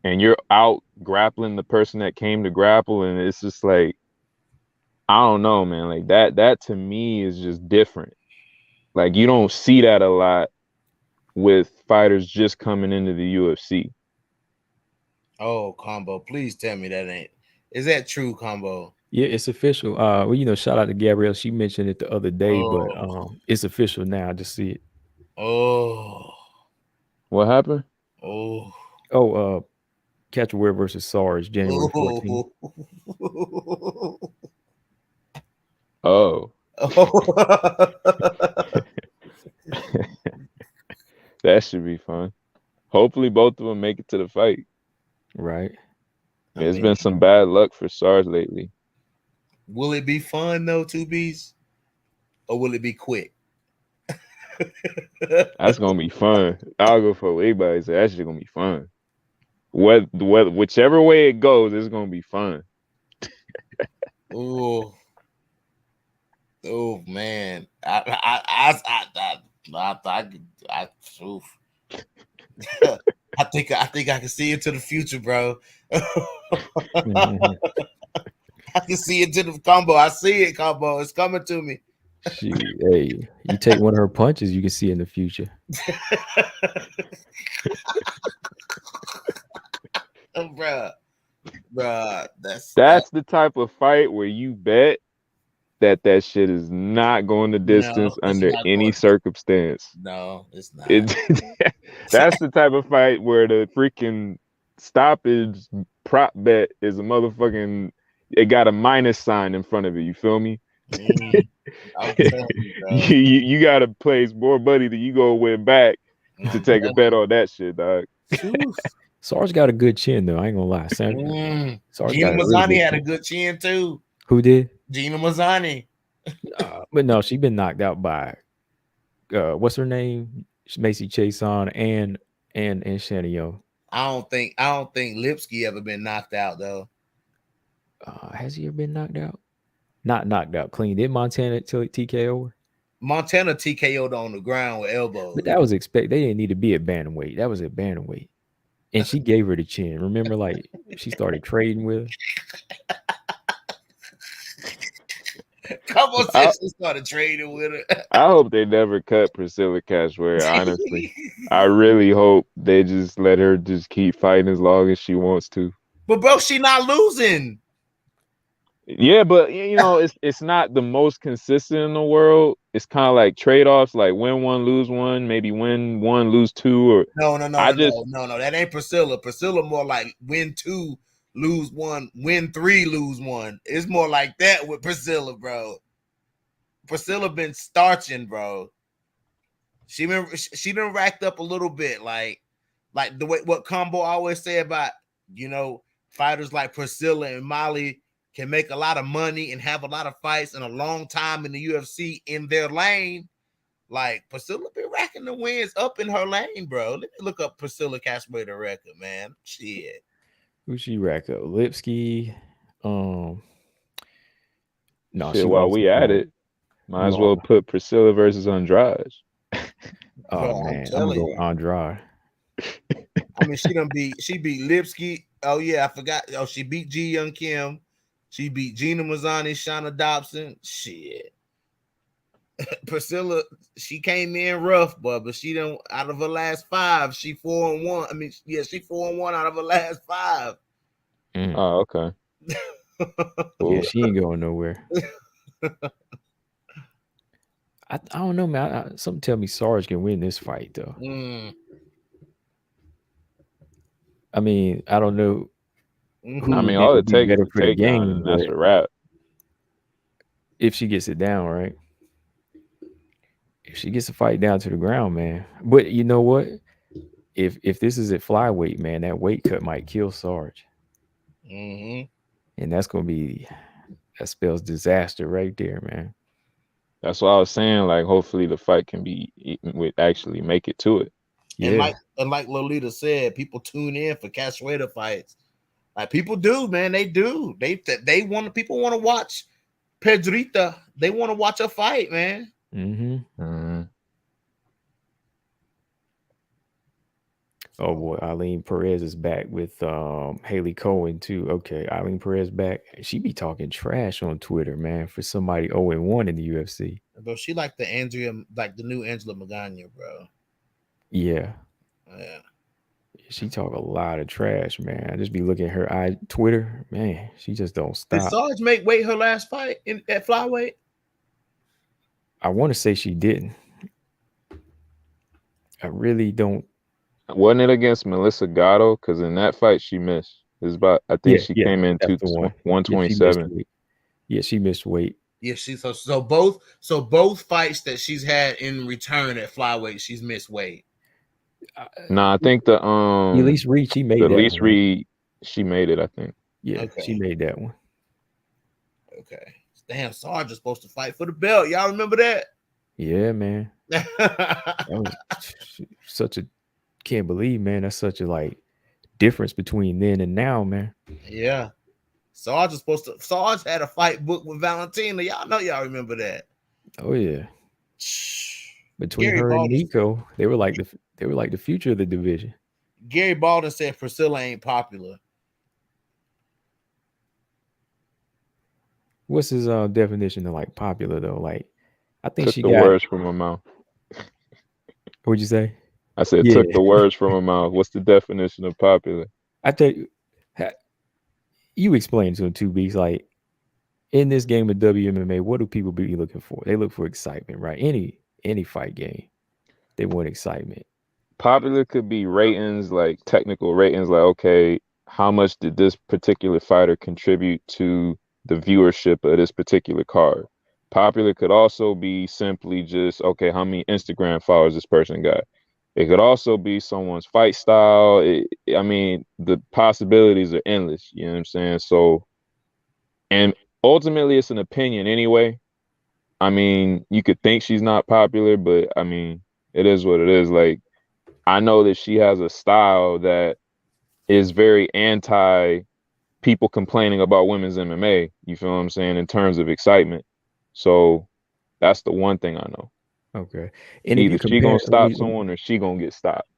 and you're out grappling the person that came to grapple, and it's just like, I don't know, man. Like that to me is just different. Like you don't see that a lot with fighters just coming into the UFC. Oh, Combo, please tell me that ain't. Is that true, Combo? Yeah, it's official. Well, shout out to Gabrielle. She mentioned it the other day, but it's official now. I just see it. Oh. What happened? Catchware versus SARS, January 14th. Oh. That should be fun. Hopefully both of them make it to the fight. Right. There's been some bad luck for SARS lately. Will it be fun though, 2Bs? Or will it be quick? That's gonna be fun. I'll go for what everybody said. That's just gonna be fun. Whichever way it goes, it's gonna be fun. Oh man, I think I can see into the future, bro. I can see into the Combo. I see it, Combo. It's coming to me. Shoot, hey, you take one of her punches, you can see in the future. bruh. That's the type of fight where you bet that shit is not going the distance under any circumstance. No, it's not. That's the type of fight where the freaking stoppage prop bet is a motherfucking. It got a minus sign in front of it. You feel me? I'm telling you, you gotta place more money than you go win back to take a bet on that shit, dog. Sarge got a good chin though. I ain't gonna lie. Gina Mazzani had a good chin too. Who did? Gina Mazzani. But no, she been knocked out by what's her name? Macy Chason and Shanio. I don't think Lipsky ever been knocked out though. Has he ever been knocked out? Not knocked out clean. Did Montana TKO her? Montana TKO'd on the ground with elbows. But that was expected. They didn't need to be at bantamweight. That was at bantamweight. And she gave her the chin. Remember, like, she started trading with her? Come on, since she started trading with her. I hope they never cut Priscilla Cachoeira, honestly. I really hope they just let her just keep fighting as long as she wants to. But, bro, she not losing. Yeah, but you know, it's not the most consistent in the world. It's kind of like trade-offs, like win one, lose one, maybe win one, lose two. Or no. That ain't Priscilla. Priscilla more like win two, lose one, win three, lose one. It's more like that with Priscilla, bro. Priscilla been starching, bro. She been racked up a little bit, like the way what Combo always say about, you know, fighters like Priscilla and Molly can make a lot of money and have a lot of fights and a long time in the UFC in their lane. Like, Priscilla been racking the wins up in her lane, bro. Let me look up Priscilla Cachoeira record, man. Shit. Who she rack up? Lipsky. No, shit, while we at it, might as well put Priscilla versus Andrade. Oh, man. I'm gonna go Andrade. I mean, she beat Lipsky. Oh, yeah, I forgot. Oh, she beat Ji Young Kim. She beat Gina Mazzani, Shauna Dobson. Shit. Priscilla, she came in rough, but she don't. Out of her last 5, she 4-1. I mean, yeah, she 4-1 out of her last 5. Oh, okay. Yeah, she ain't going nowhere. I don't know, man. Something tell me Sarge can win this fight, though. I mean, I don't know. I mean, all it takes is a takedown, and that's a wrap. If she gets it down, right? If she gets the fight down to the ground, man. But you know what? If this is at flyweight, man, that weight cut might kill Sarge. And that's gonna be, that spells disaster right there, man. That's what I was saying. Like, hopefully the fight can be with actually make it to it. Yeah. And like Lolita said, people tune in for Cachoeira fights. Like, people do, man. They do. They want, people want to watch Pedrita. They want to watch a fight, man. Oh boy, Eileen Perez is back with Haley Cohen too. Okay, Eileen Perez back. She be talking trash on Twitter, man, for somebody 0-1 in the UFC. Bro, she like the new Angela Magana, bro. Yeah. She talk a lot of trash, man. I just be looking at her Twitter, man. She just don't stop. Did Sarge make weight her last fight at flyweight? I want to say she didn't. I really don't. Wasn't it against Melissa Gatto? Because in that fight she missed. It's about, I think she came in 127. Yeah, she missed weight. Yeah, so both fights that she's had in return at flyweight, she's missed weight. No, I think the Elise Reed, she made the that Elise one. Reed, she made it, I think. Yeah, she made that one. Okay. Damn, Sarge is supposed to fight for the belt. Y'all remember that? Yeah, man. That was such a, can't believe, man. That's such a like difference between then and now, man. Yeah. Sarge had a fight booked with Valentina. Y'all remember that. Oh yeah. Between Gary her Baldwin and Nico, they were like the future of the division. Gary Baldwin said Priscilla ain't popular. What's his definition of like popular though? Like, I think took she the got words from her mouth. What'd you say? I said took the words from her mouth. What's the definition of popular? I tell you, you explain to him 2 weeks, like in this game of WMMA, what do people be looking for? They look for excitement, right? Any fight game, they want excitement. Popular could be ratings, like technical ratings, like, okay, how much did this particular fighter contribute to the viewership of this particular card? Popular could also be simply just, okay, how many Instagram followers this person got? It could also be someone's fight style. I mean, the possibilities are endless. You know what I'm saying? So, and ultimately, it's an opinion anyway. I mean, you could think she's not popular, but I mean, it is what it is. Like, I know that she has a style that is very anti people complaining about women's MMA. You feel what I'm saying? In terms of excitement. So that's the one thing I know. Okay. And if Either you she gonna compare, stop someone or she gonna get stopped.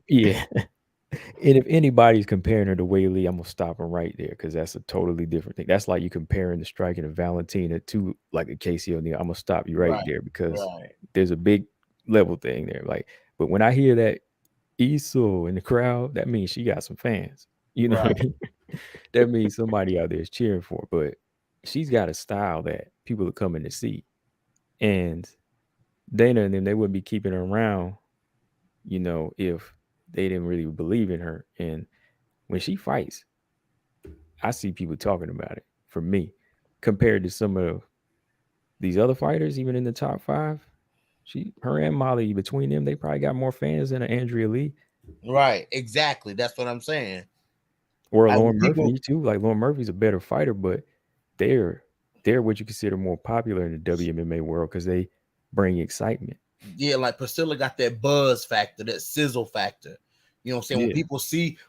yeah. And if anybody's comparing her to Whaley, I'm gonna stop them right there because that's a totally different thing. That's like you comparing the striking of Valentina to like a Casey O'Neill. I'm gonna stop you right there because there's a big level thing there. Like, but when I hear that Esau in the crowd, that means she got some fans. You know what I mean? That means somebody out there is cheering for her. But she's got a style that people are coming to see. And Dana and them, they wouldn't be keeping her around, if they didn't really believe in her. And when she fights, I see people talking about it. For me, compared to some of these other fighters, even in the top 5, her and Molly, between them, they probably got more fans than Andrea Lee. Right, exactly. That's what I'm saying. Or Lauren Murphy too. Like Lauren Murphy's a better fighter, but they're what you consider more popular in the WMMA world because they bring excitement. Yeah, like Priscilla got that buzz factor, that sizzle factor. You know what I'm saying? Yeah.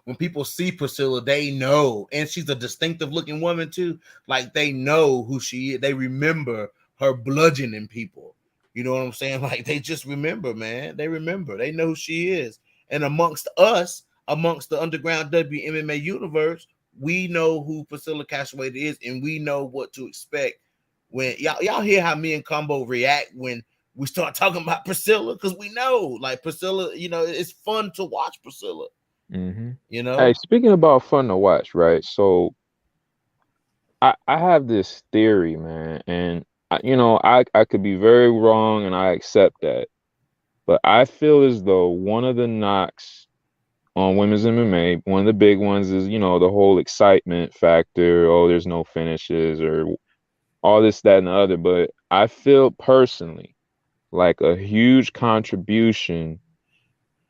When people see Priscilla, they know, and she's a distinctive looking woman too. Like they know who she is. They remember her bludgeoning people. You know what I'm saying? Like they just remember, man. They remember. They know who she is. And amongst us, amongst the underground WMMA universe, we know who Priscilla Cassaway is, and we know what to expect. When y'all hear how me and Combo react when we start talking about Priscilla, because we know, like Priscilla, it's fun to watch Priscilla. Mm-hmm. Hey, speaking about fun to watch, right? So I have this theory, man, and I could be very wrong, and I accept that. But I feel as though one of the knocks on women's MMA, one of the big ones is, the whole excitement factor. Oh, there's no finishes or all this, that, and the other. But I feel personally like a huge contribution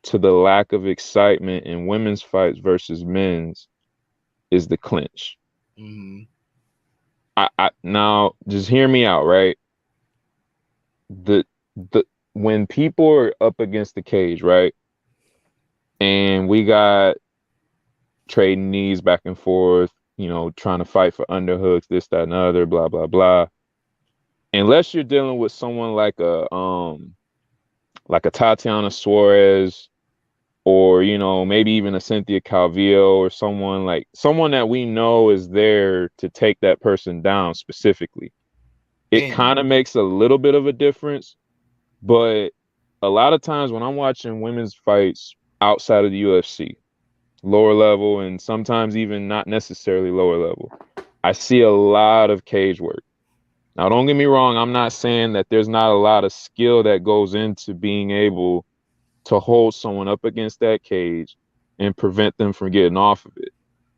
to the lack of excitement in women's fights versus men's is the clinch. Mm-hmm. I now just hear me out, right? The when people are up against the cage, right? And we got trading knees back and forth, trying to fight for underhooks, this, that, and the other, blah, blah, blah. Unless you're dealing with someone like a Tatiana Suarez, or maybe even a Cynthia Calvillo, or someone that we know is there to take that person down specifically. It kind of makes a little bit of a difference, but a lot of times when I'm watching women's fights outside of the UFC, lower level, and sometimes even not necessarily lower level, I see a lot of cage work. Now, don't get me wrong, I'm not saying that there's not a lot of skill that goes into being able to hold someone up against that cage and prevent them from getting off of it.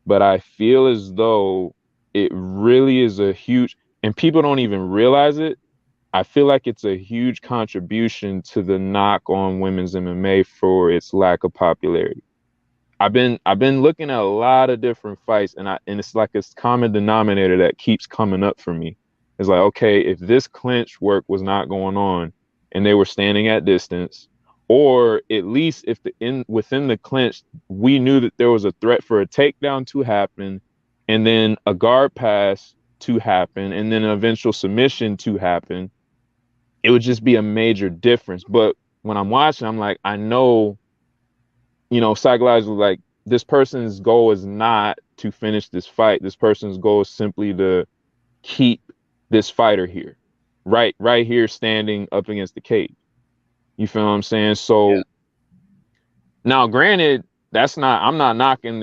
But I feel as though it really is a huge, and people don't even realize it, I feel like it's a huge contribution to the knock on women's MMA for its lack of popularity. I've been looking at a lot of different fights, and it's like this common denominator that keeps coming up for me. It's like, okay, if this clinch work was not going on and they were standing at distance, or at least if within the clinch we knew that there was a threat for a takedown to happen, and then a guard pass to happen, and then an eventual submission to happen, it would just be a major difference. But when I'm watching, I'm like, I know, psychologically, like, this person's goal is not to finish this fight. This person's goal is simply to keep this fighter here, right here, standing up against the cage. You feel what I'm saying? So now, granted, I'm not knocking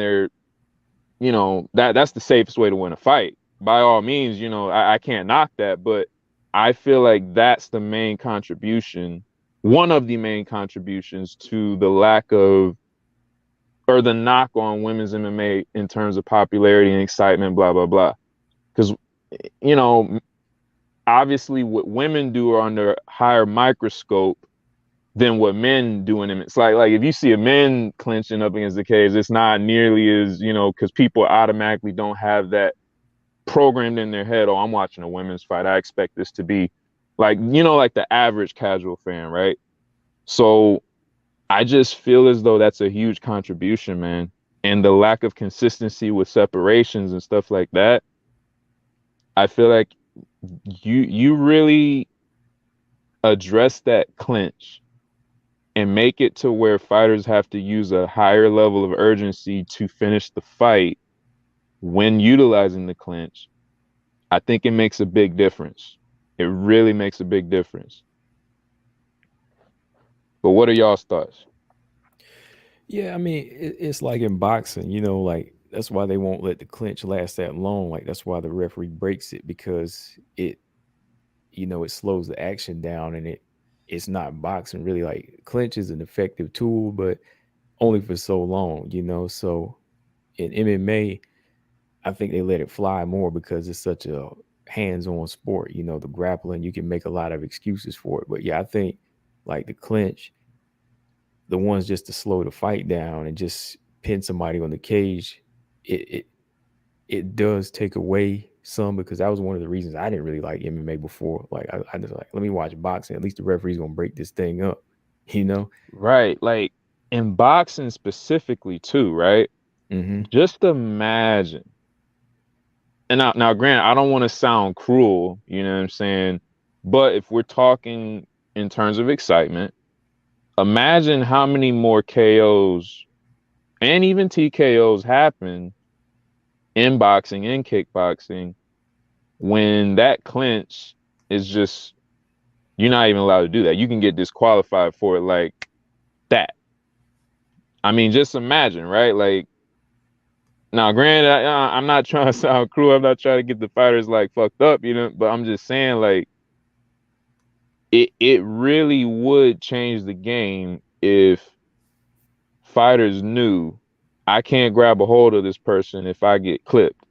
you know, that's the safest way to win a fight. By all means, you know, I can't knock that, but I feel like that's the main contribution, one of the main contributions to the lack of, or the knock on women's MMA in terms of popularity and excitement, blah, blah, blah. Because, you know, obviously what women do are under a higher microscope than what men do in them. It's like if you see a man clinching up against the cage, it's not nearly as, you know, because people automatically don't have that programmed in their head. Oh, I'm watching a women's fight, I expect this to be like, you know, like the average casual fan, right? So I just feel as though that's a huge contribution, man. And the lack of consistency with separations and stuff like that, I feel like you really address that clinch and make it to where fighters have to use a higher level of urgency to finish the fight when utilizing the clinch. I think it makes a big difference. It really makes a big difference. But what are y'all's thoughts? Yeah, I mean, it's like in boxing, you know, like that's why they won't let the clinch last that long. Like that's why the referee breaks it, because it, you know, it slows the action down, and it's not boxing really. Like clinch is an effective tool, but only for so long, you know. So in MMA, I think they let it fly more because it's such a hands-on sport. You know, the grappling, you can make a lot of excuses for it. But yeah, I think like the clinch, the ones just to slow the fight down and just pin somebody on the cage, it does take away some, because that was one of the reasons I didn't really like MMA before. Like I just like, let me watch boxing. At least the referee's gonna break this thing up, you know? Right. Like in boxing specifically too, right? Mm-hmm. Just imagine. And now granted, I don't want to sound cruel, you know what I'm saying? But if we're talking in terms of excitement, imagine how many more KOs and even TKOs happen in boxing and kickboxing when that clinch is just, you're not even allowed to do that. You can get disqualified for it like that. I mean, just imagine, right? Like, now, granted, I'm not trying to sound cruel. I'm not trying to get the fighters like fucked up, you know. But I'm just saying, like, it really would change the game if fighters knew, I can't grab a hold of this person if I get clipped.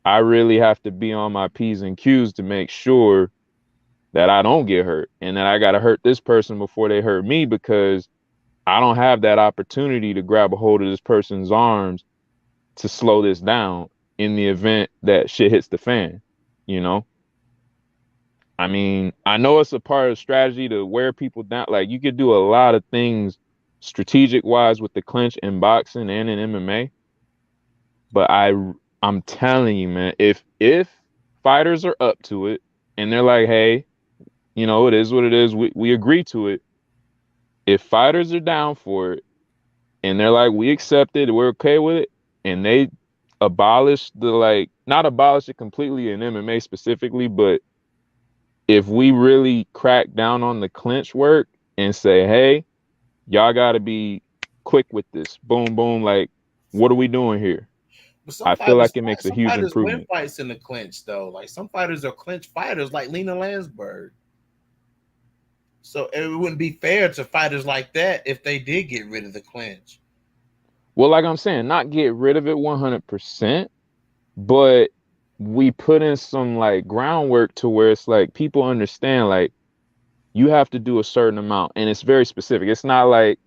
I really have to be on my P's and Q's to make sure that I don't get hurt, and that I got to hurt this person before they hurt me, because I don't have that opportunity to grab a hold of this person's arms to slow this down in the event that shit hits the fan, you know? I mean, I know it's a part of strategy to wear people down. Like, you could do a lot of things strategic wise with the clinch in boxing and in MMA. But I'm telling you, man, if fighters are up to it and they're like, hey, you know, it is what it is, we agree to it. If fighters are down for it and they're like, we accept it, we're okay with it, and they abolish the, like, not abolish it completely in MMA specifically, but if we really crack down on the clinch work and say, hey, y'all got to be quick with this, boom, boom, like, what are we doing here? I feel like it makes a huge improvement. Win fights in the clinch, though. Like, some fighters are clinch fighters, like Lena Landsberg. So it wouldn't be fair to fighters like that if they did get rid of the clinch. Well, like I'm saying, not get rid of it 100%, but we put in some like groundwork to where it's like people understand, like, you have to do a certain amount, and it's very specific. It's not like,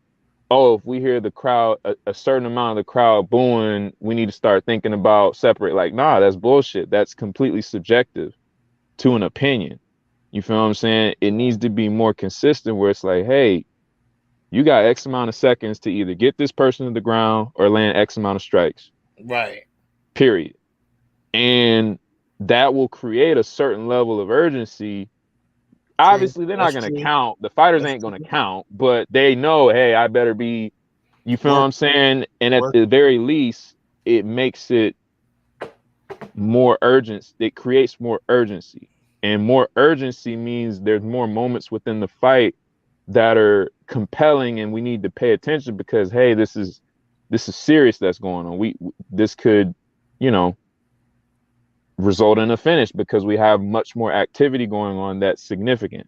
oh, if we hear the crowd, a certain amount of the crowd booing, we need to start thinking about separate. Like, nah, that's bullshit. That's completely subjective to an opinion. You feel what I'm saying? It needs to be more consistent where it's like, hey, you got X amount of seconds to either get this person to the ground or land X amount of strikes. Right. Period. And that will create a certain level of urgency. Obviously, they're not going to count. The fighters ain't going to count, but they know, hey, I better be, you feel what I'm saying? And at the very least, it makes it more urgent. It creates more urgency. And more urgency means there's more moments within the fight that are compelling, and we need to pay attention because, hey, this is serious that's going on. This could you know, result in a finish because we have much more activity going on that's significant.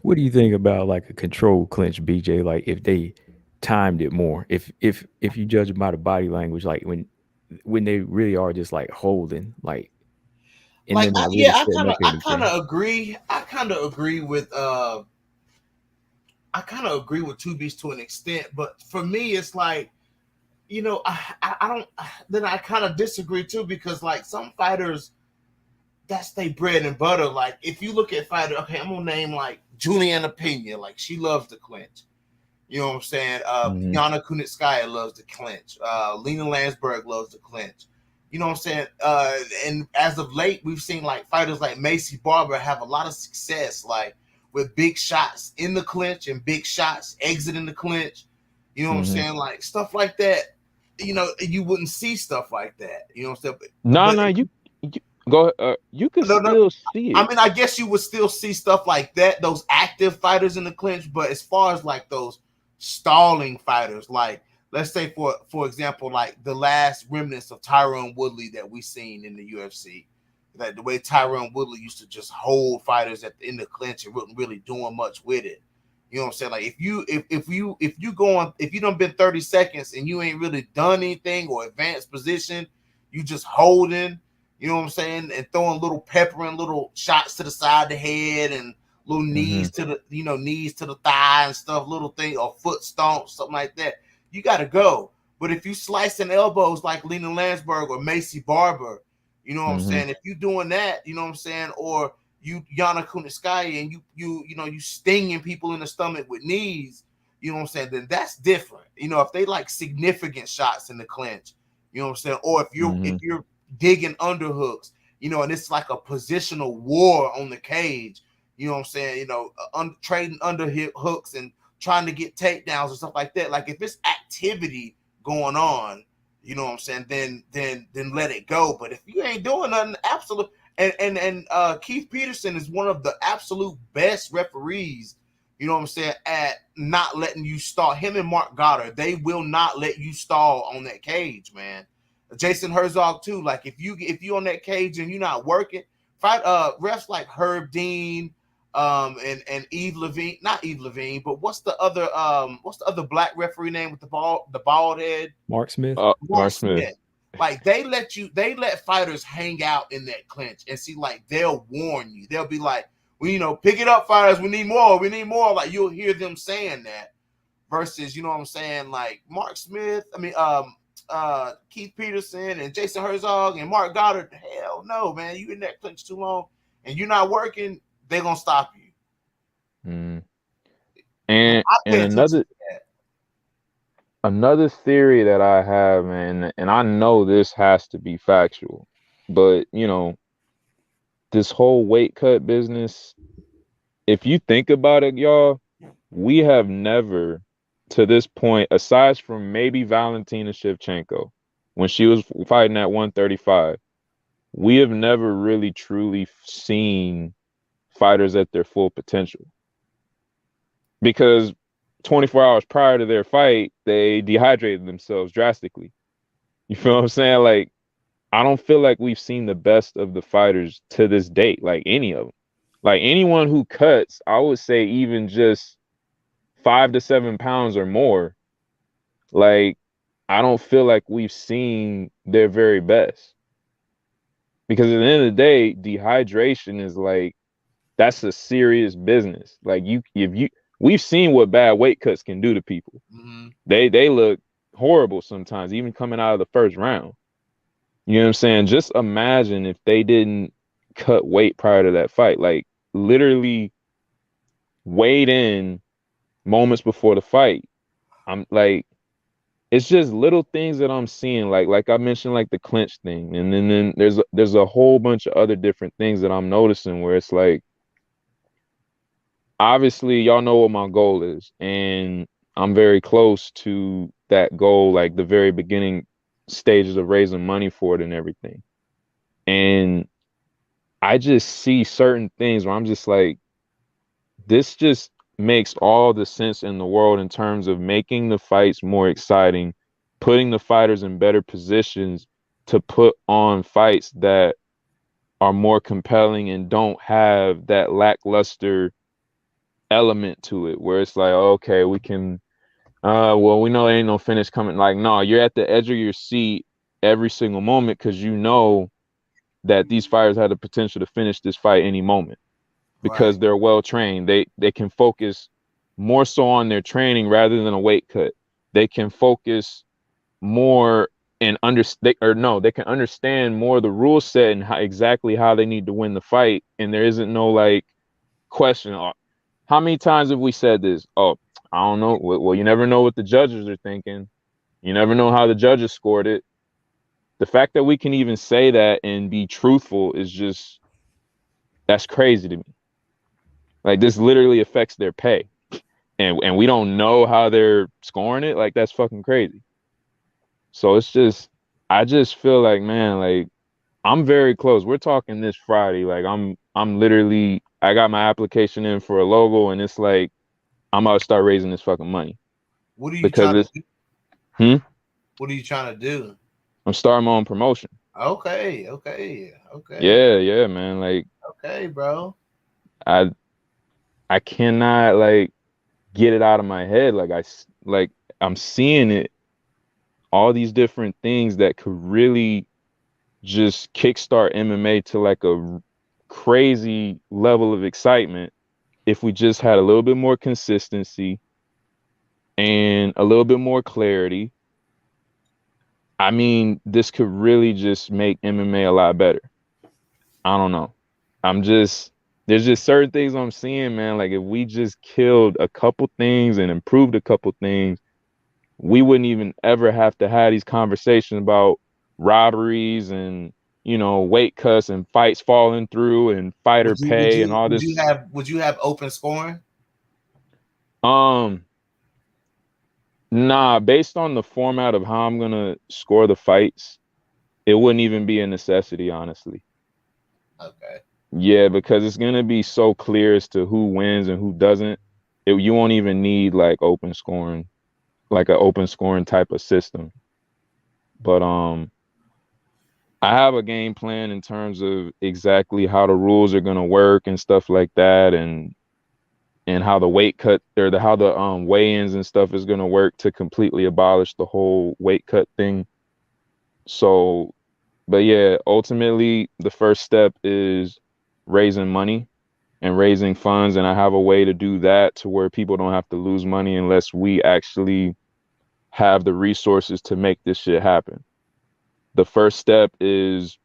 What do you think about like a controlled clinch, BJ? Like if they timed it more, if you judge by the body language, like when they really are just like holding, and Like, they're not really yeah, setting up I kind anything. of agree. I kind of agree with Two Beats to an extent, but for me, it's like, I don't. Then I kind of disagree too, because like some fighters, that's their bread and butter. Like if you look at fighter, okay, I'm gonna name like Juliana Pena, like she loves to clinch. You know what I'm saying? Mm-hmm. Yana Kunitskaya loves to clinch. Lena Landsberg loves to clinch. You know what I'm saying? And as of late, we've seen like fighters like Macy Barber have a lot of success, like with big shots in the clinch and big shots exiting the clinch. You know what I'm saying? Like stuff like that. You wouldn't see stuff like that. You know what I'm saying? No, you go. You can No. still see I it. mean, I guess you would still see stuff like that, those active fighters in the clinch, but as far as like those stalling fighters, like let's say for example, like the last remnants of Tyron Woodley that we seen in the UFC, like the way Tyron Woodley used to just hold fighters in the clinch and wasn't really doing much with it. You know what I'm saying? Like if you done been 30 seconds and you ain't really done anything or advanced position, you just holding. You know what I'm saying? And throwing little peppering little shots to the side of the head and little knees to the knees to the thigh and stuff, little thing or foot stomps, something like that. You got to go. But if you slicing elbows like Lena Landsberg or Macy Barber, you know what I'm saying? If you doing that, you know what I'm saying, or you Yana Kunitskaya and you stinging people in the stomach with knees, you know what I'm saying? Then that's different. If they like significant shots in the clinch, you know what I'm saying, or if you're digging underhooks, and it's like a positional war on the cage, you know what I'm saying, trading under hooks and trying to get takedowns and stuff like that. Like if it's activity going on, you know what I'm saying, then let it go. But if you ain't doing nothing, absolute and Keith Peterson is one of the absolute best referees, you know what I'm saying, at not letting you stall. Him and Mark Goddard, they will not let you stall on that cage, man. Jason Herzog too. Like if you on that cage and you're not working, fight refs like Herb Dean, and Eve Levine, not Eve Levine, but what's the other black referee name with the bald head? Mark Smith. Mark Smith. Like they let fighters hang out in that clinch and see, like they'll warn you. They'll be like, well, pick it up, fighters. We need more. Like you'll hear them saying that. Versus, you know what I'm saying, like Mark Smith. I mean, Keith Peterson and Jason Herzog and Mark Goddard. Hell no, man. You in that clinch too long and you're not working, they're gonna stop you. And another theory that I have, man, and I know this has to be factual, but this whole weight cut business, if you think about it, y'all, we have never to this point, aside from maybe Valentina Shevchenko, when she was fighting at 135, we have never really truly seen fighters at their full potential. Because 24 hours prior to their fight, they dehydrated themselves drastically. You feel what I'm saying? Like, I don't feel like we've seen the best of the fighters to this date, like any of them. Like anyone who cuts, I would say even just 5 to 7 pounds or more, like I don't feel like we've seen their very best. Because at the end of the day, dehydration is like, that's a serious business. Like we've seen what bad weight cuts can do to people. They look horrible sometimes, even coming out of the first round. You know what I'm saying? Just imagine if they didn't cut weight prior to that fight, like literally weighed in moments before the fight. I'm like, it's just little things that I'm seeing, like I mentioned, like the clinch thing, and then there's a whole bunch of other different things that I'm noticing where it's like, obviously y'all know what my goal is, and I'm very close to that goal, like the very beginning stages of raising money for it and everything. And I just see certain things where I'm just like, this just makes all the sense in the world in terms of making the fights more exciting, putting the fighters in better positions to put on fights that are more compelling and don't have that lackluster element to it, where it's like, okay, we can, well, we know there ain't no finish coming. Like, no, you're at the edge of your seat every single moment because you know that these fighters have the potential to finish this fight any moment because they're well trained. They can focus more so on their training rather than a weight cut. They can focus more and they can understand more the rule set and exactly how they need to win the fight. And there isn't no like question. How many times have we said this? Oh, I don't know. Well, you never know what the judges are thinking. You never know how the judges scored it. The fact that we can even say that and be truthful is just, that's crazy to me. Like, this literally affects their pay. And we don't know how they're scoring it. Like, that's fucking crazy. So it's just, I just feel like, man, like, I'm very close. We're talking this Friday. Like, I'm literally, I got my application in for a logo, and it's like, I'm about to start raising this fucking money. What are you trying to do? What are you trying to do? I'm starting my own promotion. Okay. Yeah, man. Like, okay, bro. I cannot like get it out of my head. Like I'm seeing it, all these different things that could really just kickstart MMA to like a crazy level of excitement if we just had a little bit more consistency and a little bit more clarity. I mean, this could really just make MMA a lot better. I don't know. There's just certain things I'm seeing, man. Like, if we just killed a couple things and improved a couple things, we wouldn't even ever have to have these conversations about rivalries and, you know, weight cuts and fights falling through and fighter pay and all this. Would you have open scoring? Nah, based on the format of how I'm gonna score the fights, it wouldn't even be a necessity, honestly. Okay. Yeah, because it's gonna be so clear as to who wins and who doesn't. You won't even need like open scoring, like an open scoring type of system. But I have a game plan in terms of exactly how the rules are gonna work and stuff like that, and how the weight cut or how the weigh-ins and stuff is gonna work to completely abolish the whole weight cut thing. So, but yeah, ultimately the first step is raising money and raising funds, and I have a way to do that to where people don't have to lose money unless we actually have the resources to make this shit happen. The first step is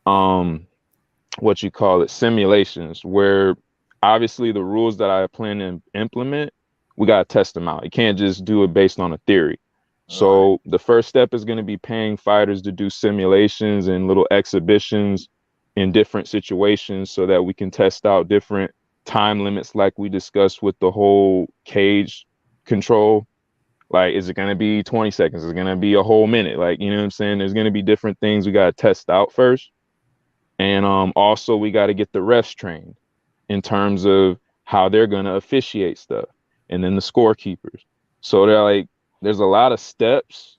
what you call it, simulations, where obviously the rules that I plan to implement, we got to test them out. You can't just do it based on a theory. So the first step is going to be paying fighters to do simulations and little exhibitions in different situations so that we can test out different time limits like we discussed with the whole cage control. Like, is it going to be 20 seconds? Is it going to be a whole minute? Like, you know what I'm saying? There's going to be different things we got to test out first. And also we got to get the refs trained in terms of how they're going to officiate stuff. And then the scorekeepers. So there's a lot of steps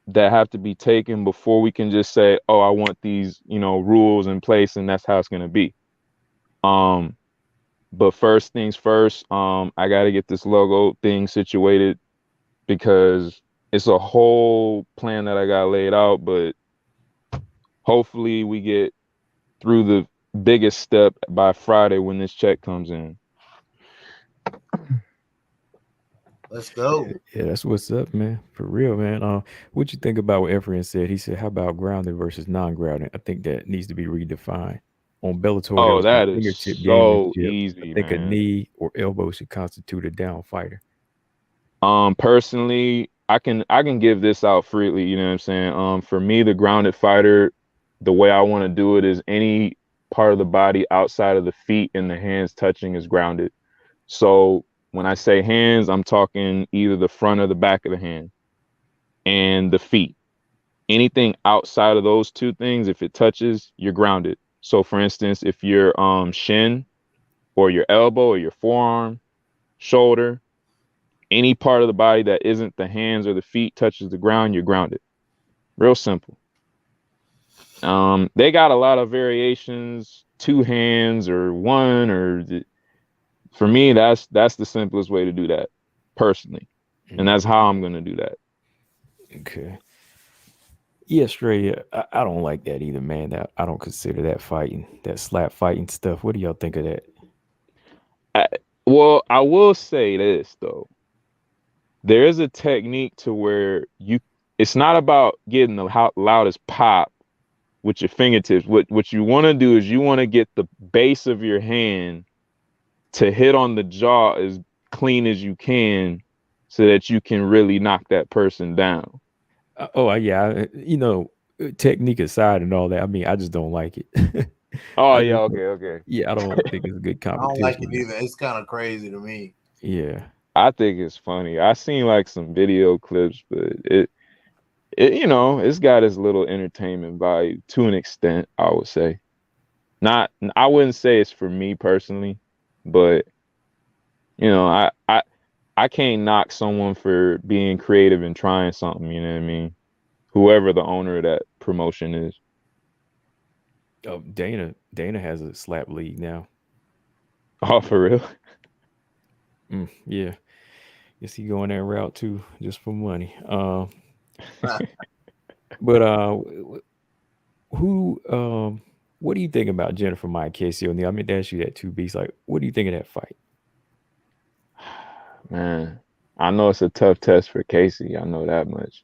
that have to be taken before we can just say, oh, I want these, you know, rules in place and that's how it's going to be. But first things first, I got to get this logo thing situated because it's a whole plan that I got laid out, but hopefully we get through the biggest step by Friday when this check comes in. Let's go. Yeah, that's what's up, man. For real, man. What you think about what Efren said? He said, how about grounded versus non-grounded? I think that needs to be redefined. On Bellator, Oh, that is fingertip so gamesmanship. easy, I think man. a knee or elbow should constitute a down fighter. Personally, I can give this out freely, you know what I'm saying? For me, the grounded fighter, the way I want to do it is any part of the body outside of the feet and the hands touching is grounded. So when I say hands, I'm talking either the front or the back of the hand and the feet. Anything outside of those two things, if it touches, you're grounded. So for instance, if your shin or your elbow or your forearm, shoulder, any part of the body that isn't the hands or the feet touches the ground, you're grounded. Real simple. They got a lot of variations, 2 hands or 1, or for me, that's the simplest way to do that, personally. And that's how I'm gonna do that. Okay. Yeah, straight. I don't like that either, man. I don't consider that fighting, that slap fighting stuff. What do y'all think of that? Well, I will say this though. There is a technique to where it's not about getting the loudest pop with your fingertips. What you want to do is you want to get the base of your hand to hit on the jaw as clean as you can so that you can really knock that person down. Yeah, technique aside and all that, I mean, I just don't like it. Okay. Yeah, I don't think it's a good competition. I don't like it either. It's kind of crazy to me. Yeah. I think it's funny. I seen like some video clips, but it's got its little entertainment value to an extent, I would say. I wouldn't say it's for me personally, but I can't knock someone for being creative and trying something, you know what I mean? Whoever the owner of that promotion is. Oh, Dana has a slap league now. Oh, for real? Yeah. Guess he going that route too, just for money. But what do you think about Jennifer Maia, Casey O'Neill? I mean, to ask you that too, Beast. Like, what do you think of that fight? Man, I know it's a tough test for Casey. I know that much.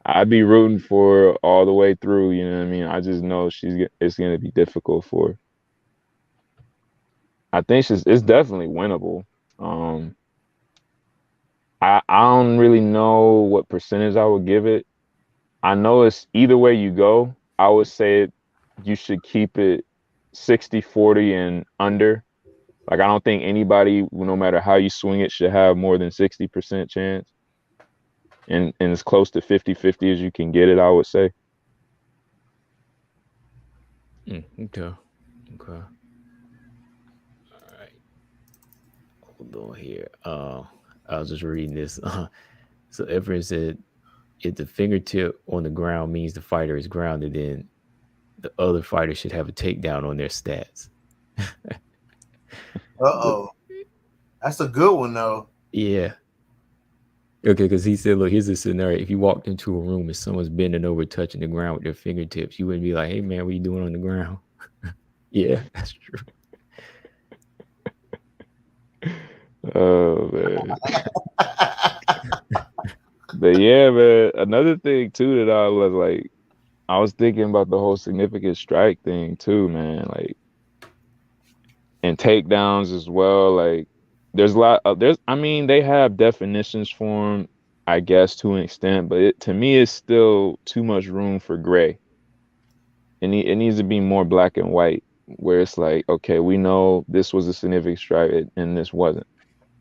I'd be rooting for her all the way through. You know what I mean? I just know it's going to be difficult for her. I think it's definitely winnable. I don't really know what percentage I would give it. I know it's either way you go. I would say you should keep it 60-40 and under. Like, I don't think anybody, no matter how you swing it, should have more than 60% chance. And as close to 50-50 as you can get it, I would say. Okay. All right. Hold on here. I was just reading this. So Efren said, if the fingertip on the ground means the fighter is grounded, then the other fighter should have a takedown on their stats. That's a good one though. Yeah. Okay, because he said, look, here's a scenario. If you walked into a room and someone's bending over, touching the ground with their fingertips, you wouldn't be like, hey, man, what are you doing on the ground? Yeah, that's true. Oh, man. But yeah, man, another thing, too, that I was thinking about the whole significant strike thing, too, man. Like, and takedowns as well. Like, there's a lot of, they have definitions for them, I guess, to an extent, but to me, it's still too much room for gray. It needs to be more black and white, where it's like, okay, we know this was a significant strike and this wasn't.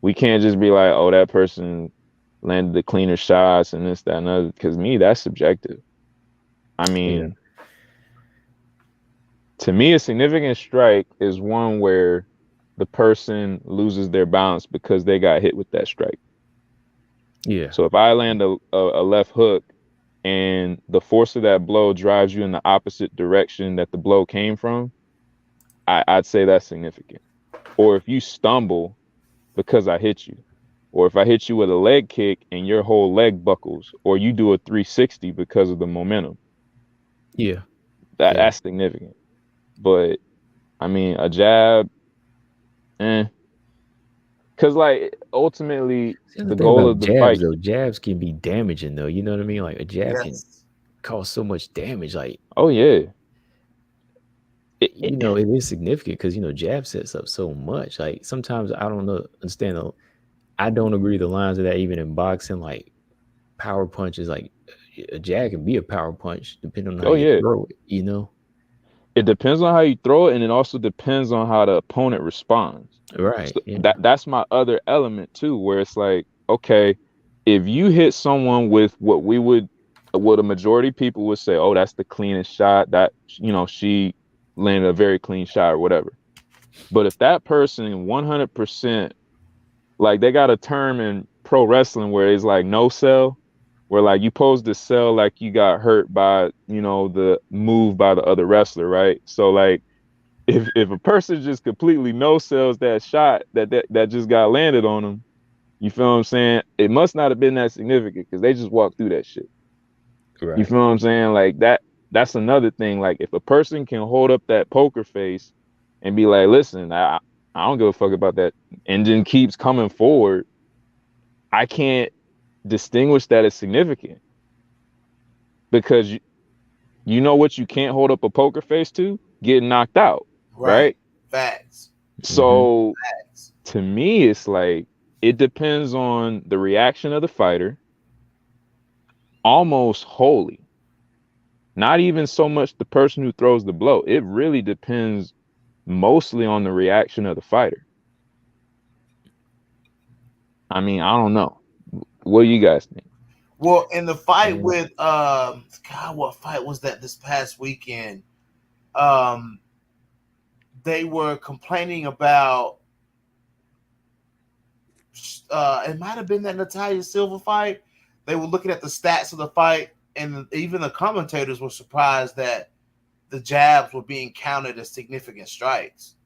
We can't just be like, oh, that person landed the cleaner shots and this, that, and other, because that's subjective. I mean, to me, a significant strike is one where the person loses their balance because they got hit with that strike. Yeah. So if I land a left hook and the force of that blow drives you in the opposite direction that the blow came from, I'd say that's significant. Or if you stumble because I hit you, or if I hit you with a leg kick and your whole leg buckles, or you do a 360 because of the momentum. Yeah. That's significant. But I mean, a jab, because like ultimately the goal of the jabs, fight, though, jabs can be damaging though. You know what I mean? Like a jab can cause so much damage. Like, oh yeah, it is significant because jab sets up so much. Like sometimes I don't understand. I don't agree the lines of that even in boxing. Like power punches, like a jab can be a power punch depending on how you throw it. It depends on how you throw it, and it also depends on how the opponent responds. Right. So that's my other element too, where it's like, okay, if you hit someone with what a majority of people would say, oh, that's the cleanest shot, that she landed a very clean shot or whatever. But if that person 100% like they got a term in pro wrestling where it's like no sell, where like you supposed to sell like you got hurt by, you know, the move by the other wrestler, right? So like if a person just completely no sells that shot that just got landed on them, you feel what I'm saying? It must not have been that significant because they just walked through that shit. Right. You feel what I'm saying? Like that's another thing. Like if a person can hold up that poker face and be like, listen, I don't give a fuck about that, and then keeps coming forward, I can't distinguish that as significant because you know what you can't hold up a poker face to? Getting knocked out. Right? Facts. So to me, it's like it depends on the reaction of the fighter almost wholly. Not even so much the person who throws the blow. It really depends mostly on the reaction of the fighter. I mean, I don't know. What do you guys think? Well, in the fight with God, what fight was that this past weekend? They were complaining about it might have been that Natalia Silva fight. They were looking at the stats of the fight, and even the commentators were surprised that the jabs were being counted as significant strikes.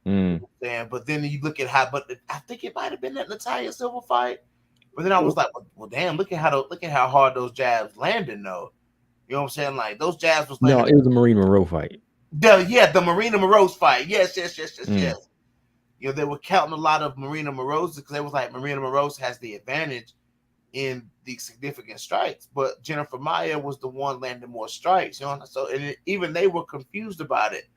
But then you look at but I think it might have been that Natalia Silva fight. But then I was like, well, damn, look at how hard those jabs landed, though. You know what I'm saying? Like those jabs was landing. No, it was a Marina Monroe fight. The Marina Monroe's fight. Yes. You know, they were counting a lot of Marina Monroe's because they was like Marina Monroe's has the advantage in the significant strikes, but Jennifer Maia was the one landing more strikes. You know, so even they were confused about it.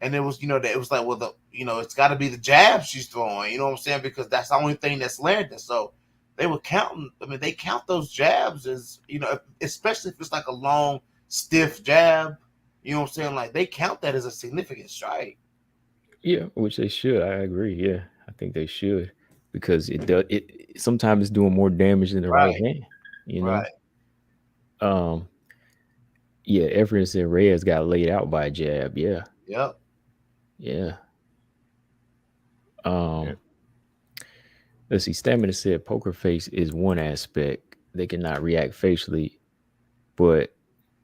And it was, it was like, well, it's got to be the jab she's throwing. You know what I'm saying? Because that's the only thing that's landing. So they were counting. I mean, they count those jabs as, especially if it's like a long, stiff jab. You know what I'm saying? Like they count that as a significant strike. Yeah, which they should. I agree. Yeah, I think they should because it does. It sometimes it's doing more damage than the right hand. You know. Right. Yeah, Everest and Reyes got laid out by a jab. Yeah. Yep. Yeah. Let's see. Stamina said poker face is one aspect. They cannot react facially, but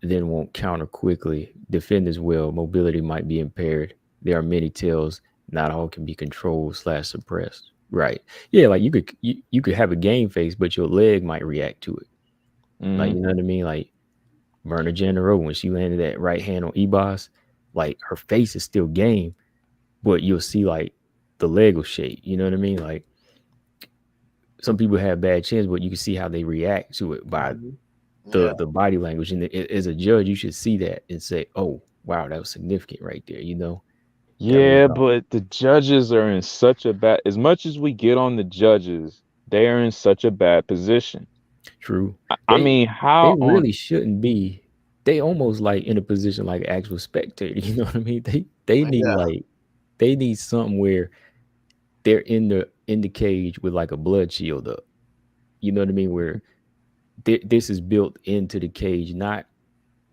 then won't counter quickly. Defend as well. Mobility might be impaired. There are many tells. Not all can be controlled / suppressed. Right. Yeah, like you could have a game face, but your leg might react to it. Like, you know what I mean? Like Myrna Janero, when she landed that right hand on Ebos, like her face is still game, but you'll see like the leg will shake. You know what I mean? Like some people have bad chins, but you can see how they react to it by the body language. And as a judge, you should see that and say, "Oh, wow, that was significant right there." You know? Yeah, but the judges are in such a bad. As much as we get on the judges, they are in such a bad position. True. I mean, how they really shouldn't be. They almost like in a position like actual spectator. You know what I mean? They need they need something where they're in the cage with like a blood shield up. You know what I mean? Where this is built into the cage, not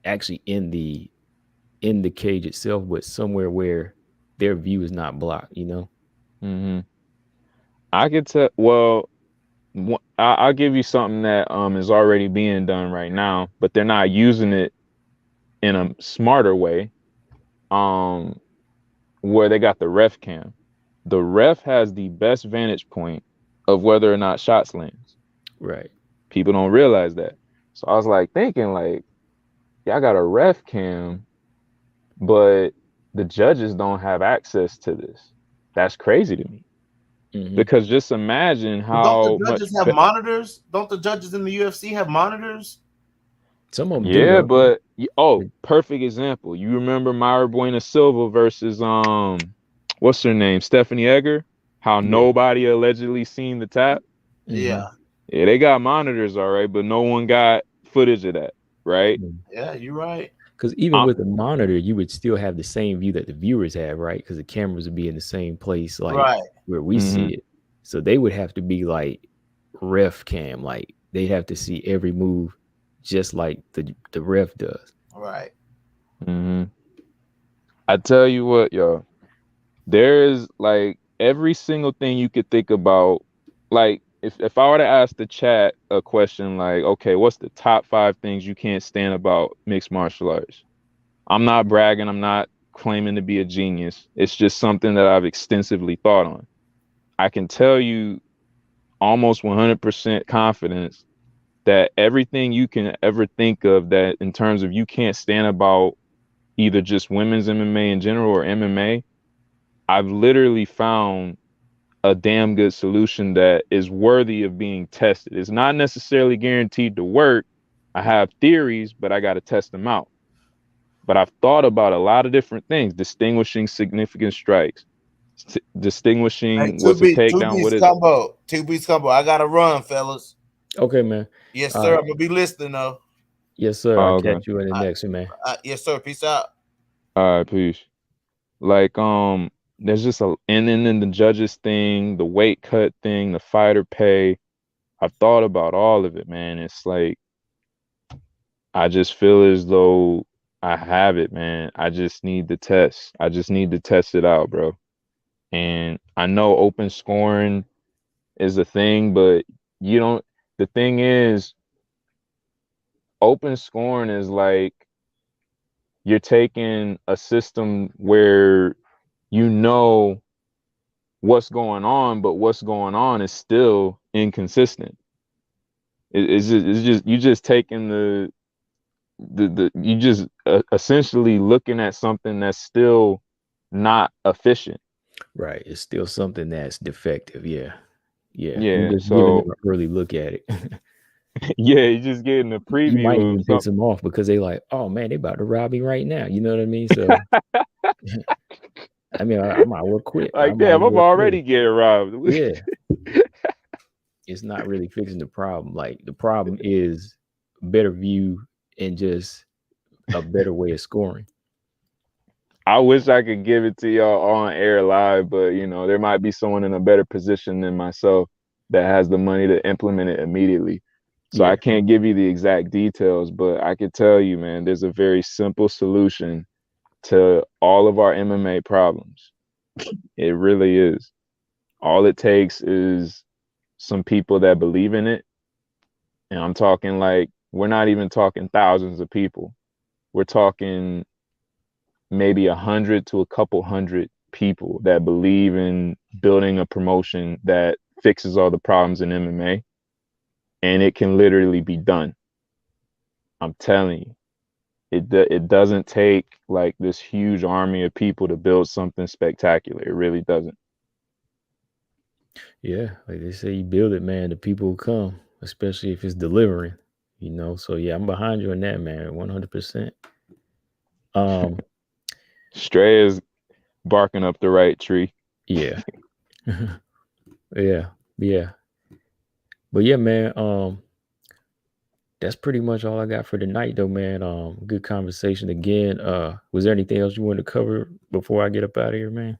actually in the cage itself, but somewhere where their view is not blocked. You know? I could tell. Well, I'll give you something that is already being done right now, but they're not using it in a smarter way. Where they got the ref cam. The ref has the best vantage point of whether or not shots lands. Right. People don't realize that. So I was like thinking, like, y'all got a ref cam, but the judges don't have access to this. That's crazy to me. Because just imagine how don't the judges have monitors? Don't the judges in the UFC have monitors? Some of them do. Yeah, but perfect example. You remember Mayra Buena Silva versus what's her name? Stephanie Egger? How nobody allegedly seen the tap? Yeah. Yeah, they got monitors, all right, but no one got footage of that, right? Yeah, you're right. Because even with a monitor, you would still have the same view that the viewers have, right? Because the cameras would be in the same place, like where we see it. So they would have to be like ref cam, like they'd have to see every move, just like the ref does. Right. I tell you what, y'all. There is like every single thing you could think about like if I were to ask the chat a question like, okay, what's the top 5 things you can't stand about mixed martial arts? I'm not bragging. I'm not claiming to be a genius. It's just something that I've extensively thought on. I can tell you almost 100% confidence that everything you can ever think of that in terms of you can't stand about either just women's MMA in general or MMA, I've literally found a damn good solution that is worthy of being tested. It's not necessarily guaranteed to work. I have theories, but I got to test them out. But I've thought about a lot of different things, distinguishing significant strikes, distinguishing what's a takedown, what is combo. 2 beats combo. I got to run, fellas. Okay, man. Yes, sir. I'm going to be listening, though. Yes, sir. I'll catch you in the next one, man. Yes, sir. Peace out. All right, peace. Like, there's just and then the judges thing, the weight cut thing, the fighter pay. I've thought about all of it, man. It's like, I just feel as though I have it, man. I just need the test. I just need to test it out, bro. And I know open scoring is a thing, but the thing is, open scoring is like you're taking a system where you know what's going on, but what's going on is still inconsistent. It's just you just taking you just essentially looking at something that's still not efficient. Right. It's still something that's defective. Yeah. Yeah. You're just giving them an early look at it. Yeah, you're just getting a preview. You might even piss them off because they like, oh man, they about to rob me right now. You know what I mean? So I mean, I might well quit. Like, damn, I'm already getting robbed. Yeah. It's not really fixing the problem. Like, the problem is better view and just a better way of scoring. I wish I could give it to y'all on air live, but there might be someone in a better position than myself that has the money to implement it immediately. So I can't give you the exact details, but I can tell you, man, there's a very simple solution to all of our MMA problems. It really is. All it takes is some people that believe in it. And I'm talking like, we're not even talking thousands of people. We're talking maybe 100 to a couple hundred people that believe in building a promotion that fixes all the problems in MMA. And it can literally be done. I'm telling you, it doesn't take like this huge army of people to build something spectacular. It really doesn't. Yeah, like they say, you build it, man. The people will come, especially if it's delivering. So yeah, I'm behind you on that, man, 100%. Stray is barking up the right tree. Yeah. yeah. But yeah, man, that's pretty much all I got for tonight, though, man. Good conversation again. Was there anything else you wanted to cover before I get up out of here, man?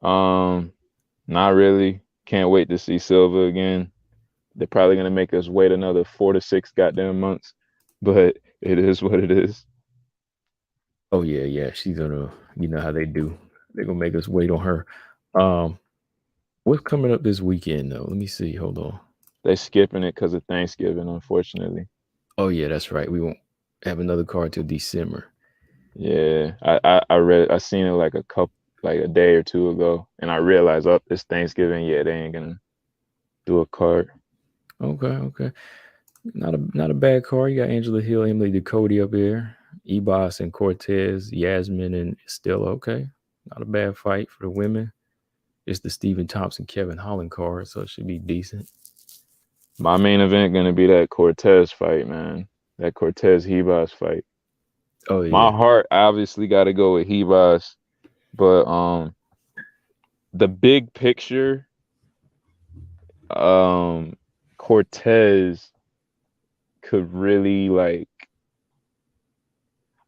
Not really. Can't wait to see Silva again. They're probably gonna make us wait another 4 to 6 goddamn months, but it is what it is. Oh yeah. She's gonna, you know how they do. They're gonna make us wait on her. What's coming up this weekend though? Let me see. Hold on. They skipping it because of Thanksgiving, unfortunately. Oh yeah, that's right. We won't have another card till December. Yeah, I seen it like a day or two ago, and I realized, it's Thanksgiving. Yeah, they ain't gonna do a card. Okay. Not a bad card. You got Angela Hill, Emily Ducote up here, Ebos and Cortez, Yasmin and Estella. Okay, not a bad fight for the women. It's the Stephen Thompson, Kevin Holland card, so it should be decent. My main event gonna be that Cortez fight, man. That Cortez Hebos fight. Oh yeah. My heart obviously got to go with Hebos, but the big picture, Cortez could really like.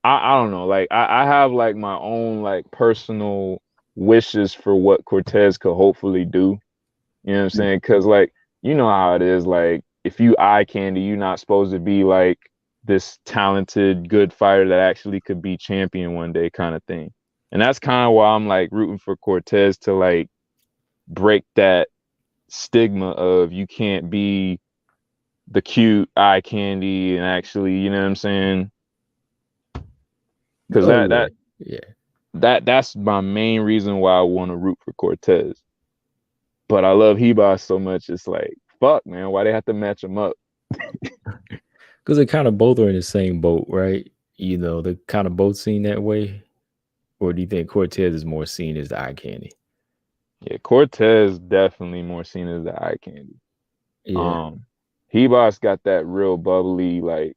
I don't know, like I have like my own like personal wishes for what Cortez could hopefully do. You know what I'm saying? Because like, you know how it is, like if you eye candy, you're not supposed to be like this talented, good fighter that actually could be champion one day kind of thing. And that's kind of why I'm like rooting for Cortez to like break that stigma of you can't be the cute eye candy and actually, you know what I'm saying? Because that's my main reason why I want to root for Cortez. But I love Hebos so much. It's like, fuck, man, why they have to match them up? Because they kind of both are in the same boat, right? You know, they're kind of both seen that way. Or do you think Cortez is more seen as the eye candy? Yeah, Cortez definitely more seen as the eye candy. Yeah. Hebos got that real bubbly, like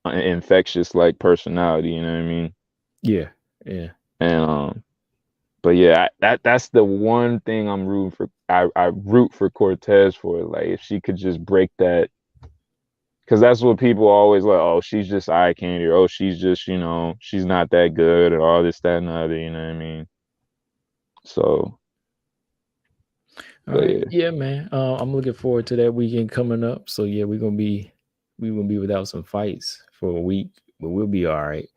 infectious, like personality. You know what I mean? Yeah. And but yeah, that's the one thing I'm rooting for. I root for Cortez for. Like, if she could just break that, because that's what people always like. Oh, she's just eye candy. Or, oh, she's just, you know, she's not that good, or all this, that, and the other. You know what I mean? So. All right. Yeah, man. I'm looking forward to that weekend coming up. So yeah, we're gonna be without some fights for a week, but we'll be all right.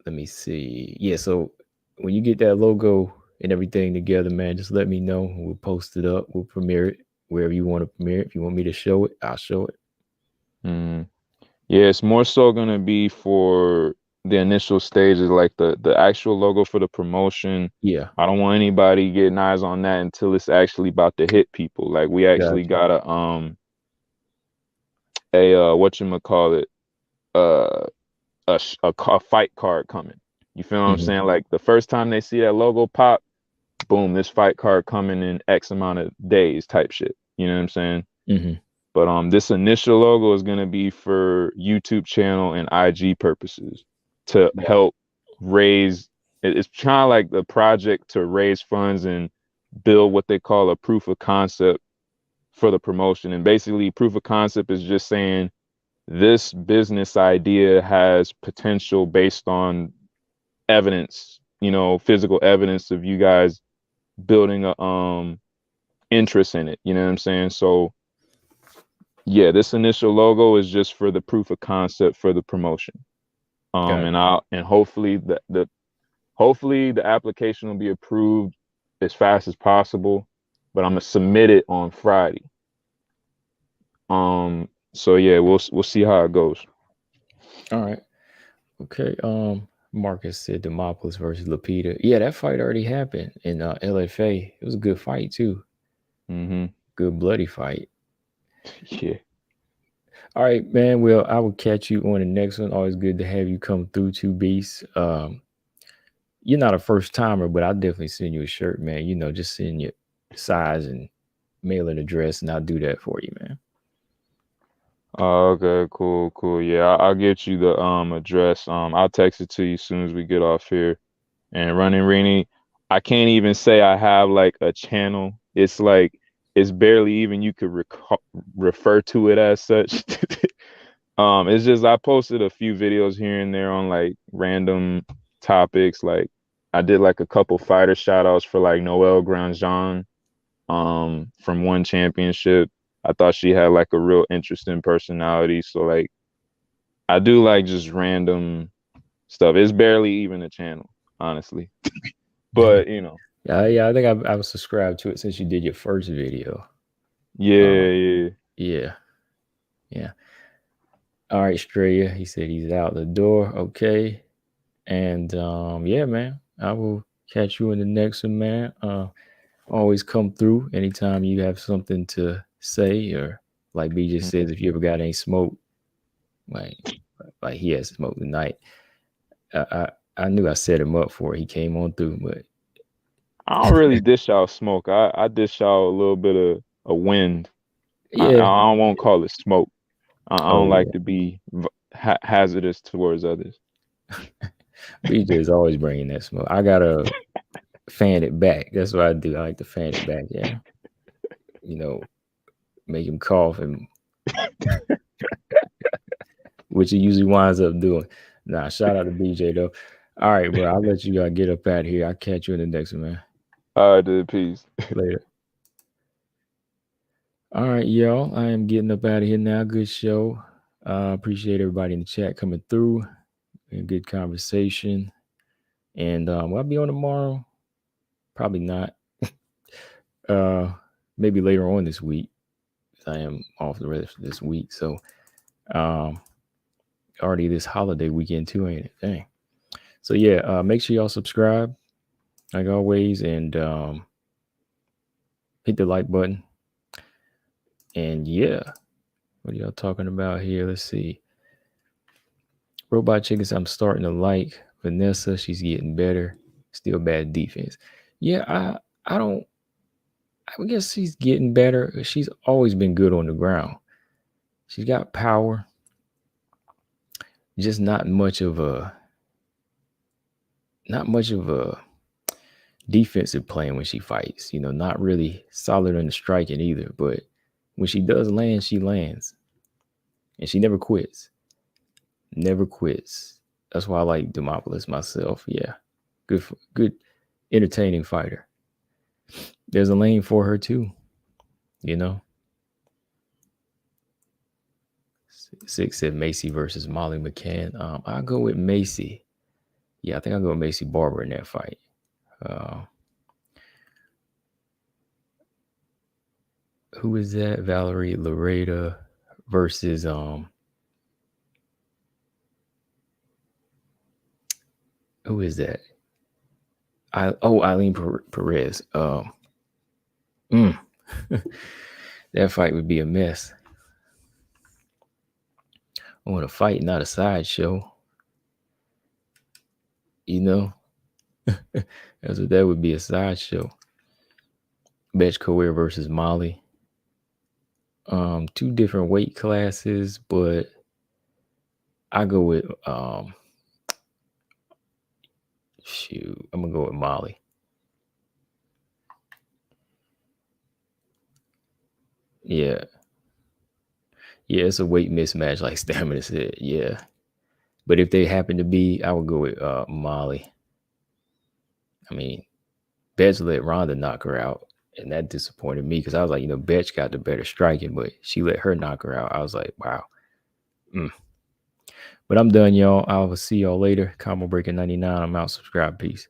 Let me see. Yeah, so when you get that logo and everything together, man, just let me know. We'll post it up. We'll premiere it wherever you want to premiere it. If you want me to show it, I'll show it. Yeah, it's more so gonna be for the initial stages, like the actual logo for the promotion. Yeah, I don't want anybody getting eyes on that until it's actually about to hit people. Like, we actually got a whatchamacallit, a fight card coming. You feel what I'm saying? Like, the first time they see that logo pop, boom, this fight card coming in X amount of days type shit. You know what I'm saying? But this initial logo is gonna be for YouTube channel and IG purposes to help raise. It's kind of like the project to raise funds and build what they call a proof of concept for the promotion. And basically, proof of concept is just saying this business idea has potential based on evidence, you know, physical evidence of you guys building a interest in it. You know what I'm saying? So yeah, this initial logo is just for the proof of concept for the promotion. And hopefully the application will be approved as fast as possible, but I'm gonna submit it on Friday. So yeah, we'll see how it goes. All right. Okay. Marcus said Demopoulos versus Lapita. Yeah, that fight already happened in LFA. It was a good fight too. Good bloody fight. Yeah. All right, man. Well, I will catch you on the next one. Always good to have you come through, Two Beasts. You're not a first timer, but I'll definitely send you a shirt, man. You know, just send your size and mailing address, and I'll do that for you, man. Okay, cool. Yeah, I'll get you the address. I'll text it to you as soon as we get off here. And Running Rainy, I can't even say I have like a channel. It's like, it's barely even you could refer to it as such. It's just I posted a few videos here and there on like random topics. Like, I did like a couple fighter shout outs for like Noelle Grandjean from One Championship. I thought she had like a real interesting personality. So like, I do like just random stuff. It's barely even a channel, honestly. But you know. Yeah, I think I was subscribed to it since you did your first video. Yeah. All right, Straya. He said he's out the door. Okay. And yeah, man. I will catch you in the next one, man. Always come through anytime you have something to say, or like BJ says, if you ever got any smoke, like he has smoke tonight. I knew I set him up for it. He came on through, but I don't really dish out smoke. I dish out a little bit of a wind. Yeah, I won't call it smoke. I don't like to be hazardous towards others. BJ is always bringing that smoke. I gotta fan it back. That's what I do. I like to fan it back. Yeah, you know, make him cough, and which he usually winds up doing. Nah, shout out to BJ though. All right, bro. I'll let you get up out of here. I'll catch you in the next one, man. All right, dude. Peace. Later. All right, y'all. I am getting up out of here now. Good show. Appreciate everybody in the chat coming through. And good conversation. And will I be on tomorrow? Probably not. Maybe later on this week. I am off the rest of this week. So already this holiday weekend too, ain't it? Dang. So yeah, make sure y'all subscribe like always, and hit the like button. And yeah, what are y'all talking about here? Let's see. Robot Chickens, I'm starting to like. Vanessa, she's getting better. Still bad defense. Yeah, I guess she's getting better. She's always been good on the ground. She's got power. Just not much of a defensive plan when she fights. Not really solid in the striking either. But when she does land, she lands. And she never quits. Never quits. That's why I like Demopoulos myself. Yeah. Good entertaining fighter. There's a lane for her too. Six said Macy versus Molly McCann. I'll go with Macy. Yeah, I think I'll go with Macy Barber in that fight. Who is that? Valerie Loretta versus who is that? Eileen Perez. That fight would be a mess. I want to fight, not a sideshow. That's what that would be, a sideshow. Betch Coer versus Molly. 2 different weight classes, but I go with I'm gonna go with Molly. Yeah, it's a weight mismatch, like Stamina said. Yeah, but if they happen to be, I would go with Molly. I mean, Betch let Ronda knock her out, and that disappointed me because I was like, Betch got the better striking, but she let her knock her out. I was like, wow. But I'm done, y'all. I will see y'all later. Combo Breaker 99. I'm out. Subscribe. Peace.